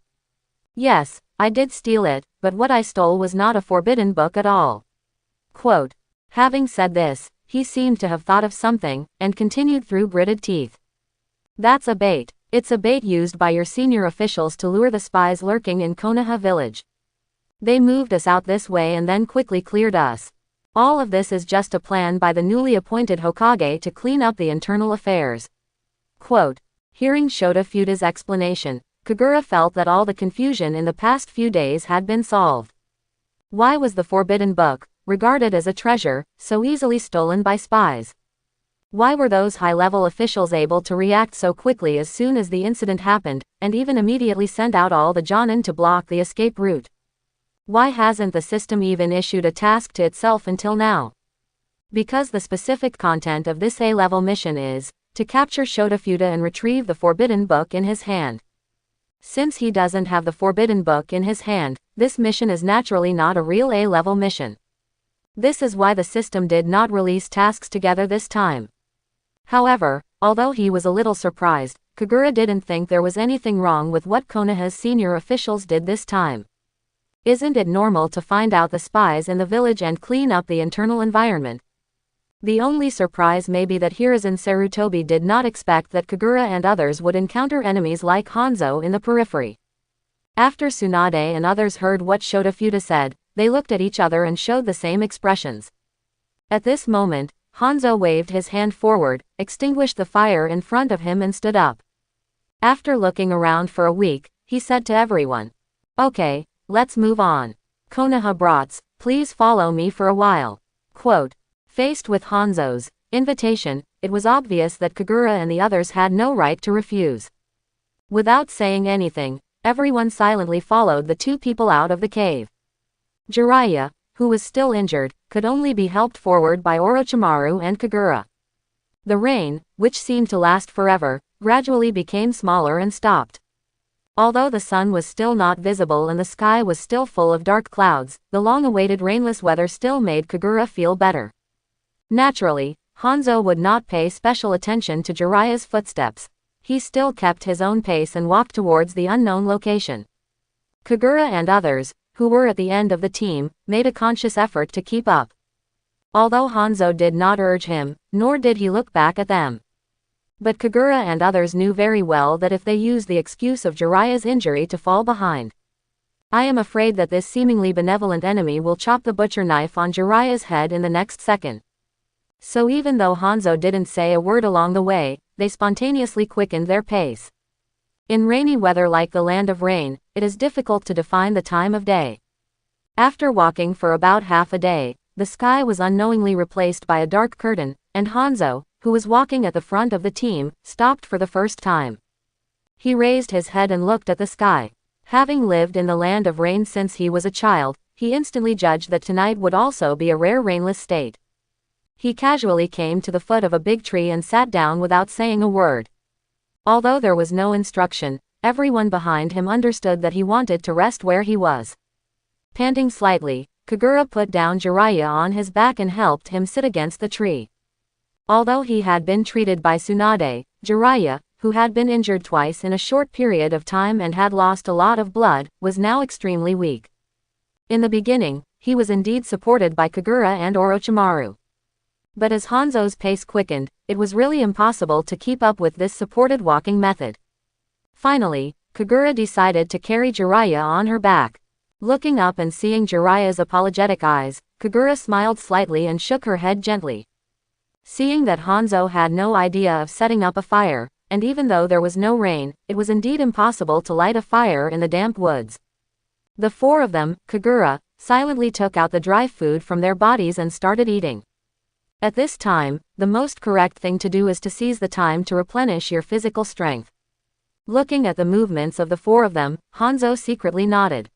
Yes, I did steal it, but what I stole was not a forbidden book at all." Quote. Having said this, he seemed to have thought of something, and continued through gritted teeth. "That's a bait. It's a bait used by your senior officials to lure the spies lurking in Konoha village. They moved us out this way and then quickly cleared us. All of this is just a plan by the newly appointed Hokage to clean up the internal affairs." Quote. Hearing Shotofuda's explanation, Kagura felt that all the confusion in the past few days had been solved. Why was the forbidden book, regarded as a treasure, so easily stolen by spies? Why were those high-level officials able to react so quickly as soon as the incident happened, and even immediately send out all the Jonin to block the escape route? Why hasn't the system even issued a task to itself until now? Because the specific content of this A-level mission is to capture Shotofuda and retrieve the forbidden book in his hand. Since he doesn't have the forbidden book in his hand, this mission is naturally not a real A-level mission. This is why the system did not release tasks together this time. However, although he was a little surprised, Kagura didn't think there was anything wrong with what Konoha's senior officials did this time. Isn't it normal to find out the spies in the village and clean up the internal environment? The only surprise may be that Hiruzen Sarutobi did not expect that Kagura and others would encounter enemies like Hanzo in the periphery. After Tsunade and others heard what Shotofuda said, they looked at each other and showed the same expressions. At this moment, Hanzo waved his hand forward, extinguished the fire in front of him and stood up. After looking around for a week, he said to everyone, "Okay, let's move on. Konoha brats, please follow me for a while." Quote. Faced with Hanzo's invitation, it was obvious that Kagura and the others had no right to refuse. Without saying anything, everyone silently followed the two people out of the cave. Jiraiya, who was still injured, could only be helped forward by Orochimaru and Kagura. The rain, which seemed to last forever, gradually became smaller and stopped. Although the sun was still not visible and the sky was still full of dark clouds, the long-awaited rainless weather still made Kagura feel better. Naturally, Hanzo would not pay special attention to Jiraiya's footsteps. He still kept his own pace and walked towards the unknown location. Kagura and others, who were at the end of the team, made a conscious effort to keep up. Although Hanzo did not urge him, nor did he look back at them. But Kagura and others knew very well that if they used the excuse of Jiraiya's injury to fall behind, I am afraid that this seemingly benevolent enemy will chop the butcher knife on Jiraiya's head in the next second. So even though Hanzo didn't say a word along the way, they spontaneously quickened their pace. In rainy weather like the land of rain, it is difficult to define the time of day. After walking for about half a day, the sky was unknowingly replaced by a dark curtain, and Hanzo, who was walking at the front of the team, stopped for the first time. He raised his head and looked at the sky. Having lived in the land of rain since he was a child, he instantly judged that tonight would also be a rare rainless state. He casually came to the foot of a big tree and sat down without saying a word. Although there was no instruction, everyone behind him understood that he wanted to rest where he was. Panting slightly, Kagura put down Jiraiya on his back and helped him sit against the tree. Although he had been treated by Tsunade, Jiraiya, who had been injured twice in a short period of time and had lost a lot of blood, was now extremely weak. In the beginning, he was indeed supported by Kagura and Orochimaru. But as Hanzo's pace quickened, it was really impossible to keep up with this supported walking method. Finally, Kagura decided to carry Jiraiya on her back. Looking up and seeing Jiraiya's apologetic eyes, Kagura smiled slightly and shook her head gently. Seeing that Hanzo had no idea of setting up a fire, and even though there was no rain, it was indeed impossible to light a fire in the damp woods. The four of them, Kagura, silently took out the dry food from their bodies and started eating. At this time, the most correct thing to do is to seize the time to replenish your physical strength. Looking at the movements of the four of them, Hanzo secretly nodded.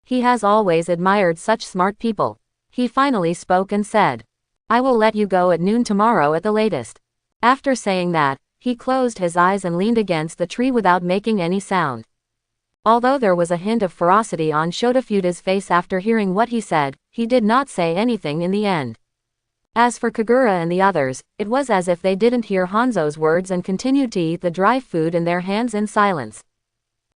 He has always admired such smart people. He finally spoke and said, "I will let you go at noon tomorrow at the latest." After saying that, he closed his eyes and leaned against the tree without making any sound. Although there was a hint of ferocity on Shotofuda's face after hearing what he said, he did not say anything in the end. As for Kagura and the others, it was as if they didn't hear Hanzo's words and continued to eat the dry food in their hands in silence.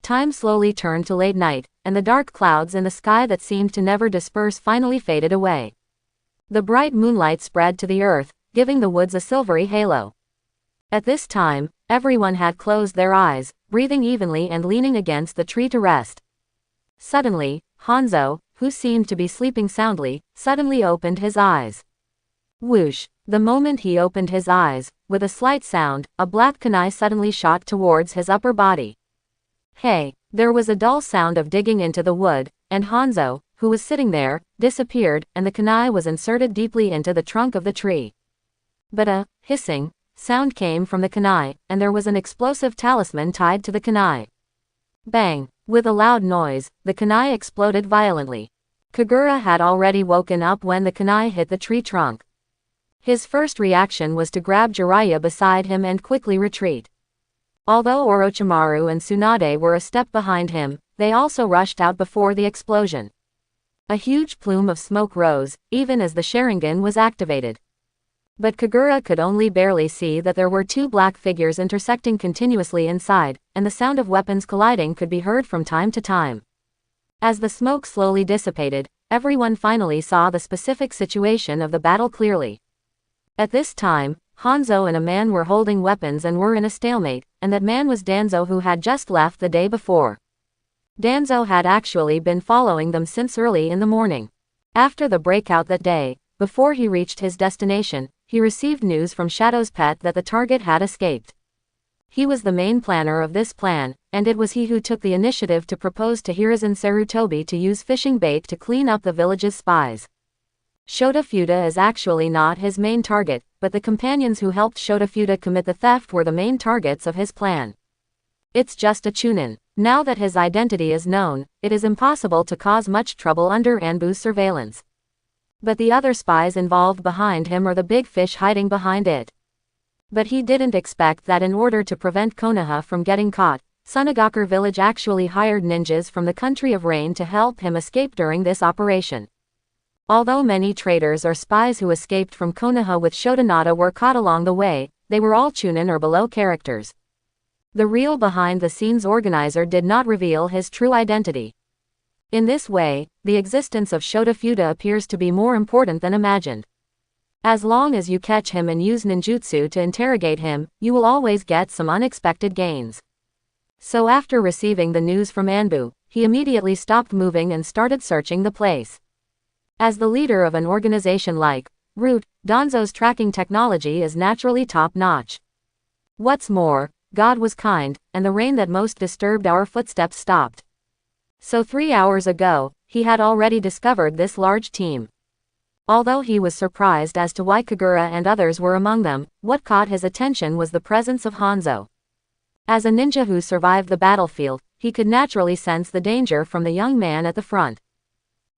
Time slowly turned to late night, and the dark clouds in the sky that seemed to never disperse finally faded away. The bright moonlight spread to the earth, giving the woods a silvery halo. At this time, everyone had closed their eyes, breathing evenly and leaning against the tree to rest. Suddenly, Hanzo, who seemed to be sleeping soundly, suddenly opened his eyes. Whoosh! The moment he opened his eyes, with a slight sound, a black kunai suddenly shot towards his upper body. Hey! There was a dull sound of digging into the wood, and Hanzo, who was sitting there, disappeared, and the kunai was inserted deeply into the trunk of the tree. But a hissing sound came from the kunai, and there was an explosive talisman tied to the kunai. Bang! With a loud noise, the kunai exploded violently. Kagura had already woken up when the kunai hit the tree trunk. His first reaction was to grab Jiraiya beside him and quickly retreat. Although Orochimaru and Tsunade were a step behind him, they also rushed out before the explosion. A huge plume of smoke rose, even as the Sharingan was activated. But Kagura could only barely see that there were two black figures intersecting continuously inside, and the sound of weapons colliding could be heard from time to time. As the smoke slowly dissipated, everyone finally saw the specific situation of the battle clearly. At this time, Hanzo and a man were holding weapons and were in a stalemate, and that man was Danzo, who had just left the day before. Danzo had actually been following them since early in the morning. After the breakout that day, before he reached his destination, he received news from Shadow's pet that the target had escaped. He was the main planner of this plan, and it was he who took the initiative to propose to Hiruzen Sarutobi to use fishing bait to clean up the village's spies. Shotofuda is actually not his main target, but the companions who helped Shotofuda commit the theft were the main targets of his plan. It's just a Chunin. Now that his identity is known, it is impossible to cause much trouble under Anbu's surveillance. But the other spies involved behind him are the big fish hiding behind it. But he didn't expect that in order to prevent Konoha from getting caught, Sunagakur village actually hired ninjas from the country of rain to help him escape during this operation. Although many traitors or spies who escaped from Konoha with Shodanada were caught along the way, they were all Chunin or below characters. The real behind-the-scenes organizer did not reveal his true identity. In this way, the existence of Shotofuda appears to be more important than imagined. As long as you catch him and use ninjutsu to interrogate him, you will always get some unexpected gains. So after receiving the news from Anbu, he immediately stopped moving and started searching the place. As the leader of an organization like Root, Danzo's tracking technology is naturally top-notch. What's more, God was kind, and the rain that most disturbed our footsteps stopped. So 3 hours ago, he had already discovered this large team. Although he was surprised as to why Kagura and others were among them, what caught his attention was the presence of Hanzo. As a ninja who survived the battlefield, he could naturally sense the danger from the young man at the front.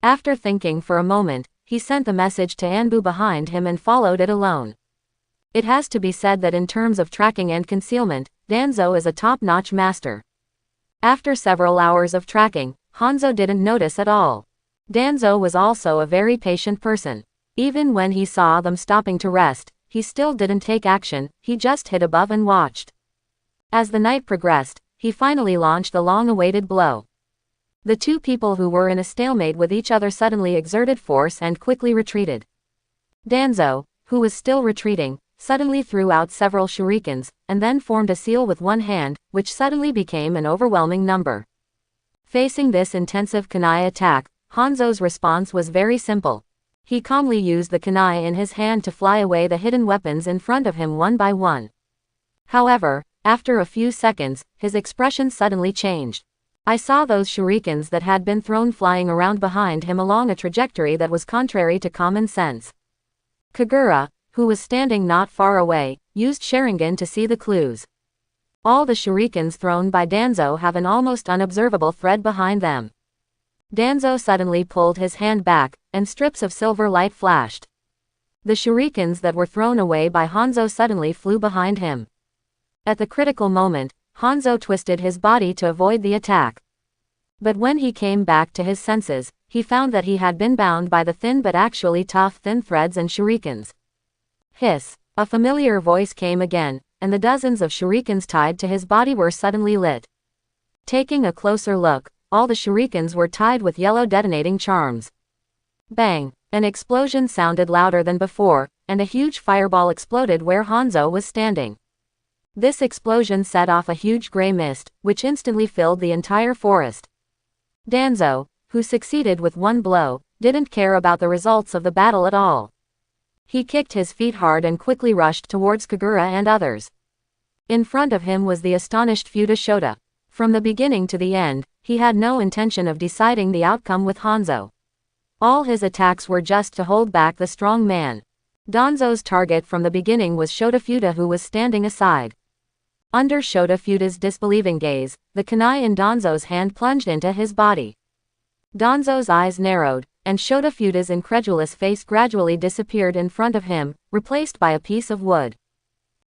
After thinking for a moment, he sent the message to Anbu behind him and followed it alone. It has to be said that in terms of tracking and concealment, Danzo is a top-notch master. After several hours of tracking, Hanzo didn't notice at all. Danzo was also a very patient person. Even when he saw them stopping to rest, he still didn't take action, he just hid above and watched. As the night progressed, he finally launched the long-awaited blow. The two people who were in a stalemate with each other suddenly exerted force and quickly retreated. Danzo, who was still retreating, suddenly threw out several shurikens, and then formed a seal with one hand, which suddenly became an overwhelming number. Facing this intensive kunai attack, Hanzo's response was very simple. He calmly used the kunai in his hand to fly away the hidden weapons in front of him one by one. However, after a few seconds, his expression suddenly changed. I saw those shurikens that had been thrown flying around behind him along a trajectory that was contrary to common sense. Kagura, who was standing not far away, used Sharingan to see the clues. All the shurikens thrown by Danzo have an almost unobservable thread behind them. Danzo suddenly pulled his hand back, and strips of silver light flashed. The shurikens that were thrown away by Hanzo suddenly flew behind him. At the critical moment, Hanzo twisted his body to avoid the attack. But when he came back to his senses, he found that he had been bound by the thin but actually tough thin threads and shurikens. Hiss! A familiar voice came again, and the dozens of shurikens tied to his body were suddenly lit. Taking a closer look, all the shurikens were tied with yellow detonating charms. Bang! An explosion sounded louder than before, and a huge fireball exploded where Hanzo was standing. This explosion set off a huge gray mist, which instantly filled the entire forest. Danzo, who succeeded with one blow, didn't care about the results of the battle at all. He kicked his feet hard and quickly rushed towards Kagura and others. In front of him was the astonished Futa Shota. From the beginning to the end, he had no intention of deciding the outcome with Hanzo. All his attacks were just to hold back the strong man. Danzo's target from the beginning was Shota Futa, who was standing aside. Under Shota Futa's disbelieving gaze, the kunai in Danzo's hand plunged into his body. Danzo's eyes narrowed, and Shota Futa's incredulous face gradually disappeared in front of him, replaced by a piece of wood.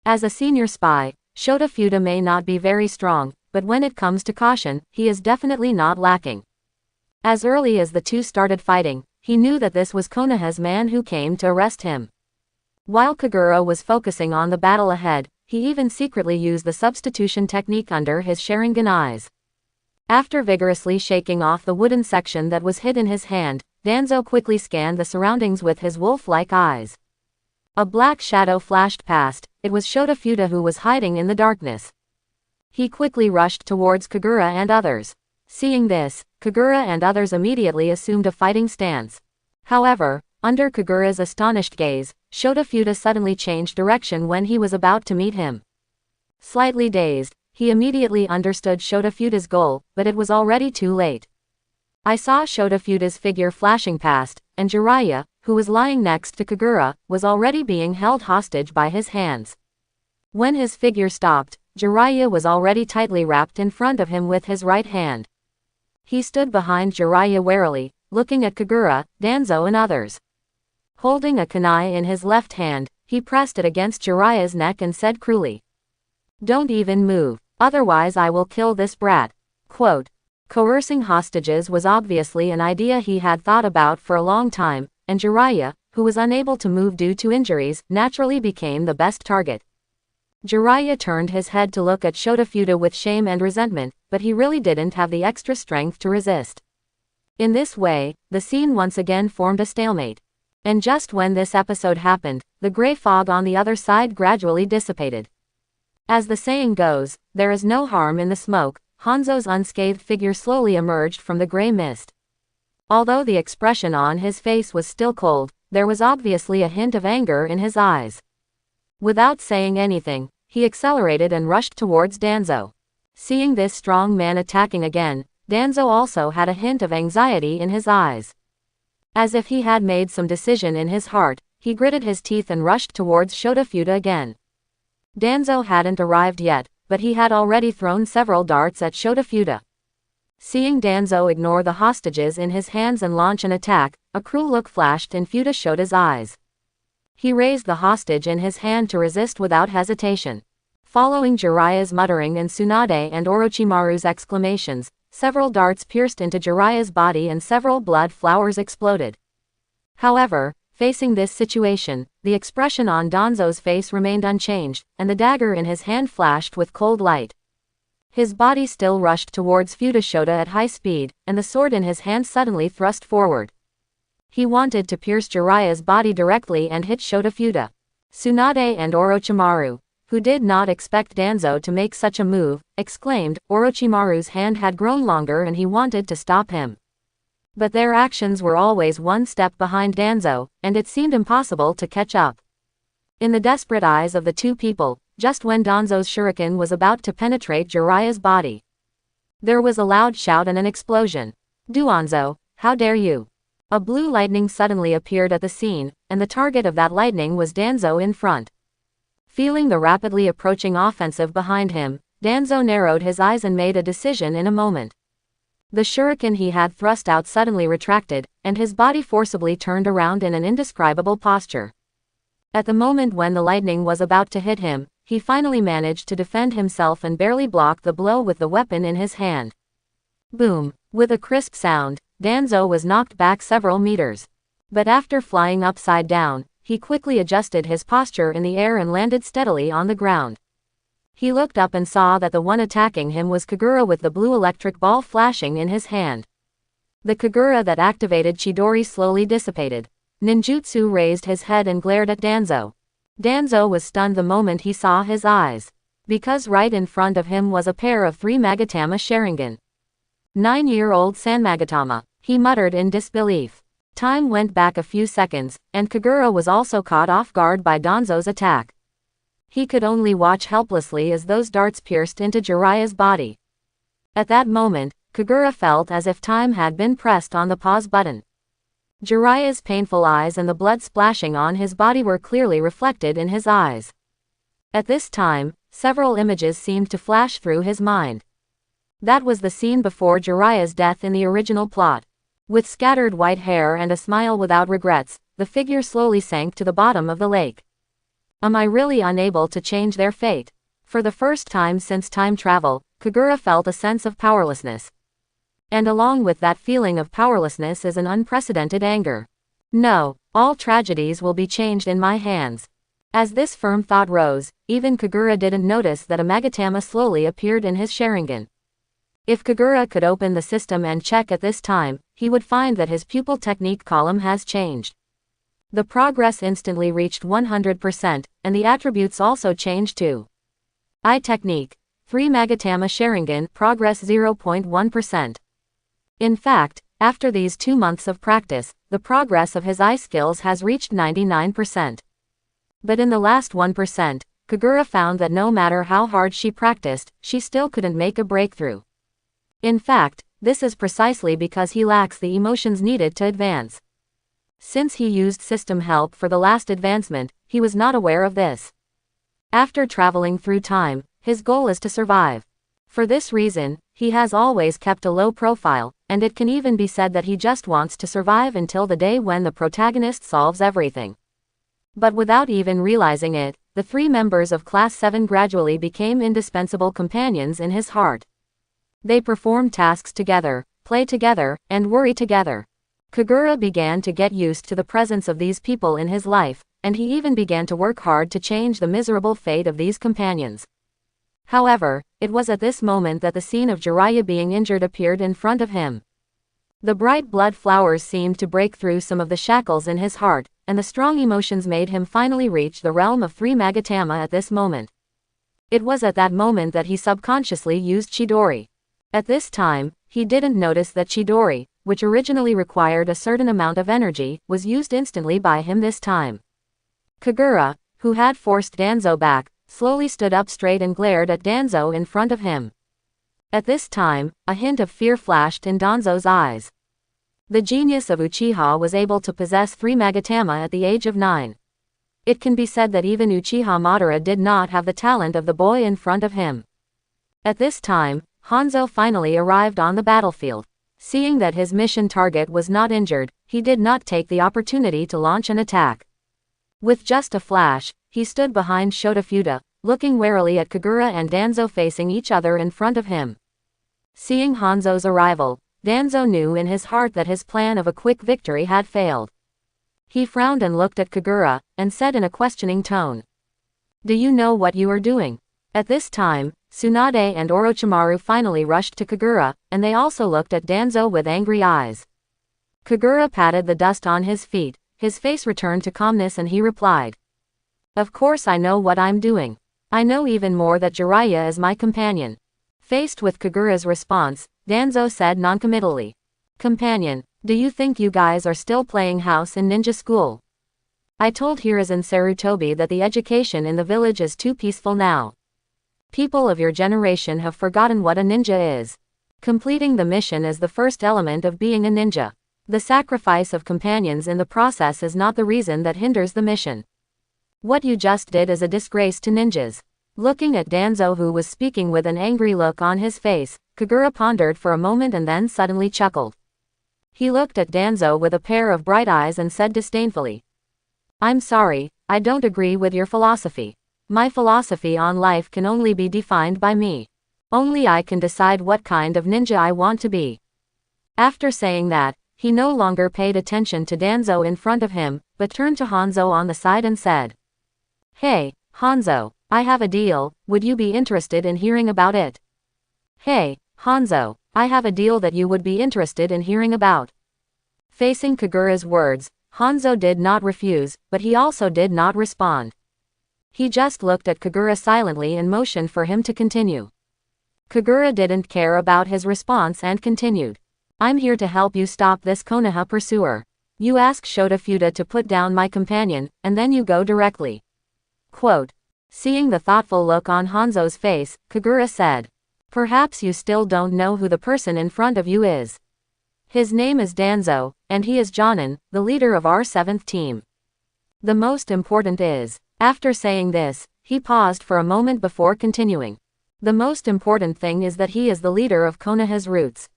As a senior spy, Shota Futa may not be very strong, but when it comes to caution, he is definitely not lacking. As early as the two started fighting, he knew that this was Konoha's man who came to arrest him. While Kagura was focusing on the battle ahead, he even secretly used the substitution technique under his Sharingan eyes. After vigorously shaking off the wooden section that was hid in his hand, Danzo quickly scanned the surroundings with his wolf-like eyes. A black shadow flashed past. It was Shota Futa who was hiding in the darkness. He quickly rushed towards Kagura and others. Seeing this, Kagura and others immediately assumed a fighting stance. However, under Kagura's astonished gaze, Shota Futa suddenly changed direction when he was about to meet him. Slightly dazed, he immediately understood Shota Futa's goal, but it was already too late. I saw Shota Futa's figure flashing past, and Jiraiya, who was lying next to Kagura, was already being held hostage by his hands. When his figure stopped, Jiraiya was already tightly wrapped in front of him with his right hand. He stood behind Jiraiya warily, looking at Kagura, Danzo and others. Holding a kunai in his left hand, he pressed it against Jiraiya's neck and said cruelly, "Don't even move, otherwise I will kill this brat." Quote. Coercing hostages was obviously an idea he had thought about for a long time, and Jiraiya, who was unable to move due to injuries, naturally became the best target. Jiraiya turned his head to look at Shota Futa with shame and resentment, but he really didn't have the extra strength to resist. In this way, the scene once again formed a stalemate. And just when this episode happened, the gray fog on the other side gradually dissipated. As the saying goes, there is no harm in the smoke. Hanzo's unscathed figure slowly emerged from the gray mist. Although the expression on his face was still cold, there was obviously a hint of anger in his eyes. Without saying anything, he accelerated and rushed towards Danzo. Seeing this strong man attacking again, Danzo also had a hint of anxiety in his eyes. As if he had made some decision in his heart, he gritted his teeth and rushed towards Shotafuda again. Danzo hadn't arrived yet, but he had already thrown several darts at Shotafuda. Seeing Danzo ignore the hostages in his hands and launch an attack, a cruel look flashed in Fuda Shota's eyes. He raised the hostage in his hand to resist without hesitation. Following Jiraiya's muttering and Tsunade and Orochimaru's exclamations, several darts pierced into Jiraiya's body and several blood flowers exploded. However, facing this situation, the expression on Danzo's face remained unchanged, and the dagger in his hand flashed with cold light. His body still rushed towards Fuda Shota at high speed, and the sword in his hand suddenly thrust forward. He wanted to pierce Jiraiya's body directly and hit Shotafuda. Tsunade and Orochimaru, who did not expect Danzo to make such a move, exclaimed. Orochimaru's hand had grown longer and he wanted to stop him. But their actions were always one step behind Danzo, and it seemed impossible to catch up. In the desperate eyes of the two people, just when Danzo's shuriken was about to penetrate Jiraiya's body, there was a loud shout and an explosion. Duanzo, how dare you! A blue lightning suddenly appeared at the scene, and the target of that lightning was Danzo in front. Feeling the rapidly approaching offensive behind him, Danzo narrowed his eyes and made a decision in a moment. The shuriken he had thrust out suddenly retracted, and his body forcibly turned around in an indescribable posture. At the moment when the lightning was about to hit him, he finally managed to defend himself and barely block the blow with the weapon in his hand. Boom! With a crisp sound, Danzo was knocked back several meters. But after flying upside down, he quickly adjusted his posture in the air and landed steadily on the ground. He looked up and saw that the one attacking him was Kagura with the blue electric ball flashing in his hand. The Kagura that activated Chidori slowly dissipated. Ninjutsu raised his head and glared at Danzo. Danzo was stunned the moment he saw his eyes. Because right in front of him was a pair of 3 Magatama Sharingan. 9-year-old Sanmagatama, he muttered in disbelief. Time went back a few seconds, and Kagura was also caught off guard by Danzo's attack. He could only watch helplessly as those darts pierced into Jiraiya's body. At that moment, Kagura felt as if time had been pressed on the pause button. Jiraiya's painful eyes and the blood splashing on his body were clearly reflected in his eyes. At this time, several images seemed to flash through his mind. That was the scene before Jiraiya's death in the original plot. With scattered white hair and a smile without regrets, the figure slowly sank to the bottom of the lake. Am I really unable to change their fate? For the first time since time travel, Kagura felt a sense of powerlessness. And along with that feeling of powerlessness is an unprecedented anger. No, all tragedies will be changed in my hands. As this firm thought rose, even Kagura didn't notice that a Magatama slowly appeared in his Sharingan. If Kagura could open the system and check at this time, he would find that his pupil technique column has changed. The progress instantly reached 100%, and the attributes also changed too. Eye technique, 3 Magatama Sharingan, progress 0.1%. In fact, after these 2 months of practice, the progress of his eye skills has reached 99%. But in the last 1%, Kagura found that no matter how hard she practiced, she still couldn't make a breakthrough. In fact, this is precisely because he lacks the emotions needed to advance. Since he used system help for the last advancement, he was not aware of this. After traveling through time, his goal is to survive. For this reason, he has always kept a low profile, and it can even be said that he just wants to survive until the day when the protagonist solves everything. But without even realizing it, the 3 members of Class 7 gradually became indispensable companions in his heart. They perform tasks together, play together, and worry together. Kagura began to get used to the presence of these people in his life, and he even began to work hard to change the miserable fate of these companions. However, it was at this moment that the scene of Jiraiya being injured appeared in front of him. The bright blood flowers seemed to break through some of the shackles in his heart, and the strong emotions made him finally reach the realm of 3 Magatama at this moment. It was at that moment that he subconsciously used Chidori. At this time, he didn't notice that Chidori, which originally required a certain amount of energy, was used instantly by him this time. Kagura, who had forced Danzo back, slowly stood up straight and glared at Danzo in front of him. At this time, a hint of fear flashed in Danzo's eyes. The genius of Uchiha was able to possess 3 Magatama at the age of 9. It can be said that even Uchiha Madara did not have the talent of the boy in front of him. At this time, Hanzo finally arrived on the battlefield. Seeing that his mission target was not injured, he did not take the opportunity to launch an attack. With just a flash, he stood behind Shotofuda, looking warily at Kagura and Danzo facing each other in front of him. Seeing Hanzo's arrival, Danzo knew in his heart that his plan of a quick victory had failed. He frowned and looked at Kagura, and said in a questioning tone, "Do you know what you are doing?" At this time, Tsunade and Orochimaru finally rushed to Kagura, and they also looked at Danzo with angry eyes. Kagura patted the dust on his feet, his face returned to calmness and he replied, "Of course I know what I'm doing. I know even more that Jiraiya is my companion." Faced with Kagura's response, Danzo said noncommittally, "Companion, do you think you guys are still playing house in ninja school? I told Hiruzen Sarutobi that the education in the village is too peaceful now. People of your generation have forgotten what a ninja is. Completing the mission is the first element of being a ninja. The sacrifice of companions in the process is not the reason that hinders the mission. What you just did is a disgrace to ninjas." Looking at Danzo, who was speaking with an angry look on his face, Kagura pondered for a moment and then suddenly chuckled. He looked at Danzo with a pair of bright eyes and said disdainfully, "I'm sorry, I don't agree with your philosophy. My philosophy on life can only be defined by me. Only I can decide what kind of ninja I want to be." After saying that, he no longer paid attention to Danzo in front of him, but turned to Hanzo on the side and said, "Hey, Hanzo, I have a deal, would you be interested in hearing about it?" "Hey, Hanzo, I have a deal that you would be interested in hearing about." Facing Kagura's words, Hanzo did not refuse, but he also did not respond. He just looked at Kagura silently and motioned for him to continue. Kagura didn't care about his response and continued, "I'm here to help you stop this Konoha pursuer. You ask Shotofuda to put down my companion, and then you go directly." Quote. Seeing the thoughtful look on Hanzo's face, Kagura said, "Perhaps you still don't know who the person in front of you is. His name is Danzo, and he is Jonin, the leader of our 7th team. The most important is..." After saying this, he paused for a moment before continuing. "The most important thing is that he is the leader of Konoha's roots.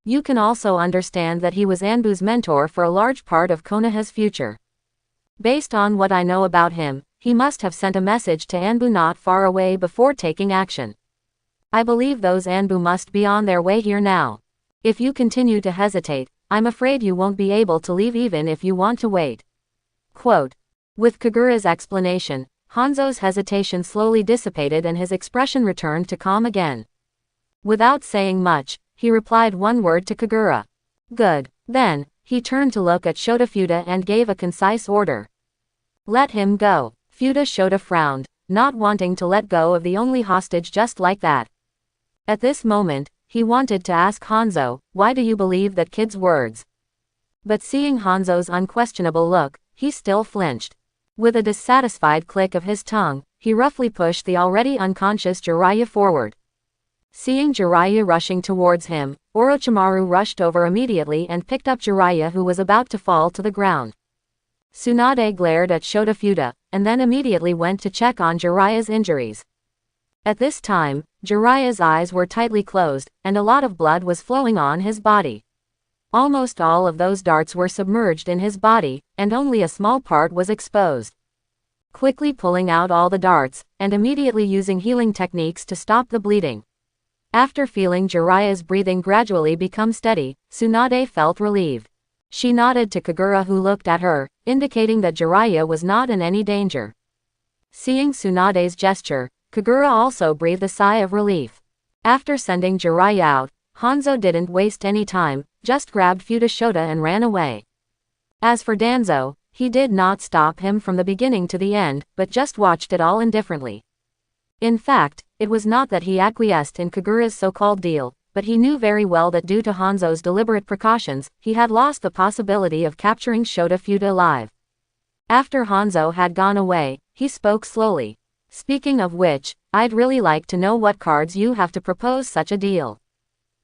You can also understand that he was Anbu's mentor for a large part of Konoha's future. Based on what I know about him, he must have sent a message to Anbu not far away before taking action. I believe those Anbu must be on their way here now. If you continue to hesitate, I'm afraid you won't be able to leave even if you want to wait." Quote. With Kagura's explanation, Hanzo's hesitation slowly dissipated and his expression returned to calm again. Without saying much, he replied one word to Kagura. "Good." Then, he turned to look at Shotofuda and gave a concise order. "Let him go." Fuda Shota frowned, not wanting to let go of the only hostage just like that. At this moment, he wanted to ask Hanzo, "Why do you believe that kid's words?" But seeing Hanzo's unquestionable look, he still flinched. With a dissatisfied click of his tongue, he roughly pushed the already unconscious Jiraiya forward. Seeing Jiraiya rushing towards him, Orochimaru rushed over immediately and picked up Jiraiya, who was about to fall to the ground. Tsunade glared at Shotofuda, and then immediately went to check on Jiraiya's injuries. At this time, Jiraiya's eyes were tightly closed, and a lot of blood was flowing on his body. Almost all of those darts were submerged in his body, and only a small part was exposed. Quickly pulling out all the darts, and immediately using healing techniques to stop the bleeding. After feeling Jiraiya's breathing gradually become steady, Tsunade felt relieved. She nodded to Kagura, who looked at her, indicating that Jiraiya was not in any danger. Seeing Tsunade's gesture, Kagura also breathed a sigh of relief. After sending Jiraiya out, Hanzo didn't waste any time, just grabbed Fuda Shota and ran away. As for Danzo, He did not stop him from the beginning to the end, but just watched it all indifferently. In fact, it was not that he acquiesced in Kagura's so-called deal, but he knew very well that due to Hanzo's deliberate precautions, he had lost the possibility of capturing Shota Fuda alive. After Hanzo had gone away, he spoke slowly. Speaking of which, I'd really like to know what cards you have to propose such a deal.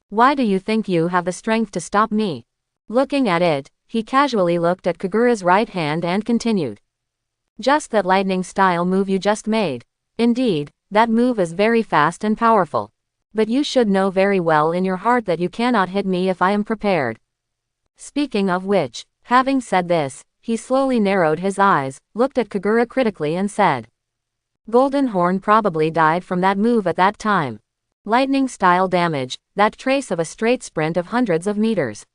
Why do you think you have the strength to stop me? Looking at it, he casually looked at Kagura's right hand and continued. Just that lightning style move you just made. Indeed, that move is very fast and powerful. But you should know very well in your heart that you cannot hit me if I am prepared. Speaking of which, having said this, he slowly narrowed his eyes, looked at Kagura critically and said. Golden Horn probably died from that move at that time. Lightning style damage, that trace of a straight sprint of hundreds of meters.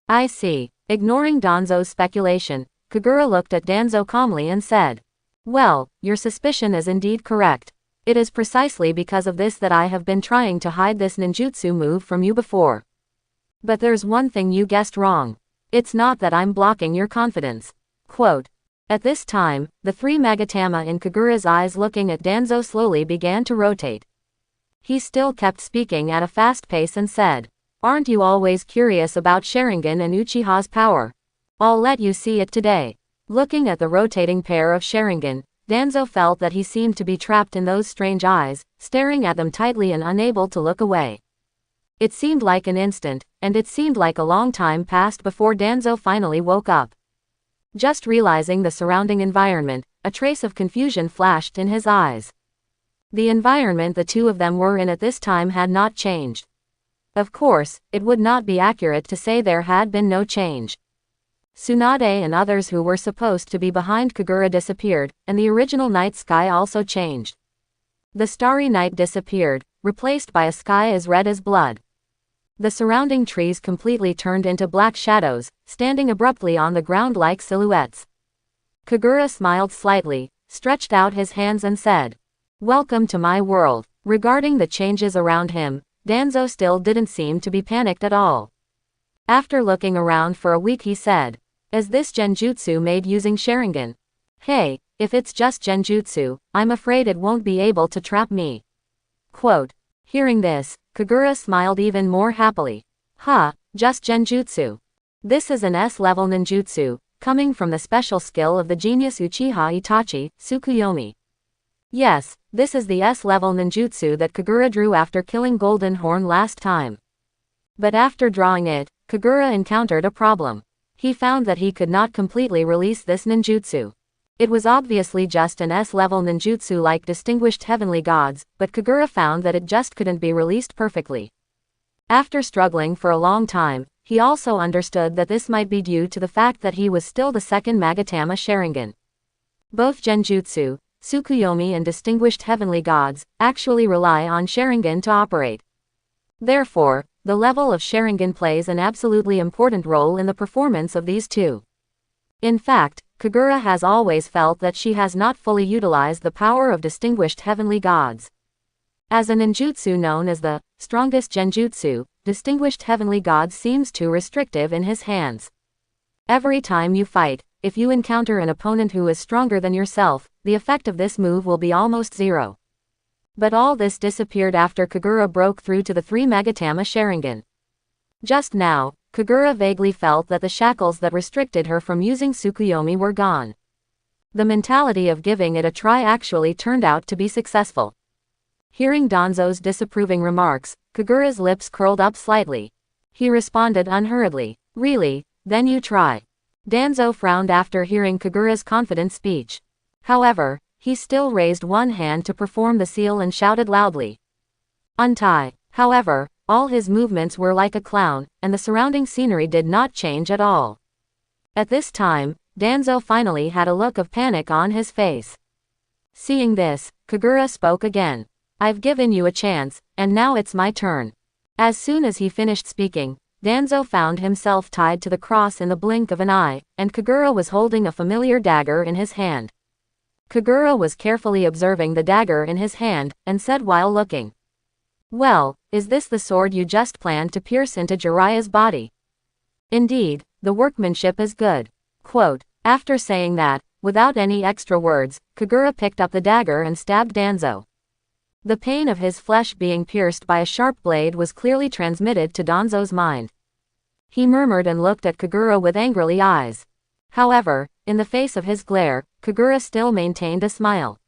I see. Ignoring Danzo's speculation, Kagura looked at Danzo calmly and said. Well, your suspicion is indeed correct. It is precisely because of this that I have been trying to hide this ninjutsu move from you before. But there's one thing you guessed wrong. It's not that I'm blocking your confidence. Quote. At this time, the three Magatama in Kagura's eyes looking at Danzo slowly began to rotate. He still kept speaking at a fast pace and said, Aren't you always curious about Sharingan and Uchiha's power? I'll let you see it today. Looking at the rotating pair of Sharingan, Danzo felt that he seemed to be trapped in those strange eyes, staring at them tightly and unable to look away. It seemed like an instant, and it seemed like a long time passed before Danzo finally woke up. Just realizing the surrounding environment, a trace of confusion flashed in his eyes. The environment the two of them were in at this time had not changed. Of course, it would not be accurate to say there had been no change. Tsunade and others who were supposed to be behind Kagura disappeared, and the original night sky also changed. The starry night disappeared, replaced by a sky as red as blood. The surrounding trees completely turned into black shadows, standing abruptly on the ground like silhouettes. Kagura smiled slightly, stretched out his hands and said, Welcome to my world. Regarding the changes around him, Danzo still didn't seem to be panicked at all. After looking around for a week he said, Is this genjutsu made using Sharingan? Hey, if it's just genjutsu, I'm afraid it won't be able to trap me. Quote. Hearing this, Kagura smiled even more happily. Just genjutsu. This is an S-level ninjutsu, coming from the special skill of the genius Uchiha Itachi, Tsukuyomi. Yes, this is the S-level ninjutsu that Kagura drew after killing Golden Horn last time. But after drawing it, Kagura encountered a problem. He found that he could not completely release this ninjutsu. It was obviously just an S-level ninjutsu like Distinguished Heavenly Gods, but Kagura found that it just couldn't be released perfectly. After struggling for a long time, he also understood that this might be due to the fact that he was still the second Magatama Sharingan. Both genjutsu, Tsukuyomi and Distinguished Heavenly Gods, actually rely on Sharingan to operate. Therefore, the level of Sharingan plays an absolutely important role in the performance of these two. In fact, Kagura has always felt that she has not fully utilized the power of Distinguished Heavenly Gods. As a ninjutsu known as the strongest genjutsu, Distinguished Heavenly Gods seems too restrictive in his hands. Every time you fight, if you encounter an opponent who is stronger than yourself, the effect of this move will be almost zero. But all this disappeared after Kagura broke through to the three Magatama Sharingan. Just now, Kagura vaguely felt that the shackles that restricted her from using Tsukuyomi were gone. The mentality of giving it a try actually turned out to be successful. Hearing Danzo's disapproving remarks, Kagura's lips curled up slightly. He responded unhurriedly, Really, then you try. Danzo frowned after hearing Kagura's confident speech. However, he still raised one hand to perform the seal and shouted loudly. Untie. However, all his movements were like a clown, and the surrounding scenery did not change at all. At this time, Danzo finally had a look of panic on his face. Seeing this, Kagura spoke again. I've given you a chance, and now it's my turn. As soon as he finished speaking, Danzo found himself tied to the cross in the blink of an eye, and Kagura was holding a familiar dagger in his hand. Kagura was carefully observing the dagger in his hand, and said while looking. Well, is this the sword you just planned to pierce into Jiraiya's body? Indeed, the workmanship is good. Quote. After saying that, without any extra words, Kagura picked up the dagger and stabbed Danzo. The pain of his flesh being pierced by a sharp blade was clearly transmitted to Danzo's mind. He murmured and looked at Kagura with angry eyes. However, in the face of his glare, Kagura still maintained a smile.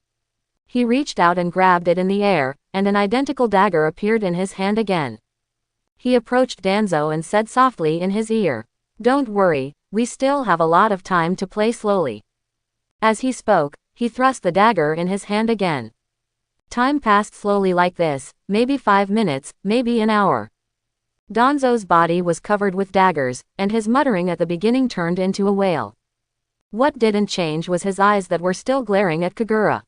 He reached out and grabbed it in the air, and an identical dagger appeared in his hand again. He approached Danzo and said softly in his ear, "Don't worry, we still have a lot of time to play slowly." As he spoke, he thrust the dagger in his hand again. Time passed slowly like this, maybe 5 minutes, maybe an hour. Danzo's body was covered with daggers, and his muttering at the beginning turned into a wail. What didn't change was his eyes that were still glaring at Kagura.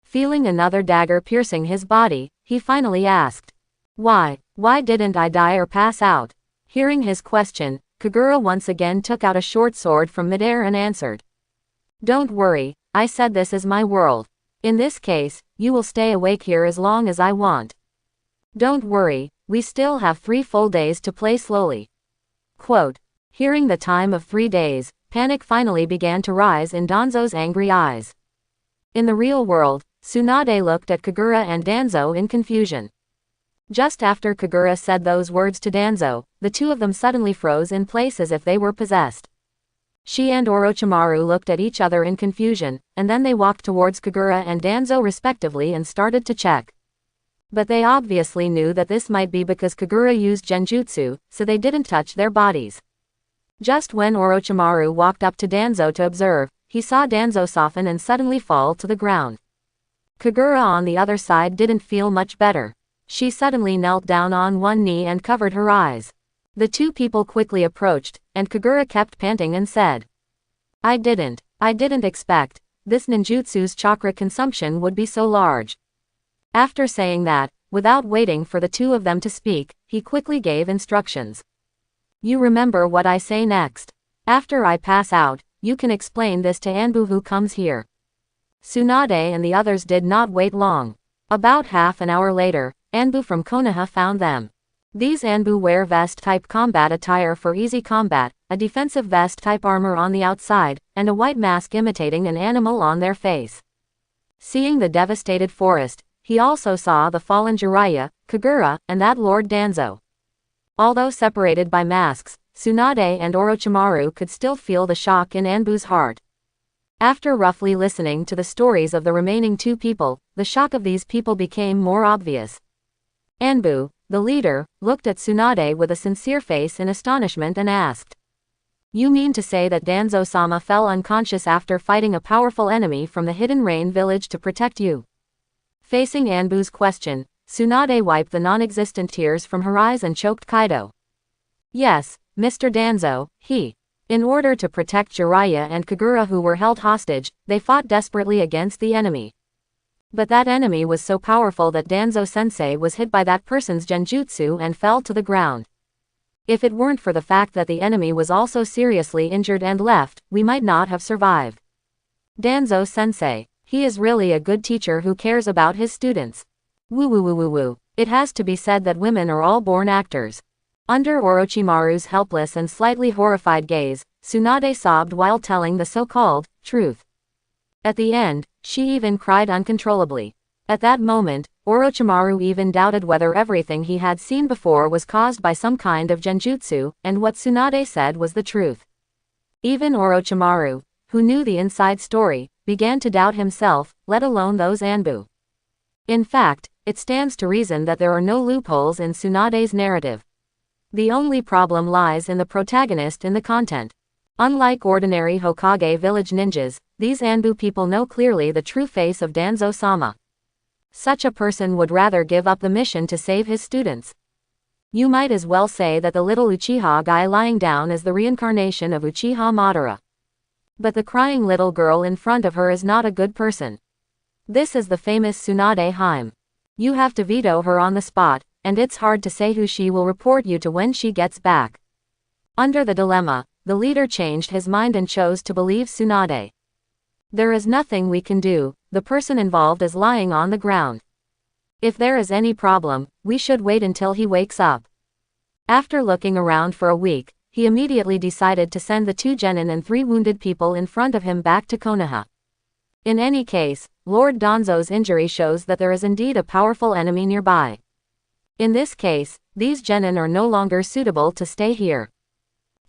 Feeling another dagger piercing his body, he finally asked, Why didn't I die or pass out?" Hearing his question, Kagura once again took out a short sword from midair and answered, "Don't worry, I said this is my world. In this case, you will stay awake here as long as I want. Don't worry, we still have 3 full days to play slowly." Quote. Hearing the time of 3 days, panic finally began to rise in Danzo's angry eyes. In the real world, Tsunade looked at Kagura and Danzo in confusion. Just after Kagura said those words to Danzo, the two of them suddenly froze in place as if they were possessed. She and Orochimaru looked at each other in confusion, and then they walked towards Kagura and Danzo respectively and started to check. But they obviously knew that this might be because Kagura used genjutsu, so they didn't touch their bodies. Just when Orochimaru walked up to Danzo to observe, he saw Danzo soften and suddenly fall to the ground. Kagura on the other side didn't feel much better. She suddenly knelt down on one knee and covered her eyes. The two people quickly approached, and Kagura kept panting and said, I didn't expect this ninjutsu's chakra consumption would be so large." After saying that, without waiting for the two of them to speak, he quickly gave instructions. "You remember what I say next. After I pass out, you can explain this to Anbu who comes here." Tsunade and the others did not wait long. About half an hour later, Anbu from Konoha found them. These Anbu wear vest-type combat attire for easy combat, a defensive vest-type armor on the outside, and a white mask imitating an animal on their face. Seeing the devastated forest, he also saw the fallen Jiraiya, Kagura, and that Lord Danzo. Although separated by masks, Tsunade and Orochimaru could still feel the shock in Anbu's heart. After roughly listening to the stories of the remaining two people, the shock of these people became more obvious. Anbu, the leader, looked at Tsunade with a sincere face in astonishment and asked, "You mean to say that Danzo-sama fell unconscious after fighting a powerful enemy from the Hidden Rain village to protect you?" Facing Anbu's question, Tsunade wiped the non-existent tears from her eyes and choked Kaido. "Yes, Mr. Danzo, in order to protect Jiraiya and Kagura who were held hostage, they fought desperately against the enemy. But that enemy was so powerful that Danzo-sensei was hit by that person's genjutsu and fell to the ground. If it weren't for the fact that the enemy was also seriously injured and left, we might not have survived. Danzo-sensei, he is really a good teacher who cares about his students. Woo woo woo woo woo. It has to be said that women are all born actors." Under Orochimaru's helpless and slightly horrified gaze, Tsunade sobbed while telling the so-called truth. At the end, she even cried uncontrollably. At that moment, Orochimaru even doubted whether everything he had seen before was caused by some kind of genjutsu, and what Tsunade said was the truth. Even Orochimaru, who knew the inside story, began to doubt himself, let alone those Anbu. In fact, it stands to reason that there are no loopholes in Tsunade's narrative. The only problem lies in the protagonist in the content. Unlike ordinary Hokage village ninjas, these Anbu people know clearly the true face of Danzo-sama. Such a person would rather give up the mission to save his students. You might as well say that the little Uchiha guy lying down is the reincarnation of Uchiha Madara. But the crying little girl in front of her is not a good person. This is the famous Tsunade Hime. You have to veto her on the spot, and it's hard to say who she will report you to when she gets back. Under the dilemma, the leader changed his mind and chose to believe Tsunade. There is nothing we can do, the person involved is lying on the ground. If there is any problem, we should wait until he wakes up. After looking around for a week, he immediately decided to send the 2 genin and 3 wounded people in front of him back to Konoha. In any case, Lord Danzo's injury shows that there is indeed a powerful enemy nearby. In this case, these genin are no longer suitable to stay here.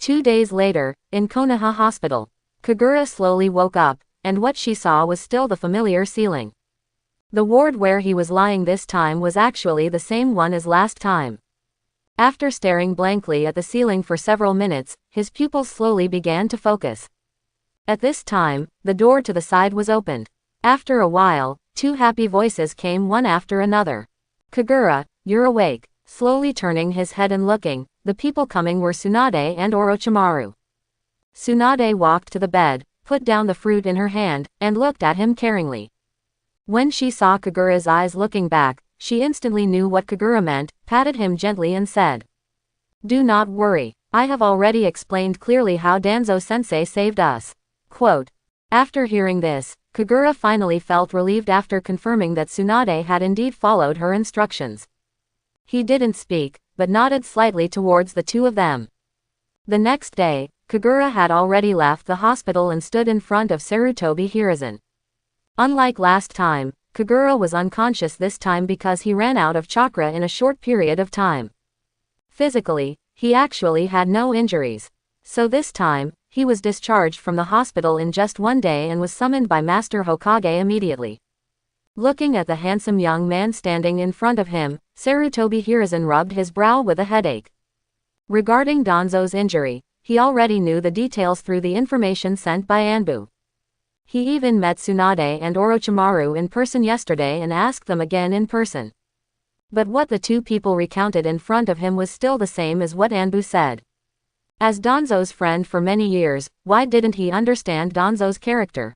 2 days later, in Konoha Hospital, Kagura slowly woke up, and what she saw was still the familiar ceiling. The ward where he was lying this time was actually the same one as last time. After staring blankly at the ceiling for several minutes, his pupils slowly began to focus. At this time, the door to the side was opened. After a while, 2 happy voices came one after another. "Kagura, you're awake." Slowly turning his head and looking, the people coming were Tsunade and Orochimaru. Tsunade walked to the bed, put down the fruit in her hand, and looked at him caringly. When she saw Kagura's eyes looking back, she instantly knew what Kagura meant, patted him gently and said, "Do not worry. I have already explained clearly how Danzo-sensei saved us." Quote. After hearing this, Kagura finally felt relieved after confirming that Tsunade had indeed followed her instructions. He didn't speak, but nodded slightly towards the 2 of them. The next day, Kagura had already left the hospital and stood in front of Sarutobi Hiruzen. Unlike last time, Kagura was unconscious this time because he ran out of chakra in a short period of time. Physically, he actually had no injuries. So this time, he was discharged from the hospital in just 1 day and was summoned by Master Hokage immediately. Looking at the handsome young man standing in front of him, Sarutobi Hiruzen rubbed his brow with a headache. Regarding Danzo's injury, he already knew the details through the information sent by Anbu. He even met Tsunade and Orochimaru in person yesterday and asked them again in person. But what the 2 people recounted in front of him was still the same as what Anbu said. As Danzo's friend for many years, why didn't he understand Danzo's character?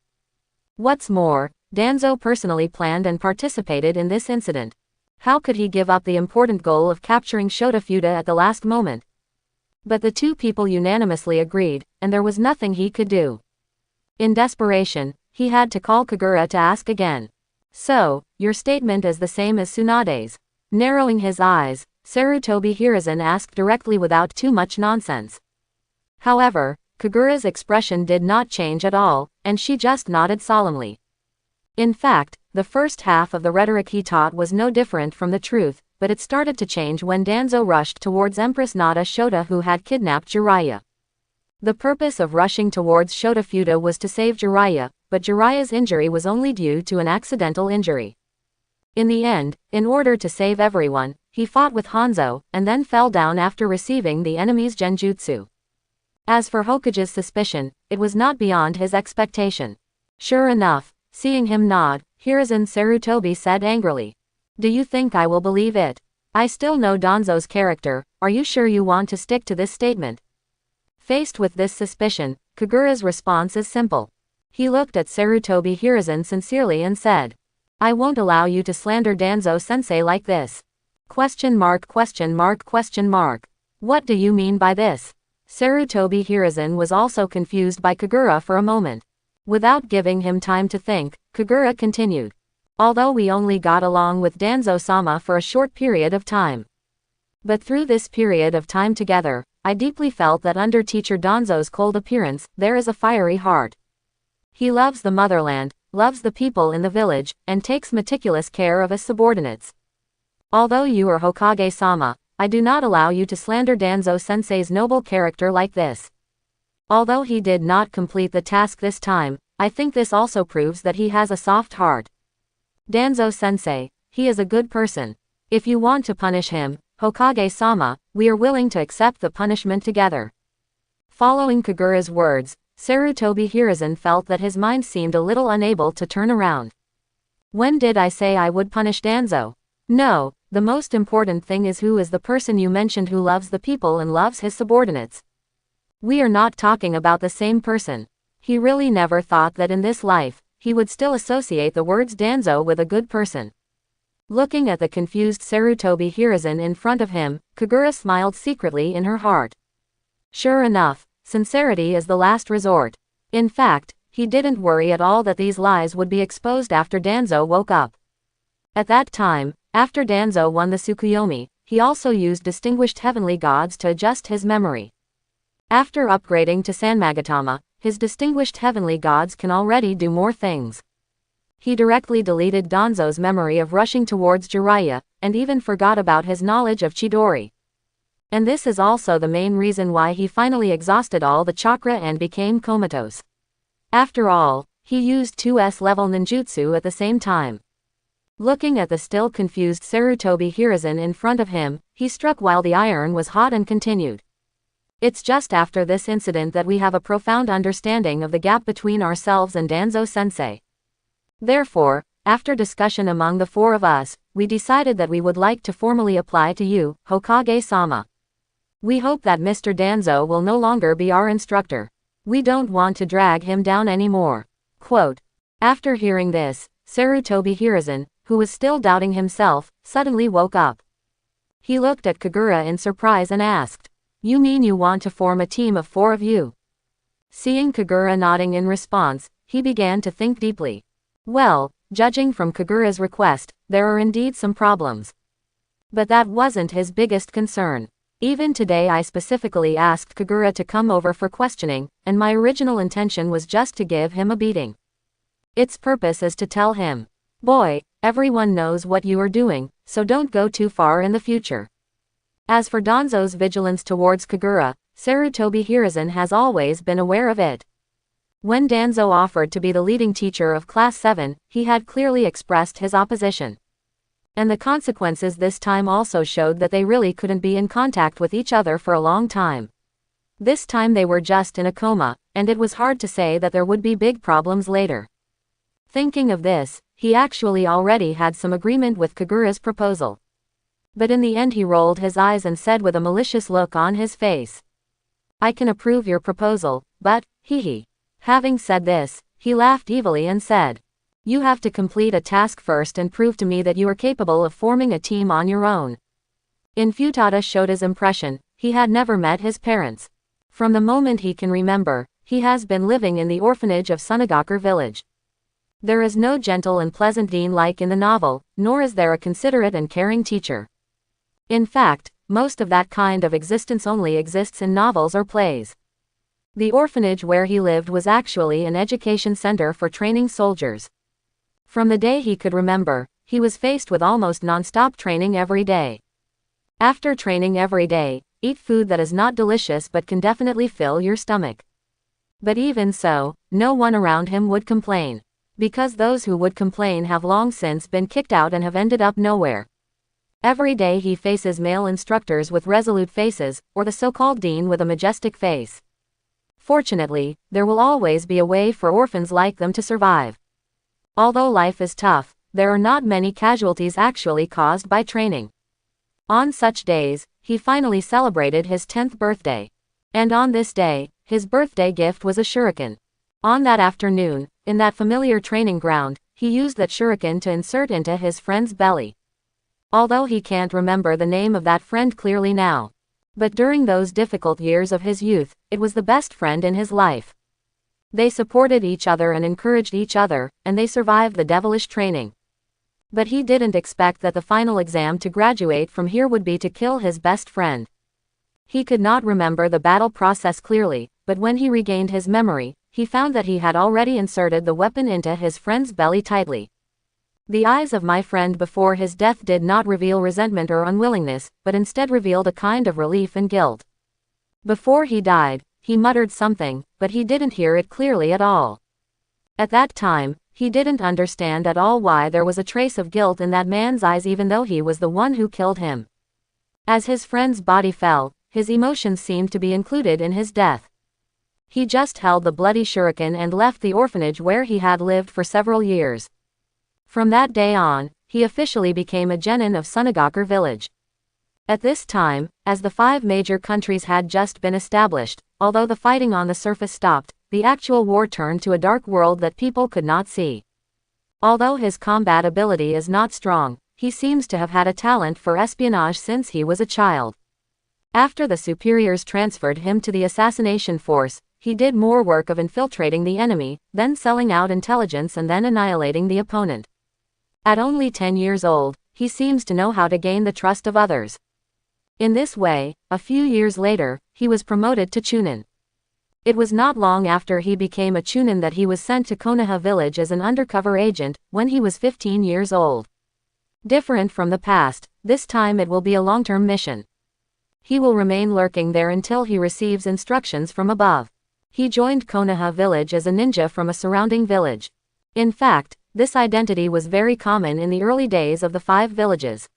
What's more, Danzo personally planned and participated in this incident. How could he give up the important goal of capturing Shotofuda at the last moment? But the 2 people unanimously agreed, and there was nothing he could do. In desperation, he had to call Kagura to ask again. "So, your statement is the same as Tsunade's?" Narrowing his eyes, Sarutobi Hiruzen asked directly without too much nonsense. However, Kagura's expression did not change at all, and she just nodded solemnly. In fact, the first half of the rhetoric he taught was no different from the truth, but it started to change when Danzo rushed towards Empress Nada Shota who had kidnapped Jiraiya. The purpose of rushing towards Shotofuda was to save Jiraiya, but Jiraiya's injury was only due to an accidental injury. In the end, in order to save everyone, he fought with Hanzo, and then fell down after receiving the enemy's genjutsu. As for Hokage's suspicion, it was not beyond his expectation. Sure enough, seeing him nod, Hiruzen Sarutobi said angrily, "Do you think I will believe it? I still know Danzo's character, are you sure you want to stick to this statement?" Faced with this suspicion, Kagura's response is simple. He looked at Sarutobi Hiruzen sincerely and said, "I won't allow you to slander Danzo-sensei like this." What do you mean by this? Sarutobi Hiruzen was also confused by Kagura for a moment. Without giving him time to think, Kagura continued. "Although we only got along with Danzo-sama for a short period of time. But through this period of time together, I deeply felt that under Teacher Danzo's cold appearance, there is a fiery heart. He loves the motherland, loves the people in the village, and takes meticulous care of his subordinates. Although you are Hokage-sama, I do not allow you to slander Danzo-sensei's noble character like this. Although he did not complete the task this time, I think this also proves that he has a soft heart. Danzo-sensei, he is a good person. If you want to punish him, Hokage-sama, we are willing to accept the punishment together." Following Kagura's words, Sarutobi Hiruzen felt that his mind seemed a little unable to turn around. "When did I say I would punish Danzo? No, the most important thing is who is the person you mentioned who loves the people and loves his subordinates. We are not talking about the same person." He really never thought that in this life, he would still associate the words Danzo with a good person. Looking at the confused Sarutobi Hiruzen in front of him, Kagura smiled secretly in her heart. Sure enough, sincerity is the last resort. In fact, he didn't worry at all that these lies would be exposed after Danzo woke up. At that time, after Danzo won the Tsukuyomi, he also used distinguished heavenly gods to adjust his memory. After upgrading to Sanmagatama, his distinguished heavenly gods can already do more things. He directly deleted Danzo's memory of rushing towards Jiraiya, and even forgot about his knowledge of Chidori. And this is also the main reason why he finally exhausted all the chakra and became comatose. After all, he used 2S level ninjutsu at the same time. Looking at the still confused Sarutobi Hiruzen in front of him, he struck while the iron was hot and continued. It's just after this incident that we have a profound understanding of the gap between ourselves and Danzo-sensei. Therefore, after discussion among the four of us, we decided that we would like to formally apply to you, Hokage-sama. We hope that Mr. Danzo will no longer be our instructor. We don't want to drag him down anymore. Quote. After hearing this, Sarutobi Hiruzen, who was still doubting himself, suddenly woke up. He looked at Kagura in surprise and asked, "You mean you want to form a team of 4 of you?" Seeing Kagura nodding in response, he began to think deeply. Well, judging from Kagura's request, there are indeed some problems. But that wasn't his biggest concern. Even today I specifically asked Kagura to come over for questioning, and my original intention was just to give him a beating. Its purpose is to tell him, "Boy, everyone knows what you are doing, so don't go too far in the future." As for Danzo's vigilance towards Kagura, Sarutobi Hiruzen has always been aware of it. When Danzo offered to be the leading teacher of Class 7, he had clearly expressed his opposition. And the consequences this time also showed that they really couldn't be in contact with each other for a long time. This time they were just in a coma, and it was hard to say that there would be big problems later. Thinking of this, he actually already had some agreement with Kagura's proposal. But in the end he rolled his eyes and said with a malicious look on his face, "I can approve your proposal, but, hee." Having said this, he laughed evilly and said, "You have to complete a task first and prove to me that you are capable of forming a team on your own." In Futada showed his impression, he had never met his parents. From the moment he can remember, he has been living in the orphanage of Sunagakur village. There is no gentle and pleasant dean like in the novel, nor is there a considerate and caring teacher. In fact, most of that kind of existence only exists in novels or plays. The orphanage where he lived was actually an education center for training soldiers. From the day he could remember, he was faced with almost non-stop training every day. After training every day, eat food that is not delicious but can definitely fill your stomach. But even so, no one around him would complain. Because those who would complain have long since been kicked out and have ended up nowhere. Every day he faces male instructors with resolute faces, or the so-called dean with a majestic face. Fortunately, there will always be a way for orphans like them to survive. Although life is tough, there are not many casualties actually caused by training. On such days, he finally celebrated his 10th birthday. And on this day, his birthday gift was a shuriken. On that afternoon, in that familiar training ground, he used that shuriken to insert into his friend's belly. Although he can't remember the name of that friend clearly now. But during those difficult years of his youth, it was the best friend in his life. They supported each other and encouraged each other, and they survived the devilish training. But he didn't expect that the final exam to graduate from here would be to kill his best friend. He could not remember the battle process clearly, but when he regained his memory, he found that he had already inserted the weapon into his friend's belly tightly. The eyes of my friend before his death did not reveal resentment or unwillingness, but instead revealed a kind of relief and guilt. Before he died, he muttered something, but he didn't hear it clearly at all. At that time, he didn't understand at all why there was a trace of guilt in that man's eyes even though he was the one who killed him. As his friend's body fell, his emotions seemed to be included in his death. He just held the bloody shuriken and left the orphanage where he had lived for several years. From that day on, he officially became a genin of Sunagakur village. At this time, as the 5 major countries had just been established, although the fighting on the surface stopped, the actual war turned to a dark world that people could not see. Although his combat ability is not strong, he seems to have had a talent for espionage since he was a child. After the superiors transferred him to the assassination force, he did more work of infiltrating the enemy, then selling out intelligence and then annihilating the opponent. At only 10 years old, he seems to know how to gain the trust of others. In this way, a few years later, he was promoted to Chunin. It was not long after he became a Chunin that he was sent to Konoha village as an undercover agent, when he was 15 years old. Different from the past, this time it will be a long-term mission. He will remain lurking there until he receives instructions from above. He joined Konoha village as a ninja from a surrounding village. In fact, this identity was very common in the early days of the 5 villages.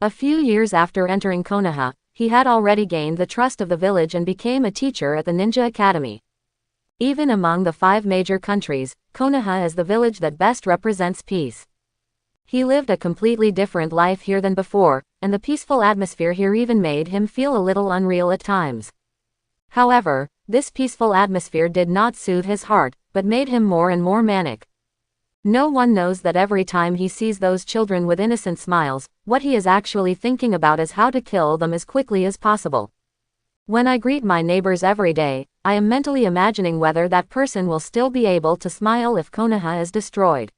A few years after entering Konoha, he had already gained the trust of the village and became a teacher at the Ninja Academy. Even among the 5 major countries, Konoha is the village that best represents peace. He lived a completely different life here than before, and the peaceful atmosphere here even made him feel a little unreal at times. However, this peaceful atmosphere did not soothe his heart, but made him more and more manic. No one knows that every time he sees those children with innocent smiles, what he is actually thinking about is how to kill them as quickly as possible. When I greet my neighbors every day, I am mentally imagining whether that person will still be able to smile if Konoha is destroyed.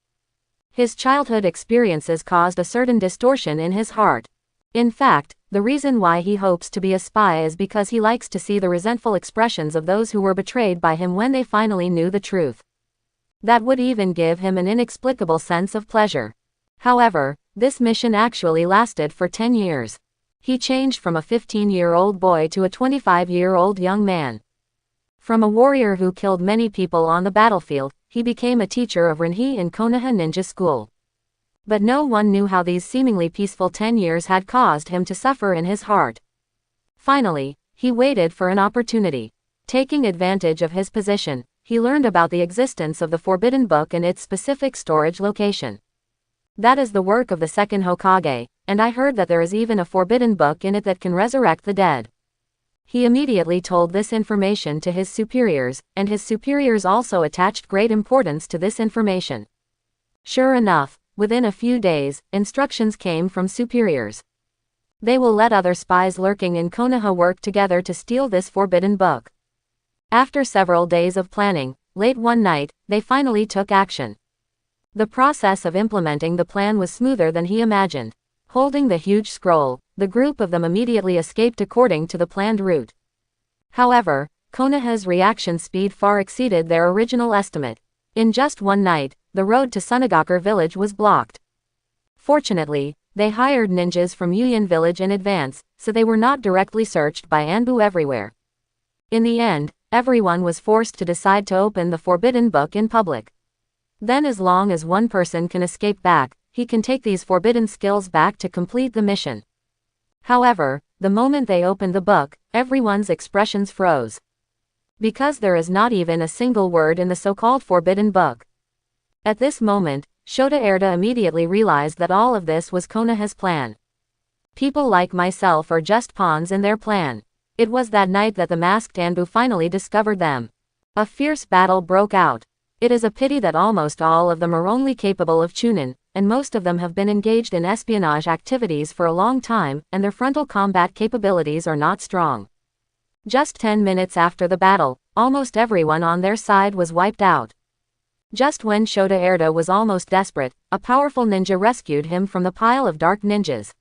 His childhood experiences caused a certain distortion in his heart. In fact, the reason why he hopes to be a spy is because he likes to see the resentful expressions of those who were betrayed by him when they finally knew the truth. That would even give him an inexplicable sense of pleasure. However, this mission actually lasted for 10 years. He changed from a 15-year-old boy to a 25-year-old young man. From a warrior who killed many people on the battlefield, he became a teacher of Rinhi in Konoha Ninja School. But no one knew how these seemingly peaceful 10 years had caused him to suffer in his heart. Finally, he waited for an opportunity. Taking advantage of his position, he learned about the existence of the Forbidden Book and its specific storage location. That is the work of the second Hokage, and I heard that there is even a forbidden book in it that can resurrect the dead. He immediately told this information to his superiors, and his superiors also attached great importance to this information. Sure enough, within a few days, instructions came from superiors. They will let other spies lurking in Konoha work together to steal this forbidden book. After several days of planning, late one night, they finally took action. The process of implementing the plan was smoother than he imagined. Holding the huge scroll, the group of them immediately escaped according to the planned route. However, Konoha's reaction speed far exceeded their original estimate. In just one night, the road to Sunagakur village was blocked. Fortunately, they hired ninjas from Yuyan village in advance, so they were not directly searched by Anbu everywhere. In the end, everyone was forced to decide to open the forbidden book in public. Then as long as one person can escape back, he can take these forbidden skills back to complete the mission. However, the moment they opened the book, everyone's expressions froze. Because there is not even a single word in the so-called forbidden book. At this moment, Shota Erda immediately realized that all of this was Konoha's plan. People like myself are just pawns in their plan. It was that night that the masked Anbu finally discovered them. A fierce battle broke out. It is a pity that almost all of them are only capable of Chunin, and most of them have been engaged in espionage activities for a long time, and their frontal combat capabilities are not strong. Just 10 minutes after the battle, almost everyone on their side was wiped out. Just when Shota Erda was almost desperate, a powerful ninja rescued him from the pile of dark ninjas.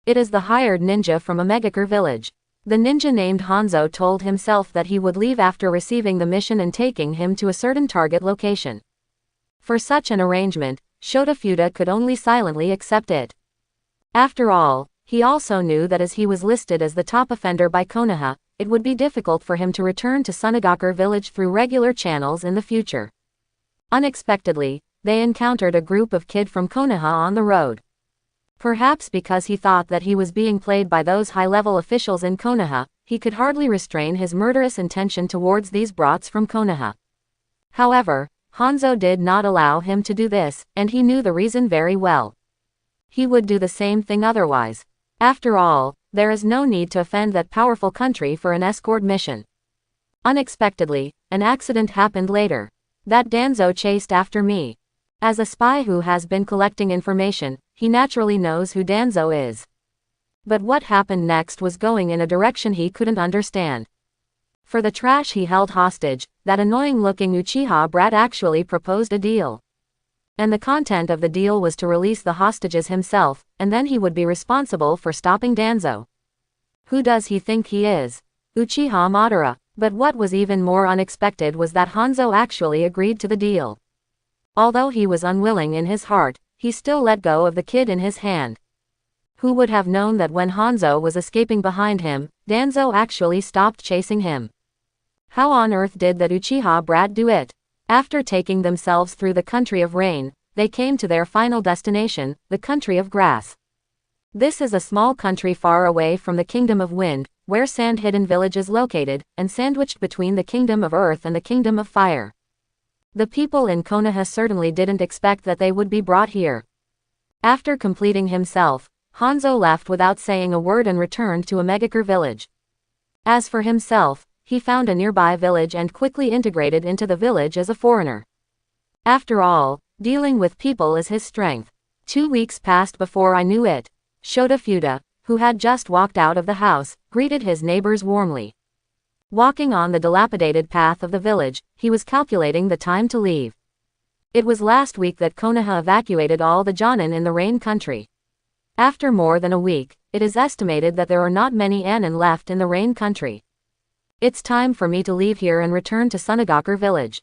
It is the hired ninja from a Megakure village. The ninja named Hanzo told himself that he would leave after receiving the mission and taking him to a certain target location. For such an arrangement, Shota Fuda could only silently accept it. After all, he also knew that as he was listed as the top offender by Konoha, it would be difficult for him to return to Sunagakur village through regular channels in the future. Unexpectedly, they encountered a group of kids from Konoha on the road. Perhaps because he thought that he was being played by those high-level officials in Konoha, he could hardly restrain his murderous intention towards these brats from Konoha. However, Hanzo did not allow him to do this, and he knew the reason very well. He would do the same thing otherwise. After all, there is no need to offend that powerful country for an escort mission. Unexpectedly, an accident happened later. That Danzo chased after me. As a spy who has been collecting information, he naturally knows who Danzo is. But what happened next was going in a direction he couldn't understand. For the trash he held hostage, that annoying-looking Uchiha brat actually proposed a deal. And the content of the deal was to release the hostages himself, and then he would be responsible for stopping Danzo. Who does he think he is? Uchiha Madara. But what was even more unexpected was that Hanzo actually agreed to the deal. Although he was unwilling in his heart, he still let go of the kid in his hand. Who would have known that when Hanzo was escaping behind him, Danzo actually stopped chasing him? How on earth did that Uchiha brat do it? After taking themselves through the country of rain, they came to their final destination, the country of grass. This is a small country far away from the Kingdom of Wind, where Sand Hidden Village is located, and sandwiched between the Kingdom of Earth and the Kingdom of Fire. The people in Konoha certainly didn't expect that they would be brought here. After completing himself, Hanzo left without saying a word and returned to a Megakure village. As for himself, he found a nearby village and quickly integrated into the village as a foreigner. After all, dealing with people is his strength. 2 weeks passed before I knew it. Shota Fuda, who had just walked out of the house, greeted his neighbors warmly. Walking on the dilapidated path of the village, he was calculating the time to leave. It was last week that Konoha evacuated all the Jonin in the Rain Country. After more than a week, it is estimated that there are not many Anin left in the Rain Country. It's time for me to leave here and return to Sunagakure village.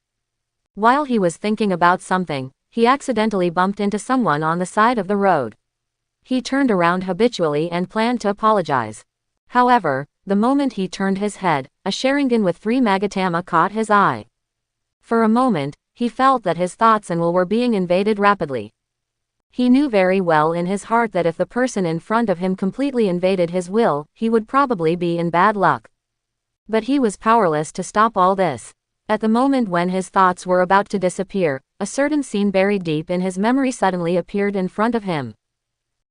While he was thinking about something, he accidentally bumped into someone on the side of the road. He turned around habitually and planned to apologize. However, the moment he turned his head, a Sharingan with 3 Magatama caught his eye. For a moment, he felt that his thoughts and will were being invaded rapidly. He knew very well in his heart that if the person in front of him completely invaded his will, he would probably be in bad luck. But he was powerless to stop all this. At the moment when his thoughts were about to disappear, a certain scene buried deep in his memory suddenly appeared in front of him.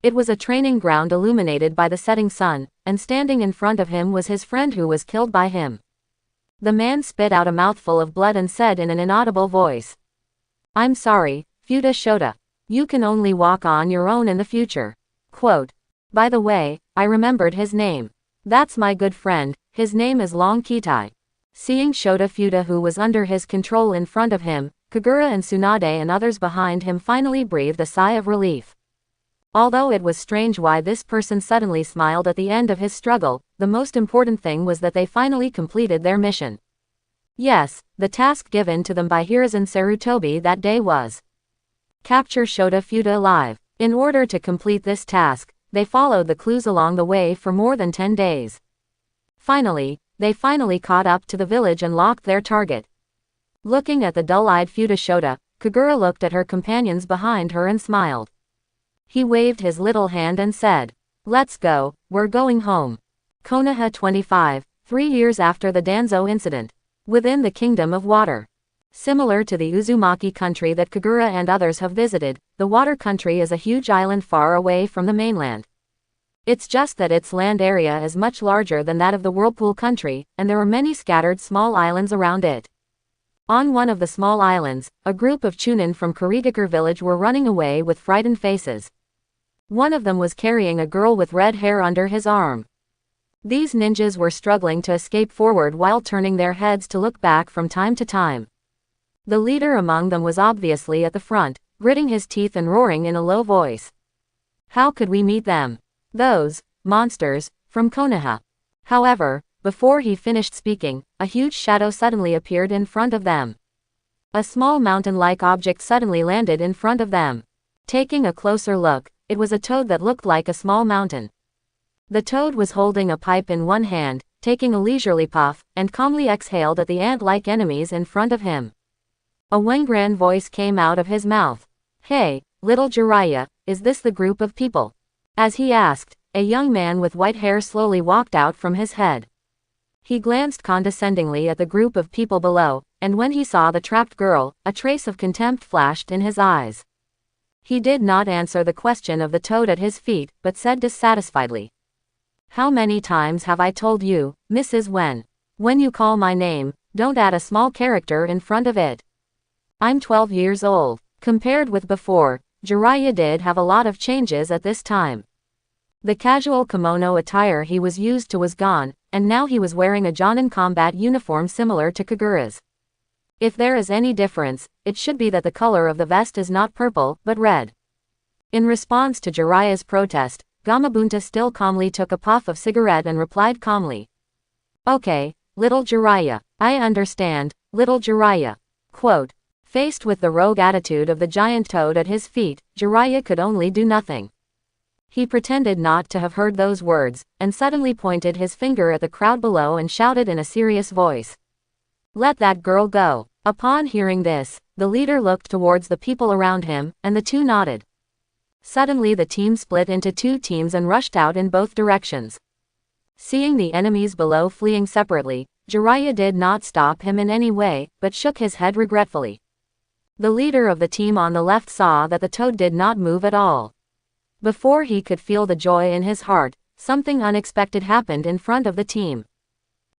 It was a training ground illuminated by the setting sun, and standing in front of him was his friend who was killed by him. The man spit out a mouthful of blood and said in an inaudible voice, "I'm sorry, Fuda Shota. You can only walk on your own in the future." Quote. By the way, I remembered his name. That's my good friend, his name is Long Kitai. Seeing Shota Fuda who was under his control in front of him, Kagura and Tsunade and others behind him finally breathed a sigh of relief. Although it was strange why this person suddenly smiled at the end of his struggle, the most important thing was that they finally completed their mission. Yes, the task given to them by Hiruzen Sarutobi that day was capture Shota Fuda alive. In order to complete this task, they followed the clues along the way for more than 10 days. Finally, they caught up to the village and locked their target. Looking at the dull-eyed Fuda Shota, Kagura looked at her companions behind her and smiled. He waved his little hand and said, "Let's go, we're going home." Konoha 25, 3 years after the Danzo incident. Within the Kingdom of Water. Similar to the Uzumaki country that Kagura and others have visited, the Water Country is a huge island far away from the mainland. It's just that its land area is much larger than that of the Whirlpool country, and there are many scattered small islands around it. On one of the small islands, a group of Chunin from Kurigakure village were running away with frightened faces. One of them was carrying a girl with red hair under his arm. These ninjas were struggling to escape forward while turning their heads to look back from time to time. The leader among them was obviously at the front, gritting his teeth and roaring in a low voice. How could we meet them? Those monsters from Konoha. However, before he finished speaking, a huge shadow suddenly appeared in front of them. A small mountain-like object suddenly landed in front of them. Taking a closer look, it was a toad that looked like a small mountain. The toad was holding a pipe in one hand, taking a leisurely puff, and calmly exhaled at the ant-like enemies in front of him. A Wengran voice came out of his mouth. "Hey, little Jiraiya, is this the group of people?" As he asked, a young man with white hair slowly walked out from his head. He glanced condescendingly at the group of people below, and when he saw the trapped girl, a trace of contempt flashed in his eyes. He did not answer the question of the toad at his feet, but said dissatisfiedly, "How many times have I told you, Mrs. Wen? When you call my name, don't add a small character in front of it. I'm 12 years old." Compared with before, Jiraiya did have a lot of changes at this time. The casual kimono attire he was used to was gone, and now he was wearing a Jonin combat uniform similar to Kagura's. If there is any difference, it should be that the color of the vest is not purple, but red. In response to Jiraiya's protest, Gamabunta still calmly took a puff of cigarette and replied calmly. Okay, little Jiraiya. I understand, little Jiraiya. Quote. Faced with the rogue attitude of the giant toad at his feet, Jiraiya could only do nothing. He pretended not to have heard those words, and suddenly pointed his finger at the crowd below and shouted in a serious voice. Let that girl go. Upon hearing this, the leader looked towards the people around him, and the two nodded. Suddenly the team split into two teams and rushed out in both directions. Seeing the enemies below fleeing separately, Jiraiya did not stop him in any way, but shook his head regretfully. The leader of the team on the left saw that the toad did not move at all. Before he could feel the joy in his heart, something unexpected happened in front of the team.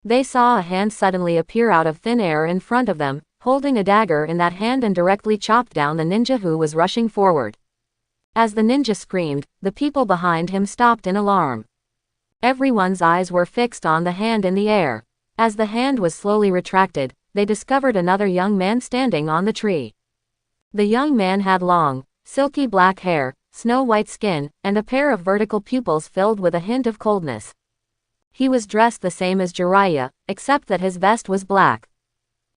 They saw a hand suddenly appear out of thin air in front of them, holding a dagger in that hand, and directly chopped down the ninja who was rushing forward. As the ninja screamed, the people behind him stopped in alarm. Everyone's eyes were fixed on the hand in the air. As the hand was slowly retracted, they discovered another young man standing on the tree. The young man had long, silky black hair, snow-white skin, and a pair of vertical pupils filled with a hint of coldness. He was dressed the same as Jiraiya, except that his vest was black.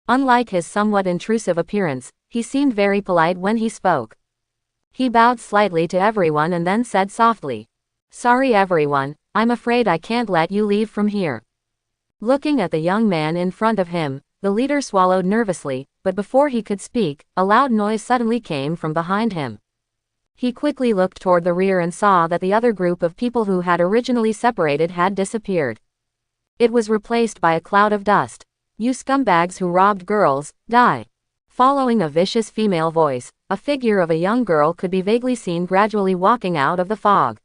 Unlike his somewhat intrusive appearance, he seemed very polite when he spoke. He bowed slightly to everyone and then said softly, Sorry everyone, I'm afraid I can't let you leave from here. Looking at the young man in front of him, the leader swallowed nervously, but before he could speak, a loud noise suddenly came from behind him. He quickly looked toward the rear and saw that the other group of people who had originally separated had disappeared. It was replaced by a cloud of dust. You scumbags who robbed girls, die. Following a vicious female voice, a figure of a young girl could be vaguely seen gradually walking out of the fog.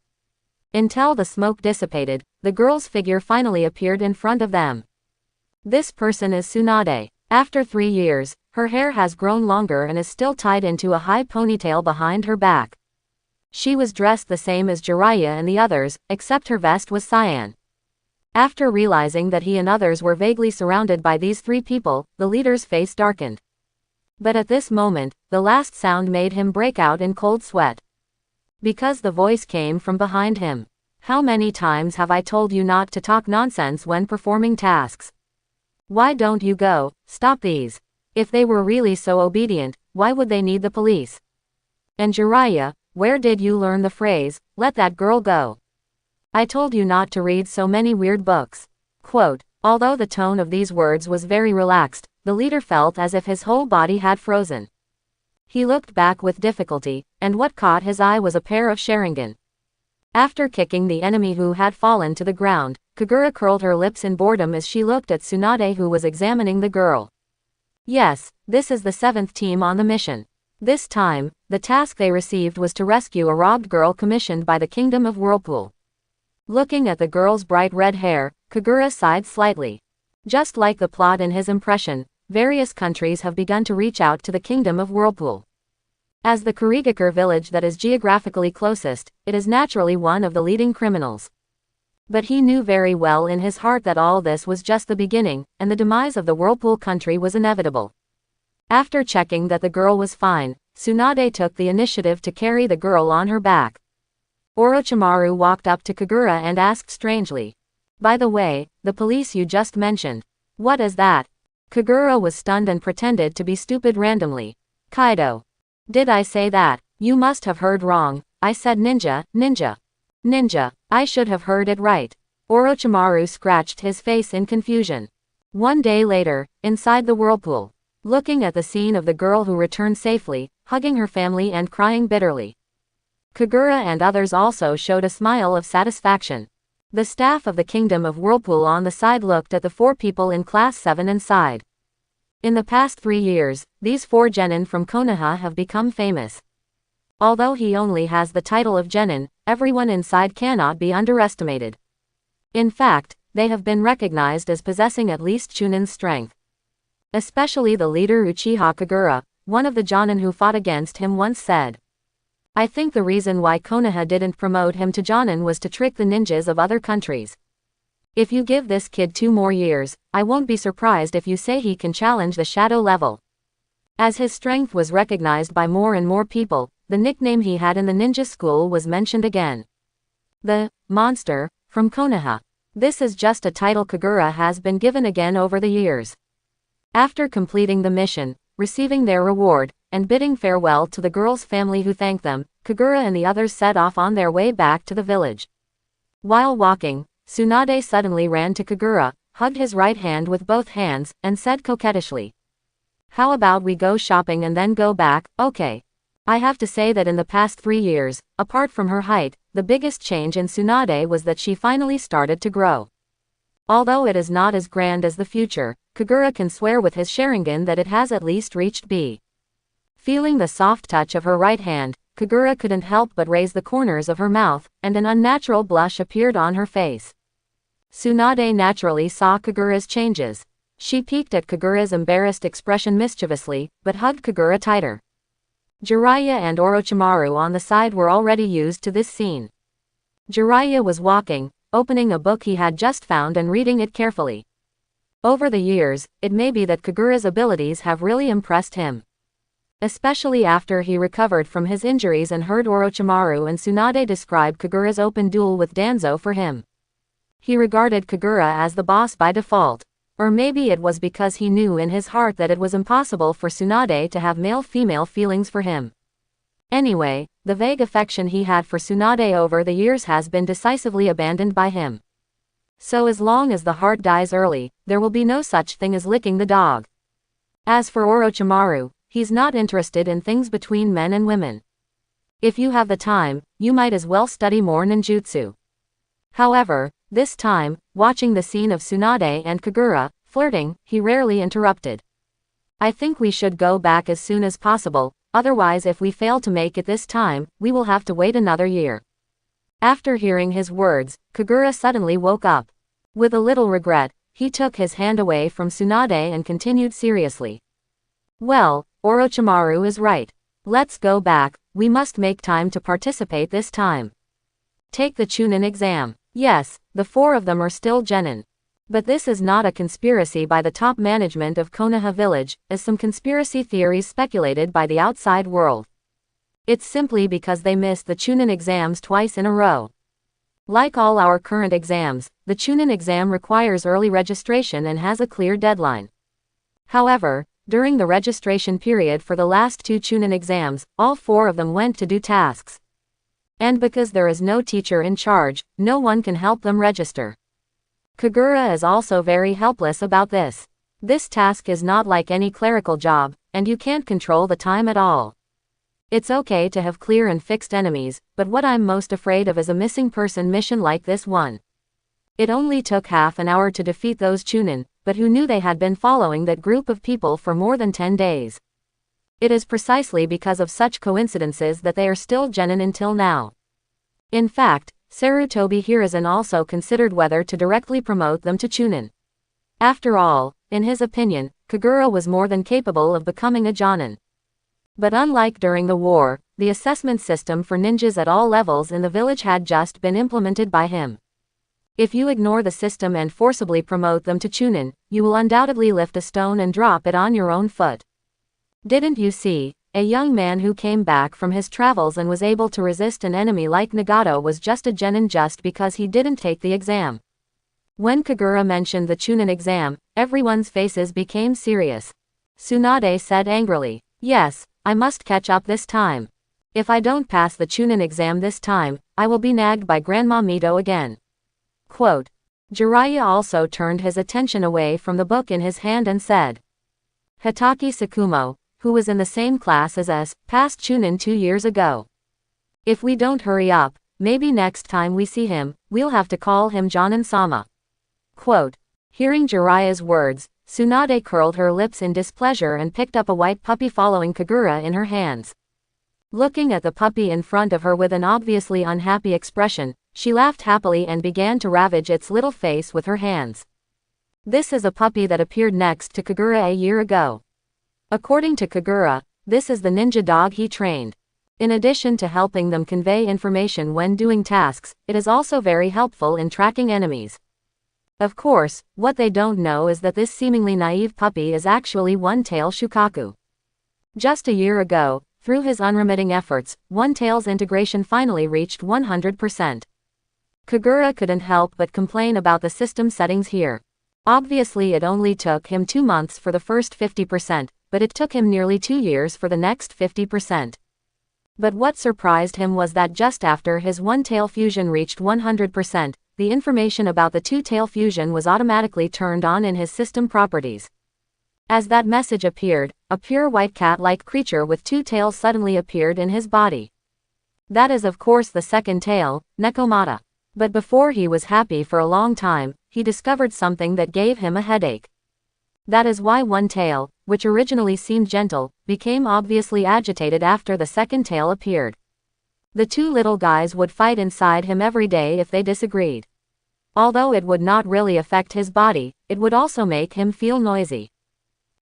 Until the smoke dissipated, the girl's figure finally appeared in front of them. This person is Tsunade. After 3 years, her hair has grown longer and is still tied into a high ponytail behind her back. She was dressed the same as Jiraiya and the others, except her vest was cyan. After realizing that he and others were vaguely surrounded by these 3 people, the leader's face darkened. But at this moment, the last sound made him break out in cold sweat. Because the voice came from behind him. How many times have I told you not to talk nonsense when performing tasks? Why don't you go, stop these? If they were really so obedient, why would they need the police? And Jiraiya, where did you learn the phrase, let that girl go? I told you not to read so many weird books. Quote. Although the tone of these words was very relaxed, the leader felt as if his whole body had frozen. He looked back with difficulty, and what caught his eye was a pair of Sharingan. After kicking the enemy who had fallen to the ground, Kagura curled her lips in boredom as she looked at Tsunade, who was examining the girl. Yes, this is the 7th team on the mission. This time, the task they received was to rescue a robbed girl commissioned by the Kingdom of Whirlpool. Looking at the girl's bright red hair, Kagura sighed slightly. Just like the plot in his impression, various countries have begun to reach out to the Kingdom of Whirlpool. As the Kurigakure village that is geographically closest, it is naturally one of the leading criminals. But he knew very well in his heart that all this was just the beginning, and the demise of the Whirlpool country was inevitable. After checking that the girl was fine, Tsunade took the initiative to carry the girl on her back. Orochimaru walked up to Kagura and asked strangely. By the way, the police you just mentioned. What is that? Kagura was stunned and pretended to be stupid randomly. Kaido. Did I say that? You must have heard wrong. I said ninja, ninja. Ninja. I should have heard it right. Orochimaru scratched his face in confusion. One day later, inside the whirlpool. Looking at the scene of the girl who returned safely, hugging her family and crying bitterly. Kagura and others also showed a smile of satisfaction. The staff of the Kingdom of Whirlpool on the side looked at the 4 people in Class 7 and sighed. In the past 3 years, these 4 genin from Konoha have become famous. Although he only has the title of genin, everyone inside cannot be underestimated. In fact, they have been recognized as possessing at least Chunin's strength. Especially the leader Uchiha Kagura, one of the Jonin who fought against him once said. I think the reason why Konoha didn't promote him to Jonin was to trick the ninjas of other countries. If you give this kid 2 more years, I won't be surprised if you say he can challenge the shadow level. As his strength was recognized by more and more people, the nickname he had in the ninja school was mentioned again. The monster from Konoha. This is just a title Kagura has been given again over the years. After completing the mission, receiving their reward, and bidding farewell to the girl's family who thanked them, Kagura and the others set off on their way back to the village. While walking, Tsunade suddenly ran to Kagura, hugged his right hand with both hands, and said coquettishly, "How about we go shopping and then go back, okay?" I have to say that in the past 3 years, apart from her height, the biggest change in Tsunade was that she finally started to grow. Although it is not as grand as the future, Kagura can swear with his Sharingan that it has at least reached B. Feeling the soft touch of her right hand, Kagura couldn't help but raise the corners of her mouth, and an unnatural blush appeared on her face. Tsunade naturally saw Kagura's changes. She peeked at Kagura's embarrassed expression mischievously, but hugged Kagura tighter. Jiraiya and Orochimaru on the side were already used to this scene. Jiraiya was walking, opening a book he had just found and reading it carefully. Over the years, it may be that Kagura's abilities have really impressed him. Especially after he recovered from his injuries and heard Orochimaru and Tsunade describe Kagura's open duel with Danzo for him. He regarded Kagura as the boss by default. Or maybe it was because he knew in his heart that it was impossible for Tsunade to have male-female feelings for him. Anyway, the vague affection he had for Tsunade over the years has been decisively abandoned by him. So as long as the heart dies early, there will be no such thing as licking the dog. As for Orochimaru, he's not interested in things between men and women. If you have the time, you might as well study more ninjutsu. However, this time, watching the scene of Tsunade and Kagura flirting, he rarely interrupted. I think we should go back as soon as possible, otherwise if we fail to make it this time, we will have to wait another year. After hearing his words, Kagura suddenly woke up. With a little regret, he took his hand away from Tsunade and continued seriously. Well, Orochimaru is right. Let's go back, we must make time to participate this time. Take the Chunin exam. Yes, the 4 of them are still genin. But this is not a conspiracy by the top management of Konoha village, as some conspiracy theories speculated by the outside world. It's simply because they missed the Chunin exams twice in a row. Like all our current exams, the Chunin exam requires early registration and has a clear deadline. However, during the registration period for the last 2 Chunin exams, all 4 of them went to do tasks. And because there is no teacher in charge, no one can help them register. Kagura is also very helpless about this. This task is not like any clerical job, and you can't control the time at all. It's okay to have clear and fixed enemies, but what I'm most afraid of is a missing person mission like this one. It only took half an hour to defeat those Chunin, but who knew they had been following that group of people for more than 10 days? It is precisely because of such coincidences that they are still genin until now. In fact, Sarutobi Hiruzen also considered whether to directly promote them to Chunin. After all, in his opinion, Kagura was more than capable of becoming a Jonin. But unlike during the war, the assessment system for ninjas at all levels in the village had just been implemented by him. If you ignore the system and forcibly promote them to Chunin, you will undoubtedly lift a stone and drop it on your own foot. Didn't you see? A young man who came back from his travels and was able to resist an enemy like Nagato was just a genin just because he didn't take the exam. When Kagura mentioned the Chunin exam, everyone's faces became serious. Tsunade said angrily, "Yes, I must catch up this time. If I don't pass the Chunin exam this time, I will be nagged by Grandma Mito again." Quote. Jiraiya also turned his attention away from the book in his hand and said, "Hitaki Sakumo, who was in the same class as us, passed Chunin 2 years ago. If we don't hurry up, maybe next time we see him, we'll have to call him Jonin-sama." Quote. Hearing Jiraiya's words, Tsunade curled her lips in displeasure and picked up a white puppy following Kagura in her hands. Looking at the puppy in front of her with an obviously unhappy expression, she laughed happily and began to ravage its little face with her hands. This is a puppy that appeared next to Kagura a year ago. According to Kagura, this is the ninja dog he trained. In addition to helping them convey information when doing tasks, it is also very helpful in tracking enemies. Of course, what they don't know is that this seemingly naive puppy is actually One-Tail Shukaku. Just a year ago, through his unremitting efforts, One-Tail's integration finally reached 100%. Kagura couldn't help but complain about the system settings here. Obviously it only took him 2 months for the first 50%, but it took him nearly 2 years for the next 50%. But what surprised him was that just after his one-tail fusion reached 100%, the information about the two-tail fusion was automatically turned on in his system properties. As that message appeared, a pure white cat-like creature with 2 tails suddenly appeared in his body. That is of course the second tail, Nekomata. But before he was happy for a long time, he discovered something that gave him a headache. That is why one tail, which originally seemed gentle, became obviously agitated after the second tail appeared. The 2 little guys would fight inside him every day if they disagreed. Although it would not really affect his body, it would also make him feel noisy.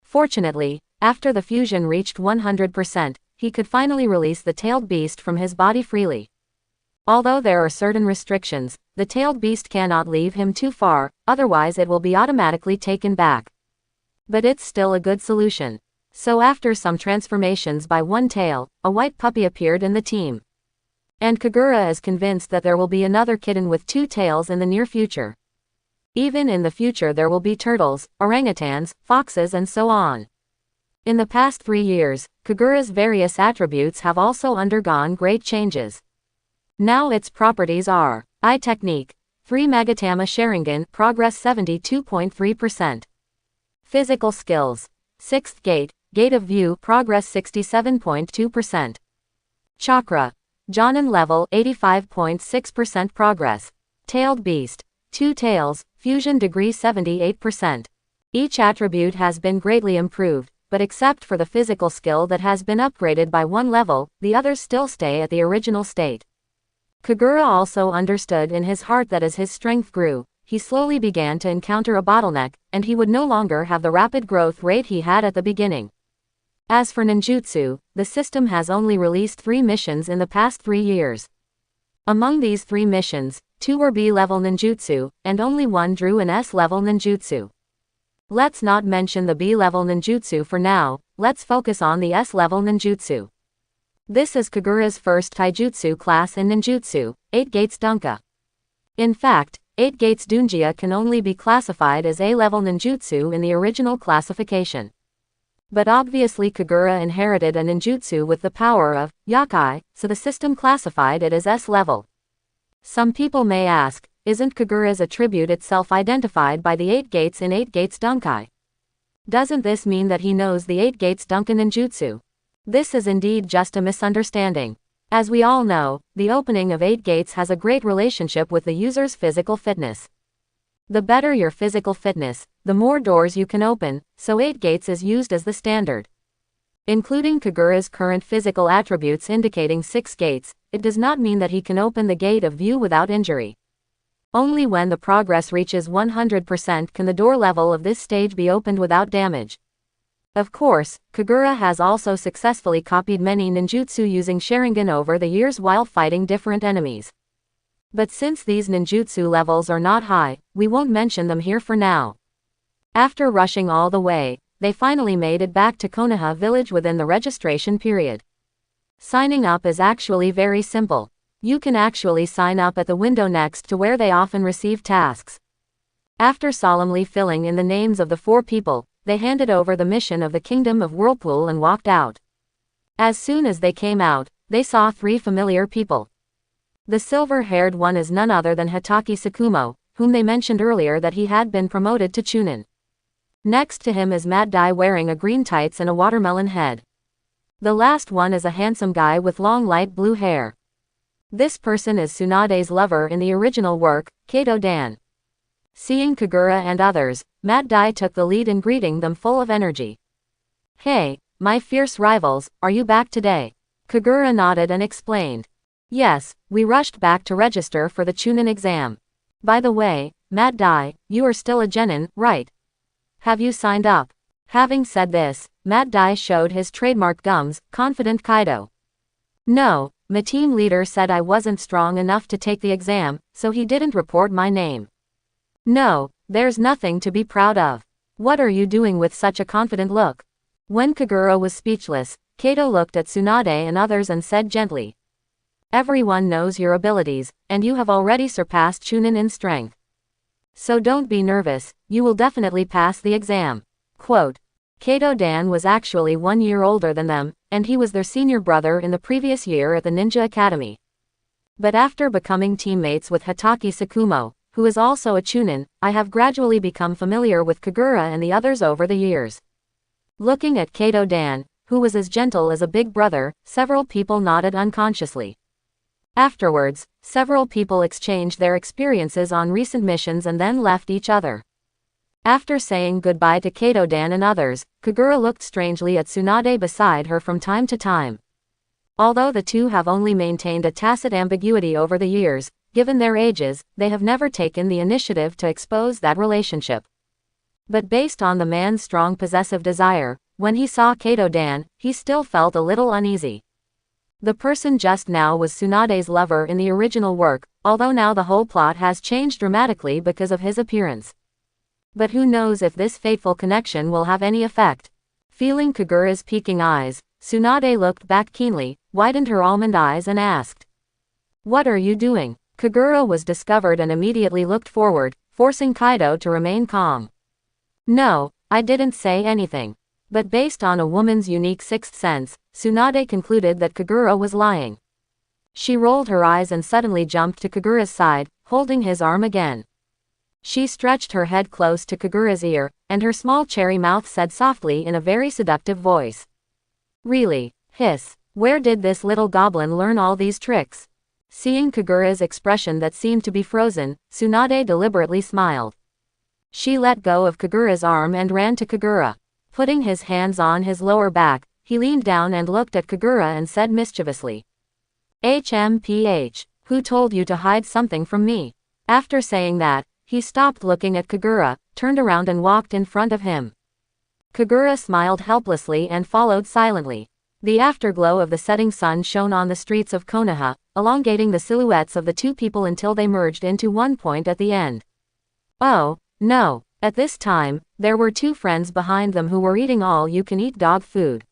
Fortunately, after the fusion reached 100%, he could finally release the tailed beast from his body freely. Although there are certain restrictions, the tailed beast cannot leave him too far, otherwise it will be automatically taken back. But it's still a good solution. So after some transformations by one tail, a white puppy appeared in the team. And Kagura is convinced that there will be another kitten with 2 tails in the near future. Even in the future there will be turtles, orangutans, foxes and so on. In the past 3 years, Kagura's various attributes have also undergone great changes. Now its properties are: Eye Technique, 3 Magatama Sharingan, progress 72.3%. Physical Skills, 6th Gate, Gate of View, progress 67.2%. Chakra, Jonin level 85.6% progress. Tailed Beast, 2 tails, fusion degree 78%. Each attribute has been greatly improved, but except for the physical skill that has been upgraded by 1 level, the others still stay at the original state. Kagura also understood in his heart that as his strength grew, he slowly began to encounter a bottleneck, and he would no longer have the rapid growth rate he had at the beginning. As for ninjutsu, the system has only released 3 missions in the past 3 years. Among these 3 missions, 2 were B-level ninjutsu, and only 1 drew an S-level ninjutsu. Let's not mention the B-level ninjutsu for now, let's focus on the S-level ninjutsu. This is Kagura's first taijutsu class in ninjutsu, 8 Gates Dunka. In fact, 8 Gates Dunjia can only be classified as A-level ninjutsu in the original classification. But obviously Kagura inherited a ninjutsu with the power of yakai, so the system classified it as S-level. Some people may ask, isn't Kagura's attribute itself identified by the 8 gates in 8 Gates Dunkai? Doesn't this mean that he knows the 8 Gates Dunka ninjutsu? This is indeed just a misunderstanding. As we all know, the opening of 8 gates has a great relationship with the user's physical fitness. The better your physical fitness, the more doors you can open, so 8 gates is used as the standard. Including Kagura's current physical attributes indicating 6 gates, it does not mean that he can open the gate of view without injury. Only when the progress reaches 100% can the door level of this stage be opened without damage. Of course, Kagura has also successfully copied many ninjutsu using Sharingan over the years while fighting different enemies. But since these ninjutsu levels are not high, we won't mention them here for now. After rushing all the way, they finally made it back to Konoha village within the registration period. Signing up is actually very simple. You can actually sign up at the window next to where they often receive tasks. After solemnly filling in the names of the 4 people, they handed over the mission of the Kingdom of Whirlpool and walked out. As soon as they came out, they saw 3 familiar people. The silver-haired one is none other than Hitaki Tsukumo, whom they mentioned earlier that he had been promoted to Chunin. Next to him is Matt Dai wearing a green tights and a watermelon head. The last one is a handsome guy with long light blue hair. This person is Tsunade's lover in the original work, Kato Dan. Seeing Kagura and others, Matt Dai took the lead in greeting them full of energy. "Hey, my fierce rivals, are you back today?" Kagura nodded and explained. "Yes, we rushed back to register for the Chunin exam. By the way, Matt Dai, you are still a genin, right? Have you signed up?" Having said this, Matt Dai showed his trademark gums, confident Kaido. "No, my team leader said I wasn't strong enough to take the exam, so he didn't report my name." "No, there's nothing to be proud of. What are you doing with such a confident look?" When Kagura was speechless, Kato looked at Tsunade and others and said gently, Everyone knows your abilities, and you have already surpassed Chunin in strength. So don't be nervous, you will definitely pass the exam. Quote. Kato Dan was actually 1 year older than them, and he was their senior brother in the previous year at the Ninja Academy. But after becoming teammates with Hatake Sakumo, who is also a Chunin, I have gradually become familiar with Kagura and the others over the years. Looking at Kato Dan, who was as gentle as a big brother, several people nodded unconsciously. Afterwards, several people exchanged their experiences on recent missions and then left each other. After saying goodbye to Kato Dan and others, Kagura looked strangely at Tsunade beside her from time to time. Although the two have only maintained a tacit ambiguity over the years, given their ages, they have never taken the initiative to expose that relationship. But based on the man's strong possessive desire, when he saw Kato Dan, he still felt a little uneasy. The person just now was Tsunade's lover in the original work, although now the whole plot has changed dramatically because of his appearance. But who knows if this fateful connection will have any effect. Feeling Kagura's peeking eyes, Tsunade looked back keenly, widened her almond eyes and asked. What are you doing? Kagura was discovered and immediately looked forward, forcing Kaido to remain calm. No, I didn't say anything. But based on a woman's unique sixth sense, Tsunade concluded that Kagura was lying. She rolled her eyes and suddenly jumped to Kagura's side, holding his arm again. She stretched her head close to Kagura's ear, and her small cherry mouth said softly in a very seductive voice. Really? Hiss. Where did this little goblin learn all these tricks? Seeing Kagura's expression that seemed to be frozen, Tsunade deliberately smiled. She let go of Kagura's arm and ran to Kagura. Putting his hands on his lower back, he leaned down and looked at Kagura and said mischievously. HMPH, who told you to hide something from me? After saying that, he stopped looking at Kagura, turned around and walked in front of him. Kagura smiled helplessly and followed silently. The afterglow of the setting sun shone on the streets of Konoha, elongating the silhouettes of the two people until they merged into one point at the end. Oh, no. At this time, there were two friends behind them who were eating all-you-can-eat dog food.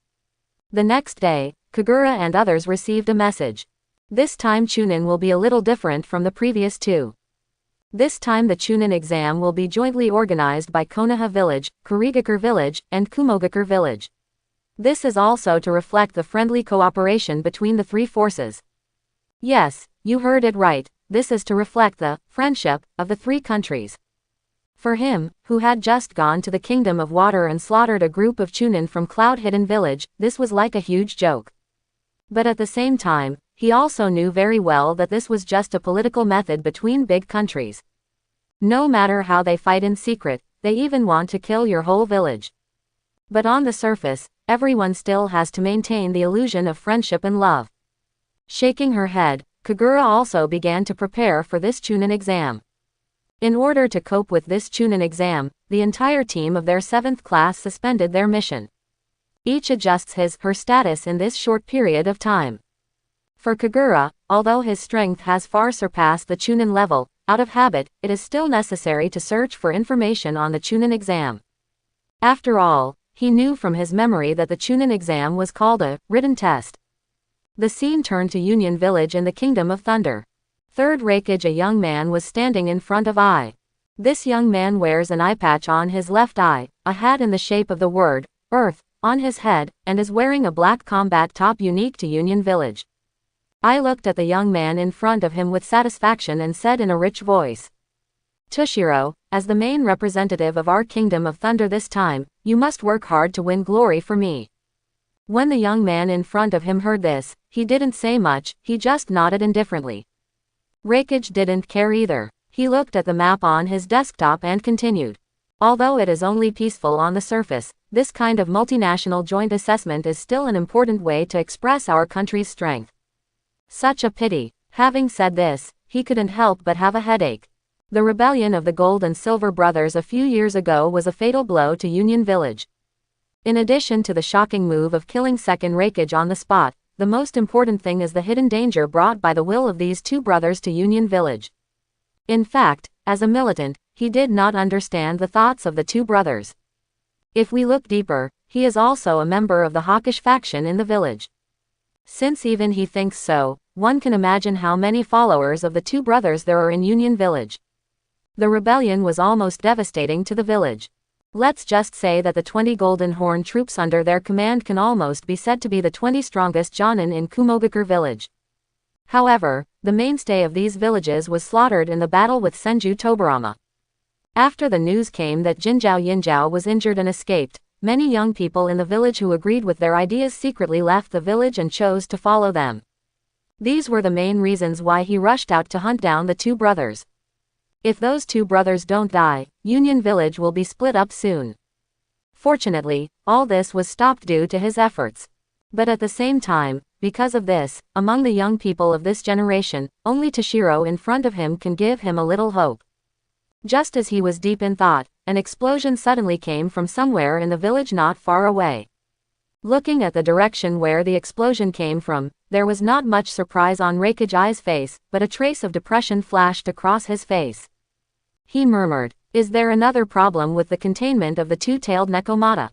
The next day, Kagura and others received a message. This time Chunin will be a little different from the previous two. This time the Chunin exam will be jointly organized by Konoha Village, Kurigakure Village, and Kumogakure Village. This is also to reflect the friendly cooperation between the three forces. Yes, you heard it right, this is to reflect the friendship of the three countries. For him, who had just gone to the Kingdom of Water and slaughtered a group of Chunin from Cloud Hidden Village, this was like a huge joke. But at the same time, he also knew very well that this was just a political method between big countries. No matter how they fight in secret, they even want to kill your whole village. But on the surface, everyone still has to maintain the illusion of friendship and love. Shaking her head, Kagura also began to prepare for this Chunin exam. In order to cope with this Chunin exam, the entire team of their 7th class suspended their mission. Each adjusts her status in this short period of time. For Kagura, although his strength has far surpassed the Chunin level, out of habit, it is still necessary to search for information on the Chunin exam. After all, he knew from his memory that the Chunin exam was called a written test. The scene turned to Union Village in the Kingdom of Thunder. Third Hokage, a young man, was standing in front of Eye. This young man wears an eye patch on his left eye, a hat in the shape of the word, Earth, on his head, and is wearing a black combat top unique to Union Village. I looked at the young man in front of him with satisfaction and said in a rich voice. Tushiro, as the main representative of our Kingdom of Thunder this time, you must work hard to win glory for me. When the young man in front of him heard this, he didn't say much, he just nodded indifferently. Hokage didn't care either. He looked at the map on his desktop and continued. Although it is only peaceful on the surface, this kind of multinational joint assessment is still an important way to express our country's strength. Such a pity. Having said this, he couldn't help but have a headache. The rebellion of the Gold and Silver Brothers a few years ago was a fatal blow to Union Village. In addition to the shocking move of killing Second Hokage on the spot, the most important thing is the hidden danger brought by the will of these two brothers to Union Village. In fact, as a militant, he did not understand the thoughts of the two brothers. If we look deeper, he is also a member of the Hokage faction in the village. Since even he thinks so, one can imagine how many followers of the two brothers there are in Union Village. The rebellion was almost devastating to the village. Let's just say that the 20 Golden Horn troops under their command can almost be said to be the 20 strongest Jonin in Kumogakure village. However, the mainstay of these villages was slaughtered in the battle with Senju Tobarama. After the news came that Jinzhou Yinzhou was injured and escaped, many young people in the village who agreed with their ideas secretly left the village and chose to follow them. These were the main reasons why he rushed out to hunt down the two brothers. If those two brothers don't die, Union Village will be split up soon. Fortunately, all this was stopped due to his efforts. But at the same time, because of this, among the young people of this generation, only Toshiro in front of him can give him a little hope. Just as he was deep in thought, an explosion suddenly came from somewhere in the village not far away. Looking at the direction where the explosion came from, there was not much surprise on Raikage's face, but a trace of depression flashed across his face. He murmured, "Is there another problem with the containment of the two-tailed Nekomata?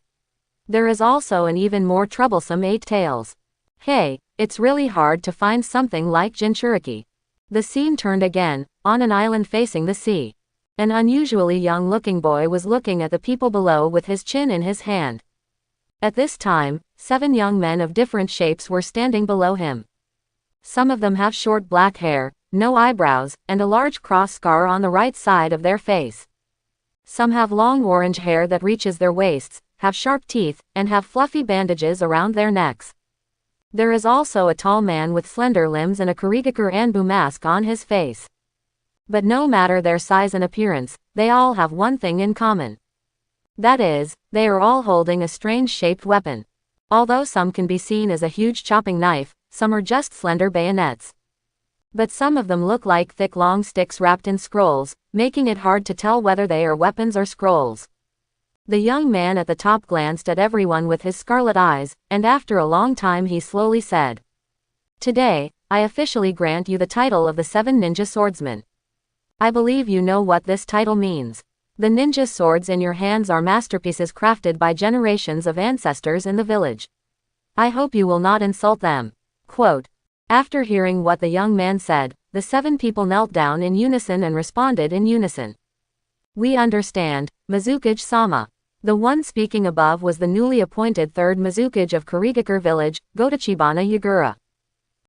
There is also an even more troublesome eight tails. Hey, it's really hard to find something like Jinchuriki." The scene turned again, on an island facing the sea. An unusually young-looking boy was looking at the people below with his chin in his hand. At this time, 7 young men of different shapes were standing below him. Some of them have short black hair, no eyebrows, and a large cross scar on the right side of their face. Some have long orange hair that reaches their waists, have sharp teeth, and have fluffy bandages around their necks. There is also a tall man with slender limbs and a Kurigakure Anbu mask on his face. But no matter their size and appearance, they all have one thing in common. That is, they are all holding a strange-shaped weapon. Although some can be seen as a huge chopping knife, some are just slender bayonets. But some of them look like thick long sticks wrapped in scrolls, making it hard to tell whether they are weapons or scrolls. The young man at the top glanced at everyone with his scarlet eyes, and after a long time he slowly said, "Today, I officially grant you the title of the 7 Ninja Swordsmen. I believe you know what this title means. The ninja swords in your hands are masterpieces crafted by generations of ancestors in the village. I hope you will not insult them." Quote. After hearing what the young man said, the 7 people knelt down in unison and responded in unison. "We understand, Mizukage-sama." The one speaking above was the newly appointed 3rd Mizukage of Kurigakure village, Gotachibana Yagura.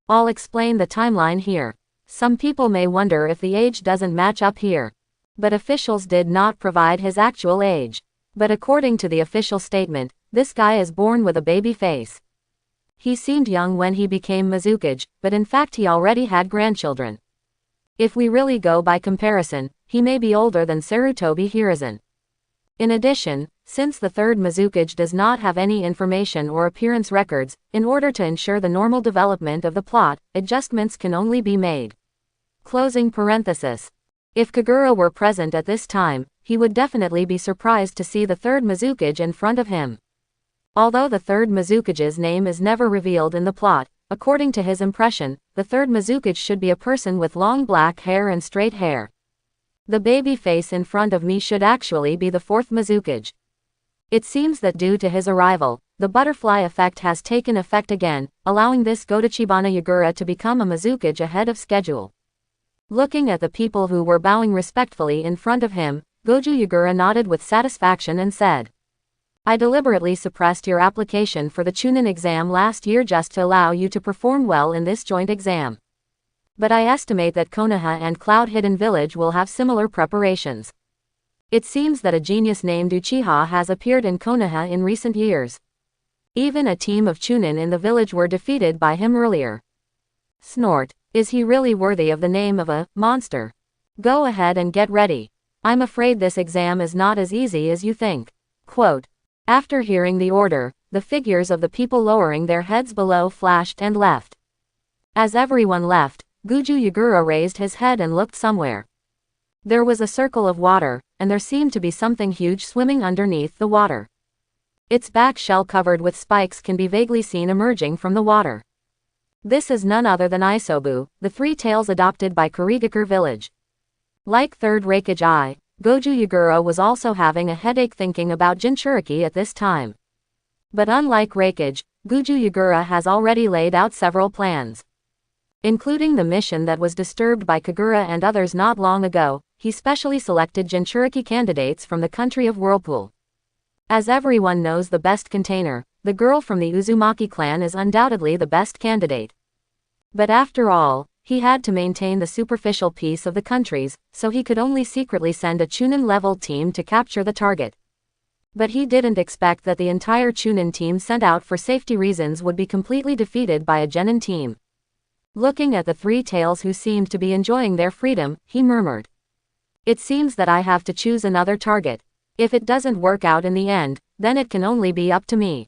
I'll explain the timeline here. Some people may wonder if the age doesn't match up here. But officials did not provide his actual age. But according to the official statement, this guy is born with a baby face. He seemed young when he became Mizukage, but in fact he already had grandchildren. If we really go by comparison, he may be older than Sarutobi Hiruzen. In addition, since the 3rd Mizukage does not have any information or appearance records, in order to ensure the normal development of the plot, adjustments can only be made. Closing parenthesis. If Kagura were present at this time, he would definitely be surprised to see the 3rd Mizukage in front of him. Although the 3rd Mizukage's name is never revealed in the plot, according to his impression, the 3rd Mizukage should be a person with long black hair and straight hair. The baby face in front of me should actually be the 4th Mizukage. It seems that due to his arrival, the butterfly effect has taken effect again, allowing this Gotachibana Yagura to become a Mizukage ahead of schedule. Looking at the people who were bowing respectfully in front of him, Goju Yagura nodded with satisfaction and said, "I deliberately suppressed your application for the Chunin exam last year just to allow you to perform well in this joint exam. But I estimate that Konoha and Cloud Hidden Village will have similar preparations. It seems that a genius named Uchiha has appeared in Konoha in recent years. Even a team of Chunin in the village were defeated by him earlier. Snort. Is he really worthy of the name of a monster? Go ahead and get ready. I'm afraid this exam is not as easy as you think." Quote. After hearing the order, the figures of the people lowering their heads below flashed and left. As everyone left, Goju Yagura raised his head and looked somewhere. There was a circle of water, and there seemed to be something huge swimming underneath the water. Its back shell covered with spikes can be vaguely seen emerging from the water. This is none other than Isobu, the 3 tails adopted by Kurigakure village. Like 3rd Raikage, Goju Yagura was also having a headache thinking about Jinchuriki at this time. But unlike Raikage, Guju Yagura has already laid out several plans. Including the mission that was disturbed by Kagura and others not long ago, he specially selected Jinchuriki candidates from the country of Whirlpool. As everyone knows, the best container, the girl from the Uzumaki clan, is undoubtedly the best candidate. But after all, he had to maintain the superficial peace of the countries, so he could only secretly send a Chunin-level team to capture the target. But he didn't expect that the entire Chunin team sent out for safety reasons would be completely defeated by a Genin team. Looking at the three tails who seemed to be enjoying their freedom, he murmured. It seems that I have to choose another target. If it doesn't work out in the end, then it can only be up to me.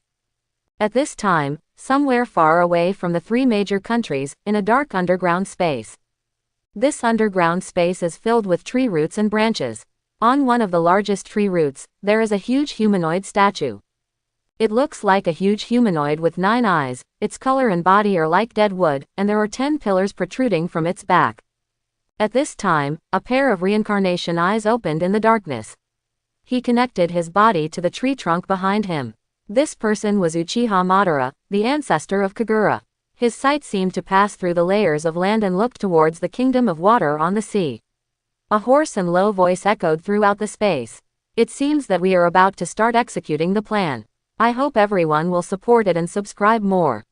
At this time, somewhere far away from the three major countries, in a dark underground space. This underground space is filled with tree roots and branches. On one of the largest tree roots, there is a huge humanoid statue. It looks like a huge humanoid with 9 eyes, its color and body are like dead wood, and there are 10 pillars protruding from its back. At this time, a pair of reincarnation eyes opened in the darkness. He connected his body to the tree trunk behind him. This person was Uchiha Madara, the ancestor of Kagura. His sight seemed to pass through the layers of land and looked towards the kingdom of water on the sea. A hoarse and low voice echoed throughout the space. It seems that we are about to start executing the plan. I hope everyone will support it and subscribe more.